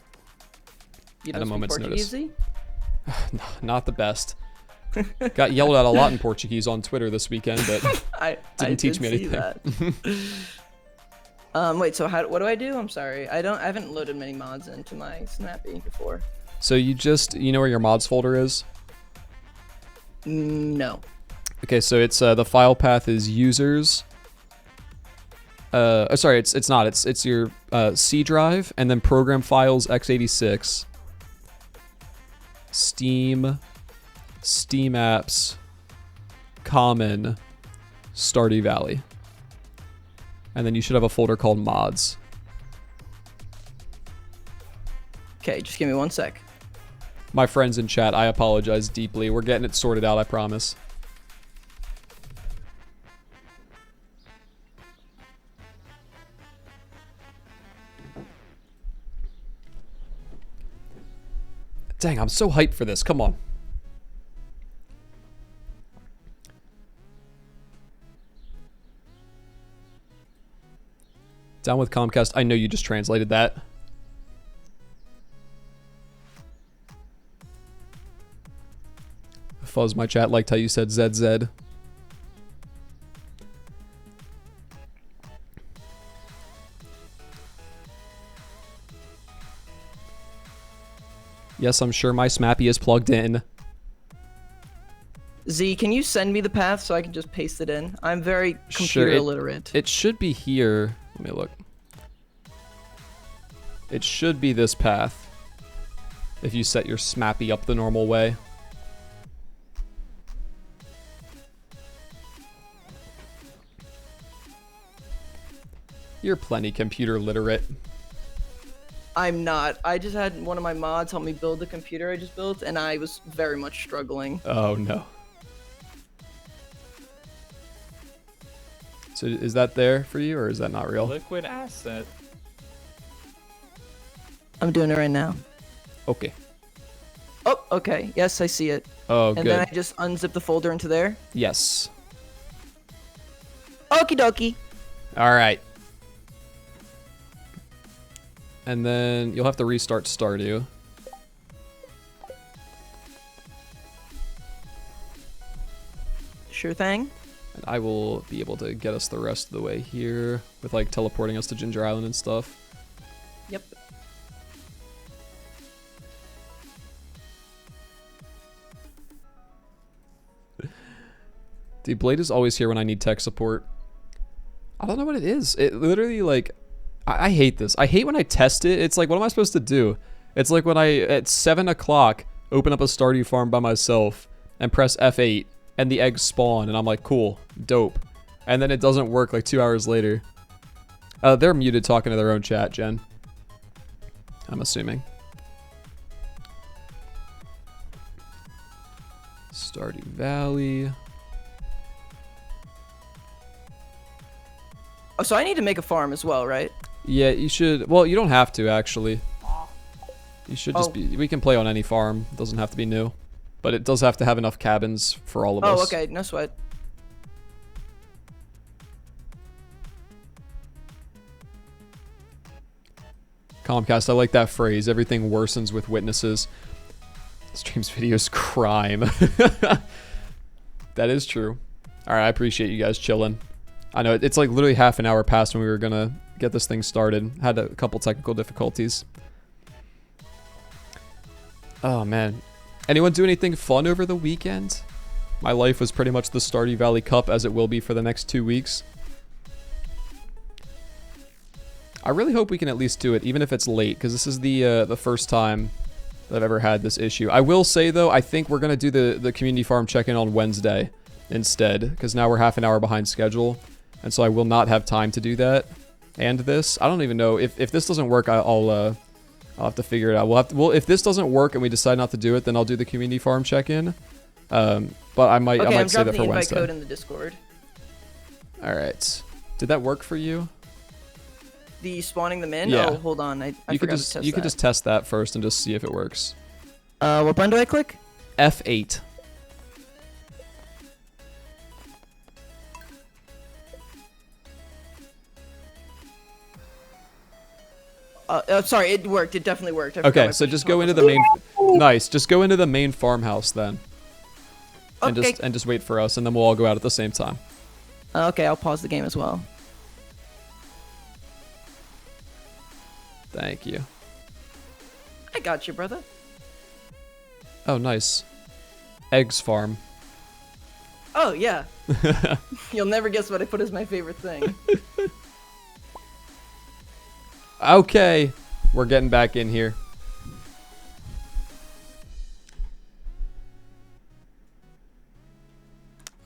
You at a moment's notice. Portuguese? Not the best. Got yelled at a lot in Portuguese on Twitter this weekend, but didn't teach me anything. Wait, so what do I do? I'm sorry. I haven't loaded many mods into my Snappy before. So you know where your mods folder is? No. Okay, so it's the file path is users. Sorry, it's not. It's your C drive and then program files x86, Steam apps, common, Stardew Valley. And then you should have a folder called mods. Okay, just give me 1 sec. My friends in chat, I apologize deeply. We're getting it sorted out, I promise. Dang, I'm so hyped for this. Come on. Down with Comcast. I know you just translated that. Fuzz, my chat liked how you said ZZ. Yes, I'm sure my Smappy is plugged in. Z, can you send me the path so I can just paste it in? I'm very computer illiterate. It should be here. Let me look. It should be this path. If you set your Smappy up the normal way. You're plenty computer literate. I'm not. I just had one of my mods help me build the computer I just built, and I was very much struggling. Oh, no. So is that there for you, or is that not real? Liquid asset. I'm doing it right now. Okay. Oh, okay. Yes, I see it. Oh, and good. then I just unzip the folder into there. Yes. Okie dokie. All right. And then you'll have to restart Stardew. Sure thing. And I will be able to get us the rest of the way here with like teleporting us to Ginger Island and stuff. Yep. Dude, Blade is always here when I need tech support. I don't know what it is. It literally, like, I hate this. I hate when I test it. It's like, what am I supposed to do? It's like when I, at 7 o'clock, open up a Stardew farm by myself and press F8 and the eggs spawn and I'm like, cool, dope. And then it doesn't work like 2 hours later. They're muted talking to their own chat, Jen. I'm assuming. Stardew Valley. Oh, so I need to make a farm as well, right? Yeah, you should. Well, you don't have to, actually. You should just Oh. be. We can play on any farm. It doesn't have to be new. But it does have to have enough cabins for all of us. Oh, okay. No sweat. Comcast, I like that phrase. Everything worsens with witnesses. Streams videos crime. That is true. Alright, I appreciate you guys chilling. I know, it's like literally half an hour past when we were gonna get this thing started. Had a couple technical difficulties. Oh, man. Anyone do anything fun over the weekend? My life was pretty much the Stardew Valley Cup, as it will be for the next 2 weeks. I really hope we can at least do it, even if it's late, because this is the first time that I've ever had this issue. I will say, though, I think we're going to do the community farm check-in on Wednesday instead, because now we're half an hour behind schedule, and so I will not have time to do that. And this, I don't even know, if this doesn't work, I'll have to figure it out. Well, if this doesn't work and we decide not to do it, then I'll do the community farm check-in. But I might Okay, I'm save it dropping for the invite Wednesday. code in the Discord. All right. Did that work for you? The spawning them in? Yeah. Oh, hold on. I You could forgot just to test you could that. just test that first and just see if it works. What button do I click? F8. Sorry, it worked. It definitely worked. I forgot Okay, my so push just button go into was the on. main. Nice. Just go into the main farmhouse then, and Okay. just wait for us, and then we'll all go out at the same time. Okay, I'll pause the game as well. Thank you. I got you, brother. Oh, nice. Eggs farm. Oh, yeah. You'll never guess what I put as my favorite thing. Okay, we're getting back in here.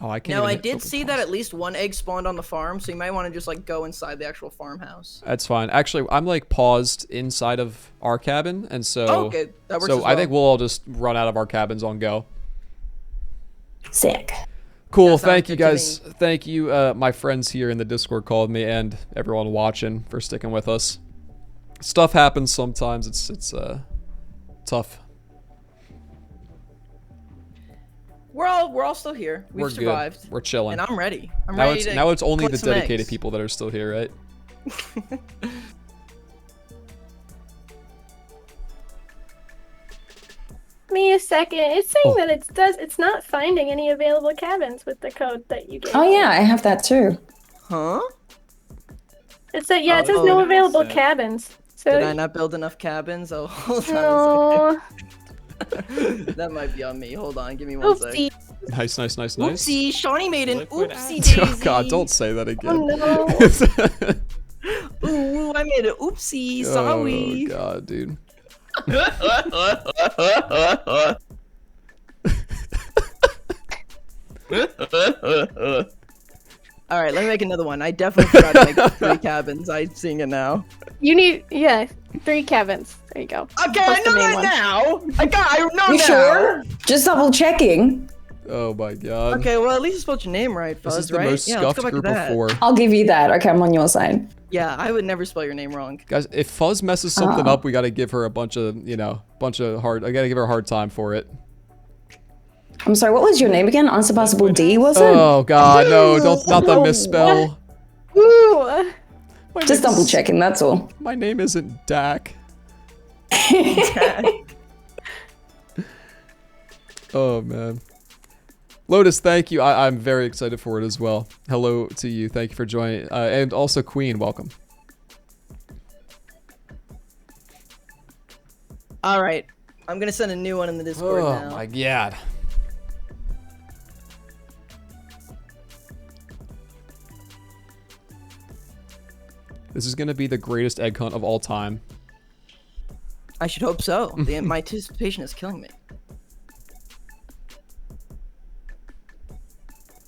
Oh, I can't. No, even I hit did open see pause. that at least one egg spawned on the farm, so you might want to just like go inside the actual farmhouse. That's fine. Actually, I'm like paused inside of our cabin, and so. Oh, okay, that works. So as I think well. we'll all just run out of our cabins on go. Sick. Cool. That sounds Thank you good to guys. Thank you, my friends here in the Discord called me, and everyone watching for sticking with us. Stuff happens sometimes. It's tough. We're all still here. We've We're survived. good. We're chilling. And I'm ready. I'm Now ready it's to now it's only the collect some dedicated eggs. people that are still here, right? Give me a second. It's saying that it's not finding any available cabins with the code that you gave. Oh yeah, I have that too. Huh? It says it says Oh, no nice. available cabins. So Did I not build enough cabins? Oh, hold on a no. second. That might be on me. Hold on, give me one sec. Oopsie. Nice. Oopsie, Shawnee made an Liquid oopsie acid. daisy. Oh God, don't say that again. Oh no. Ooh, I made an oopsie. Sorry. Oh God, dude. All right, let me make another one. I definitely forgot to make 3 cabins. I'm seeing it now. You need 3 cabins. There you go. Okay, Plus I the know main that one. now. I know You now. sure? Just double checking. Oh my God. Okay, well at least you spelled your name right, This Fuzz, is the right? most Yeah, let's scuffed go back to group of that. 4. I'll give you that. Okay, I'm on your side. Yeah, I would never spell your name wrong. Guys, if Fuzz messes something up, we gotta give her a bunch of hard. I gotta give her a hard time for it. I'm sorry, what was your name again? UnsurpassableZ, was it? Oh God, no! Don't not the misspell. Ooh. My Just name's- double checking, that's all. My name isn't Dak. Oh man. Lotus, thank you. I'm very excited for it as well. Hello to you. Thank you for joining. And also Queen, welcome. All right, I'm gonna send a new one in the Discord Oh now. my God. This is gonna be the greatest egg hunt of all time. I should hope so. My anticipation is killing me.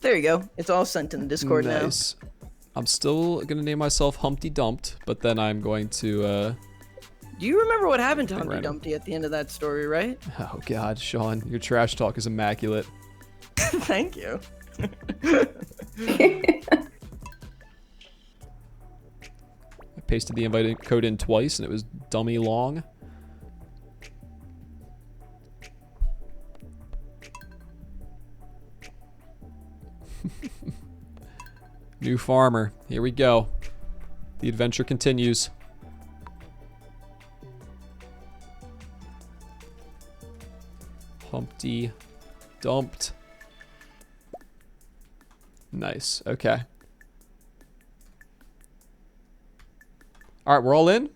There you go. It's all sent in the Discord now. Nice. I'm still gonna name myself Humpty Dumped, but then I'm going to Do you remember what happened to Humpty random. Dumpty at the end of that story, right? oh God, Sean, your trash talk is immaculate. Thank you. I pasted the invite code in twice and it was dummy long. New farmer. Here we go. The adventure continues. Humpty Dumped. Nice. Okay. All right, we're all in?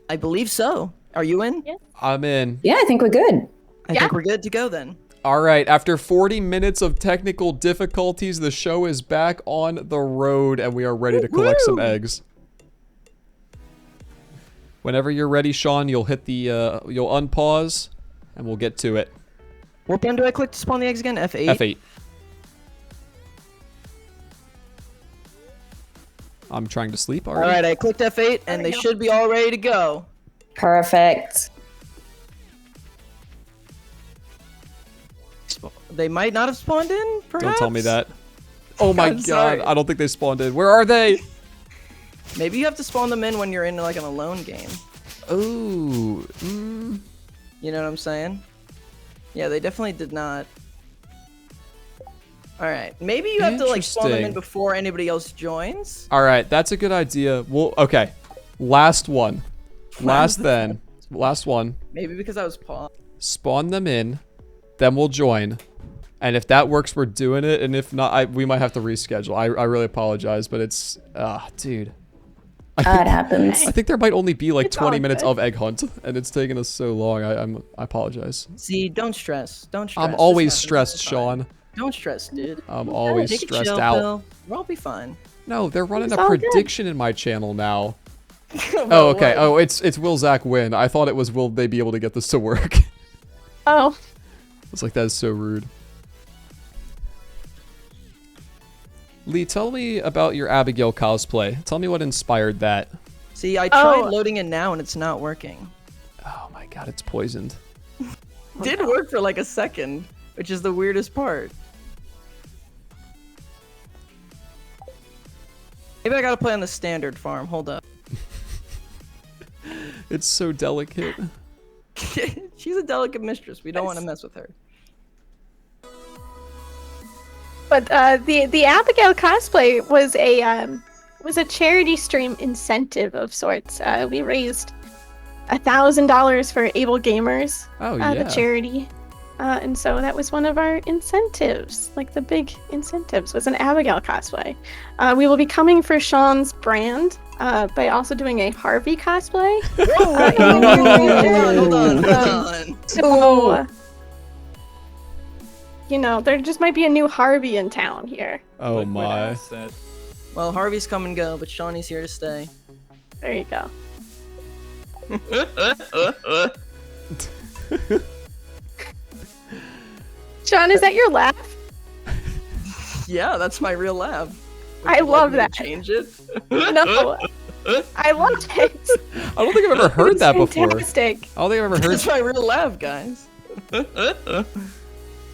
I believe so. Are you in? Yeah. I'm in. Yeah, I think we're good. I think we're good to go then. All right, after 40 minutes of technical difficulties, the show is back on the road and we are ready to collect some Woo! eggs. Whenever you're ready, Sean, you'll hit the, you'll unpause and we'll get to it. What button do I click to spawn the eggs again? F8? F8. I'm trying to sleep already. All right, I clicked F8 and they should be all ready to go. Perfect. They might not have spawned in, perhaps? Don't tell me that. Oh my I'm God, sorry. I don't think they spawned in. Where are they? Maybe you have to spawn them in when you're in like an alone game. Ooh. You know what I'm saying? Yeah, they definitely did not. Alright, maybe you have to like spawn them in Interesting. before anybody else joins. All right, that's a good idea. Well, okay. Last one. Last one. Maybe because I was paused. Spawn them in, then we'll join. And if that works, we're doing it. And if not, we might have to reschedule. I really apologize, but it's, dude. I It happens. think there might only be like It's 20 all minutes good. of egg hunt, and it's taken us so long. I apologize. See, don't stress. Don't stress. I'm This always happens. stressed, It's fine. Sean. Don't stress, dude. I'm always Take a stressed chill out. pill. We'll all be fine. No, they're running It's a all good. prediction in my channel now. Well, Oh, okay. what? Oh, it's will Zach win. I thought it was will they be able to get this to work. Oh. It's like that is so rude. Lee, tell me about your Abigail cosplay. Tell me what inspired that. See, I tried loading it now and it's not working. Oh my god, it's poisoned. Did work for like a second, which is the weirdest part. Maybe I gotta play on the standard farm. Hold up. It's so delicate. She's a delicate mistress. We don't want to mess with her. But the Abigail cosplay was a charity stream incentive of sorts. We raised $1,000 for Able Gamers, Oh yeah. the charity, and so that was one of our incentives. Like the big incentives was an Abigail cosplay. We will be coming for Sean's brand by also doing a Harvey cosplay. Hold on. So, you know, there just might be a new Harvey in town here. Oh Liquid my. asset. Well, Harvey's come and go, but Shawnee's here to stay. There you go. Sean, is that your laugh? Yeah, that's my real laugh. I love that. Change it. No, I love it. I don't think I've ever heard that before. Fantastic. I don't think I've ever heard. That's my real laugh, guys.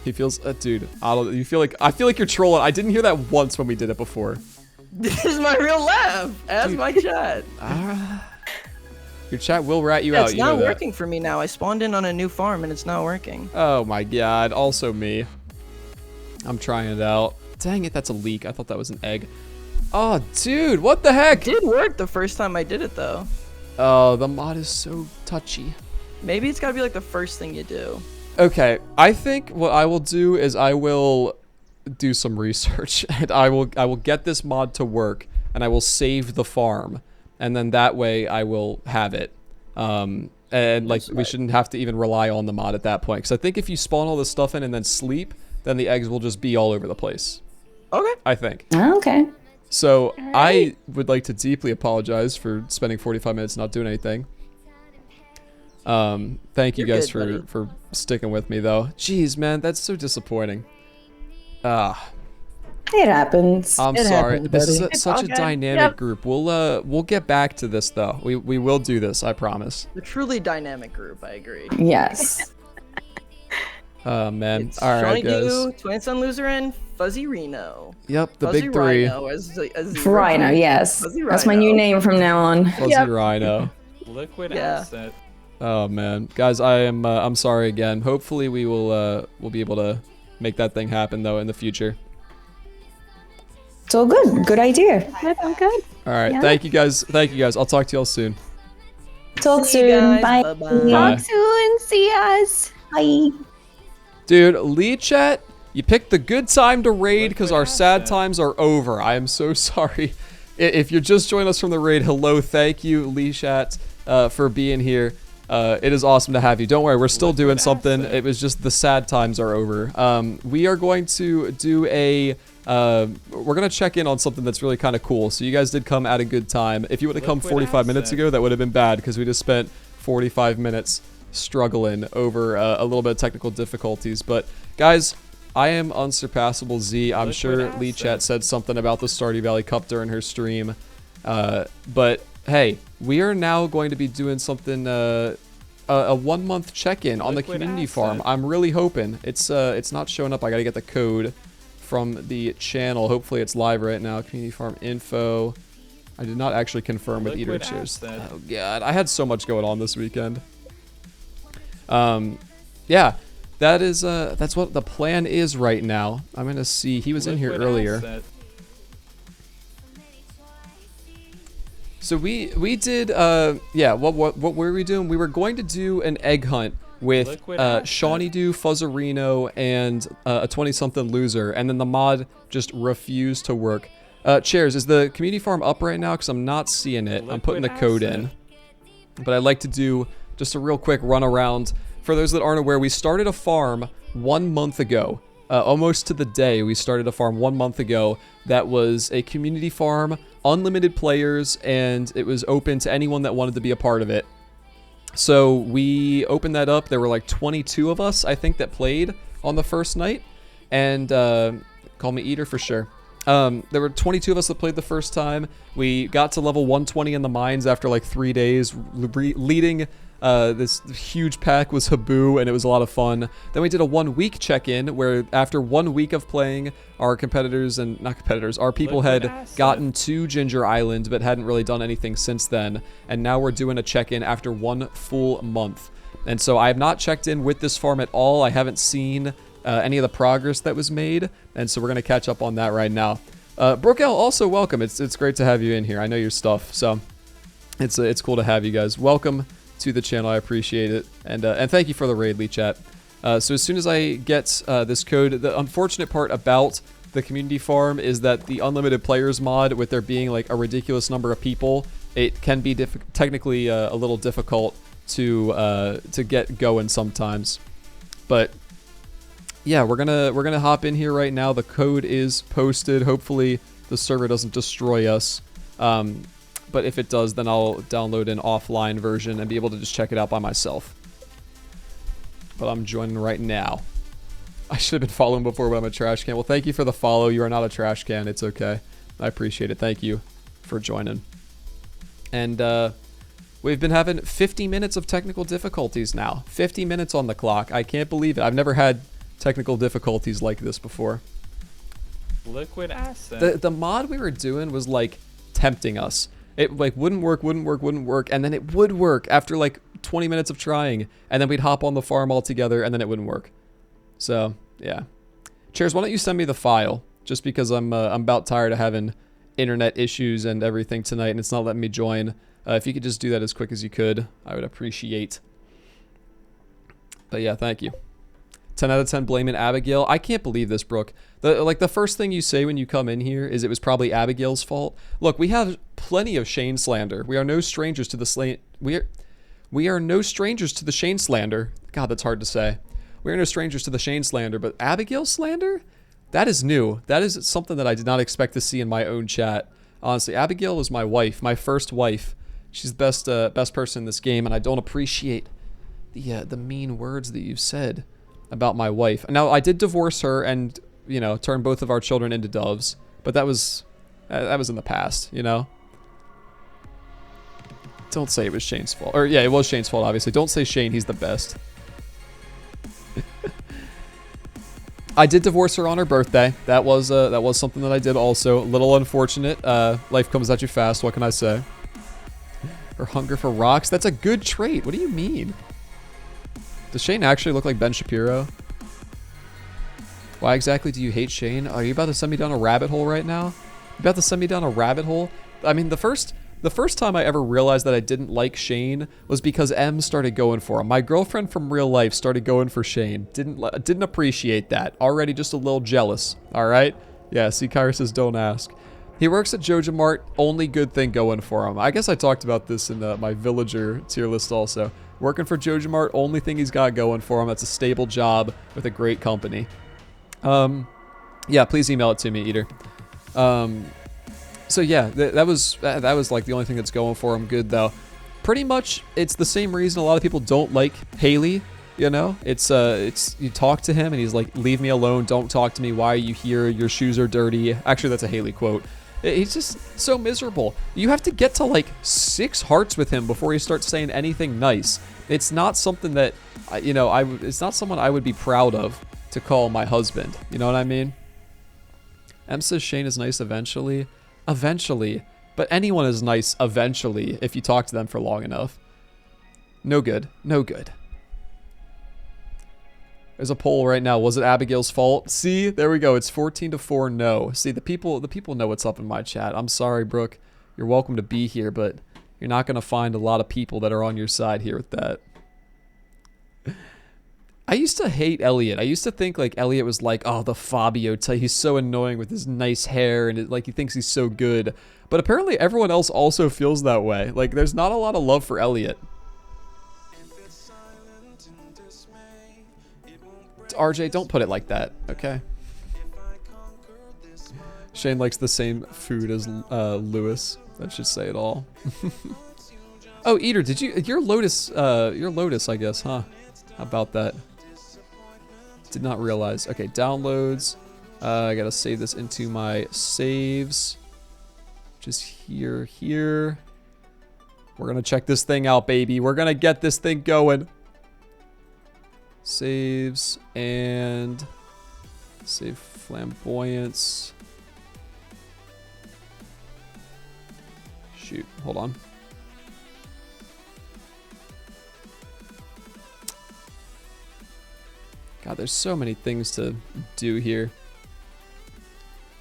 He feels, dude. I feel like you're trolling. I didn't hear that once when we did it before. This is my real laugh. Ask my chat. Your chat will rat you Yeah, out. it's You know not that. working for me now. I spawned in on a new farm and it's not working. Oh my god. Also me. I'm trying it out. Dang it, that's a leak. I thought that was an egg. Oh, dude, what the heck? It did work the first time I did it though. Oh, the mod is so touchy. Maybe it's gotta be like the first thing you do. Okay, I think what I will do is I will do some research and I will get this mod to work and I will save the farm and then that way I will have it. And like we shouldn't have to even rely on the mod at that point because I think if you spawn all this stuff in and then sleep, then the eggs will just be all over the place. Okay. I think. Oh, okay. So I would like to deeply apologize for spending 45 minutes not doing anything. Thank you You're guys good, for sticking with me though. Jeez, man, that's so disappointing. It happens. I'm It sorry. happens, This is buddy. such all a good. dynamic Yep. group. We'll get back to this though. We will do this. I promise. A truly dynamic group, I agree. Yes. Oh man. It's All right, Shawnee guys. Doo, Twin Sun Loser, and Fuzzy Reno. Yep, the Fuzzy big three. Rhino, as Rhino, yes. Fuzzy That's my new Rhino. name from now on. Fuzzy Yep. Rhino. Liquid Yeah. asset. Oh man, guys, I'm sorry again. Hopefully we will we'll be able to make that thing happen though in the future. It's all good. Good idea. That sounds good. All right, Yeah. thank you guys. I'll talk to y'all soon. Talk See you soon. guys. Bye. Bye-bye. Bye. Talk soon. See us. Bye. Dude, Lee chat, you picked the good time to raid because our Liquid sad asset. times are over. I am so sorry. If you're just joining us from the raid, hello, thank you, Lee chat, for being here. It is awesome to have you. Don't worry, we're still Liquid doing something. asset. It was just the sad times are over. We are going to do a... we're going to check in on something that's really kind of cool. So you guys did come at a good time. If you would have come Liquid 45 minutes asset. ago, that would have been bad because we just spent 45 minutes struggling over a little bit of technical difficulties. But guys, I am UnsurpassableZ. I'm Liquid sure Lee asset. Chat said something about the Stardew Valley Cup during her stream. But hey, we are now going to be doing something, a 1 month check-in on the Liquid community asset. farm. I'm really hoping. It's not showing up. I gotta get the code from the channel. Hopefully it's live right now. Community farm info. I did not actually confirm with Eater Liquid Cheers. asset. Oh god, I had so much going on this weekend. Yeah, that's what the plan is right now. I'm gonna see. He was in here Liquid earlier. asset. So we did yeah, what were we doing? We were going to do an egg hunt with Liquid asset. Shawnee Doo, Fuzzerino, and a 20-something loser, and then the mod just refused to work. Chairs, is the community farm up right now? Because I'm not seeing it. I'm putting the Liquid code asset. in. But I'd like to do just a real quick run around. For those that aren't aware, we started a farm 1 month ago. Almost to the day, we started a farm 1 month ago that was a community farm, unlimited players, and it was open to anyone that wanted to be a part of it. So we opened that up. There were like 22 of us, I think, that played on the first night. And call me Eater for sure. There were 22 of us that played the first time. We got to level 120 in the mines after like 3 days. Leading this huge pack was Habu, and it was a lot of fun. Then we did a 1 week check-in where after 1 week of playing, our competitors, and not competitors, our people had gotten to Ginger Island but hadn't really done anything since then. And now we're doing a check-in after 1 full month. And so I have not checked in with this farm at all. I haven't seen any of the progress that was made, and so we're going to catch up on that right now. Brookel, also welcome. It's great to have you in here. I know your stuff, so it's cool to have you guys. Welcome to the channel. I appreciate it, and thank you for the raid, Lee Chat. So as soon as I get this code, the unfortunate part about the community farm is that the unlimited players mod, with there being like a ridiculous number of people, it can be technically a little difficult to get going sometimes, but yeah, we're gonna hop in here right now. The code is posted. Hopefully the server doesn't destroy us, but if it does, then I'll download an offline version and be able to just check it out by myself. But I'm joining right now. I should have been following before, but I'm a trash can. Well, thank you for the follow. You are not a trash can. It's okay. I appreciate it. Thank you for joining. And we've been having 50 minutes of technical difficulties now. 50 minutes on the clock. I can't believe it. I've never had technical difficulties like this before. Liquid asset. The mod we were doing was like tempting us. It like wouldn't work, and then it would work after like 20 minutes of trying, and then we'd hop on the farm all together, and then it wouldn't work. So yeah, Chairs, why don't you send me the file? Just because I'm about tired of having internet issues and everything tonight, and it's not letting me join. If you could just do that as quick as you could, I would appreciate. But yeah, thank you. 10 out of 10 blaming Abigail. I can't believe this, Brooke. The first thing you say when you come in here is it was probably Abigail's fault. Look, we have plenty of Shane slander. We are no strangers to the we are no strangers to the Shane slander. God, that's hard to say. We are no strangers to the Shane slander, but Abigail slander? That is new. That is something that I did not expect to see in my own chat. Honestly, Abigail was my wife, my first wife. She's the best person in this game, and I don't appreciate the mean words that you've said about my wife. Now, I did divorce her and, you know, turn both of our children into doves, but that was in the past, you know? Don't say it was Shane's fault. Or, yeah, it was Shane's fault, obviously. Don't say Shane, he's the best. I did divorce her on her birthday. That was something that I did also. A little unfortunate. Life comes at you fast, what can I say? Her hunger for rocks? That's a good trait. What do you mean? Does Shane actually look like Ben Shapiro? Why exactly do you hate Shane? Are you about to send me down a rabbit hole right now? You about to send me down a rabbit hole? I mean, the first time I ever realized that I didn't like Shane was because M started going for him. My girlfriend from real life started going for Shane. Didn't appreciate that. Already just a little jealous. All right? Yeah, see, Kyra says don't ask. He works at Joja Mart. Only good thing going for him. I guess I talked about this in my villager tier list also. Working for Joja Mart, only thing he's got going for him. That's a stable job with a great company. Yeah, please email it to me, Eater. So yeah, that was like the only thing that's going for him good though. Pretty much, it's the same reason a lot of people don't like Haley. You know, it's you talk to him and he's like, "Leave me alone! Don't talk to me. Why are you here? Your shoes are dirty." Actually, that's a Haley quote. He's just so miserable. You have to get to like 6 hearts with him before he starts saying anything nice. It's not something that, you know, it's not someone I would be proud of to call my husband. You know what I mean? M says Shane is nice eventually. Eventually. But anyone is nice eventually if you talk to them for long enough. No good. No good. There's a poll right now. Was it Abigail's fault? See, there we go. It's 14-4 no. See, the people know what's up in my chat. I'm sorry, Brooke. You're welcome to be here, but you're not going to find a lot of people that are on your side here with that. I used to hate Elliot. I used to think like Elliot was like, oh, the Fabio type. He's so annoying with his nice hair and like he thinks he's so good. But apparently everyone else also feels that way. Like there's not a lot of love for Elliot. RJ, don't put it like that, okay? Shane likes the same food as Lewis. That should say it all. Oh, Eater, did you... You're Lotus, I guess, huh? How about that? Did not realize. Okay, downloads. I gotta save this into my saves, which is here. We're gonna check this thing out, baby. We're gonna get this thing going. Saves and save flamboyance. Shoot, hold on. God, there's so many things to do here.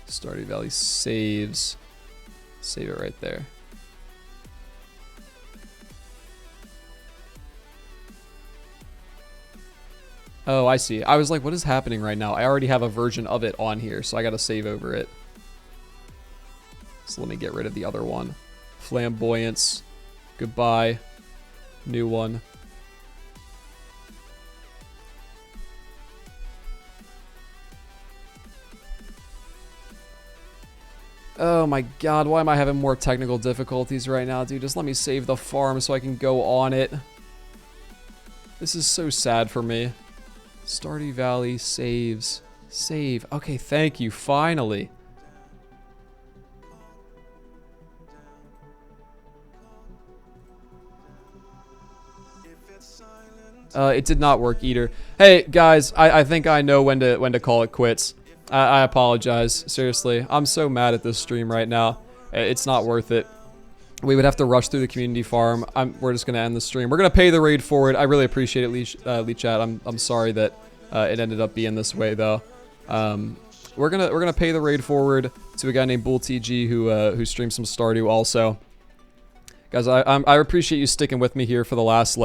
Stardew Valley saves. Save it right there. Oh, I see. I was like, what is happening right now? I already have a version of it on here, so I gotta save over it. So let me get rid of the other one. Flamboyance. Goodbye. New one. Oh my god, why am I having more technical difficulties right now, dude? Just let me save the farm so I can go on it. This is so sad for me. Stardew Valley saves. Save. Okay, thank you. Finally. It did not work, Eater. Hey, guys, I think I know when to call it quits. I apologize. Seriously, I'm so mad at this stream right now. It's not worth it. We would have to rush through the community farm. We're just gonna end the stream. We're gonna pay the raid forward. I really appreciate it, Lee Chat. I'm sorry that it ended up being this way though. We're gonna pay the raid forward to a guy named BullTG who streams some Stardew also. Guys, I appreciate you sticking with me here for the last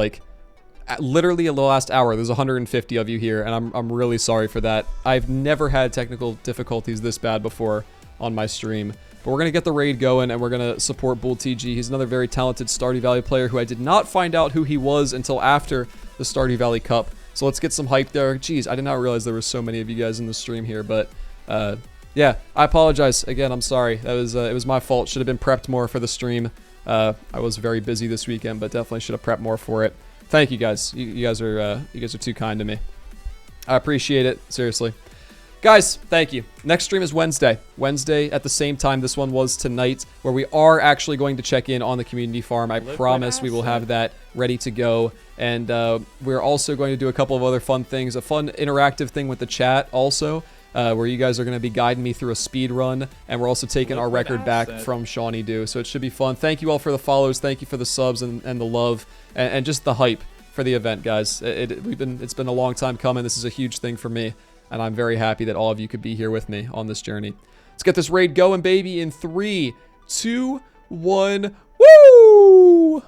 literally the last hour. There's 150 of you here, and I'm really sorry for that. I've never had technical difficulties this bad before on my stream. But we're going to get the raid going, and we're going to support BullTG. He's another very talented Stardew Valley player who I did not find out who he was until after the Stardew Valley Cup. So let's get some hype there. Jeez, I did not realize there were so many of you guys in the stream here, but yeah, I apologize. Again, I'm sorry. That was it was my fault. Should have been prepped more for the stream. I was very busy this weekend, but definitely should have prepped more for it. Thank you guys. You guys are too kind to me. I appreciate it. Seriously. Guys, thank you. Next stream is Wednesday. Wednesday at the same time this one was tonight, where we are actually going to check in on the community farm. I promise we will have that ready to go. And we're also going to do a couple of other fun things. A fun interactive thing with the chat also, where you guys are going to be guiding me through a speed run. And we're also taking our record back from Shawnee Do. So it should be fun. Thank you all for the follows. Thank you for the subs and the love and just the hype for the event, guys. It's been a long time coming. This is a huge thing for me. And I'm very happy that all of you could be here with me on this journey. Let's get this raid going, baby, in 3, 2, 1. Woo!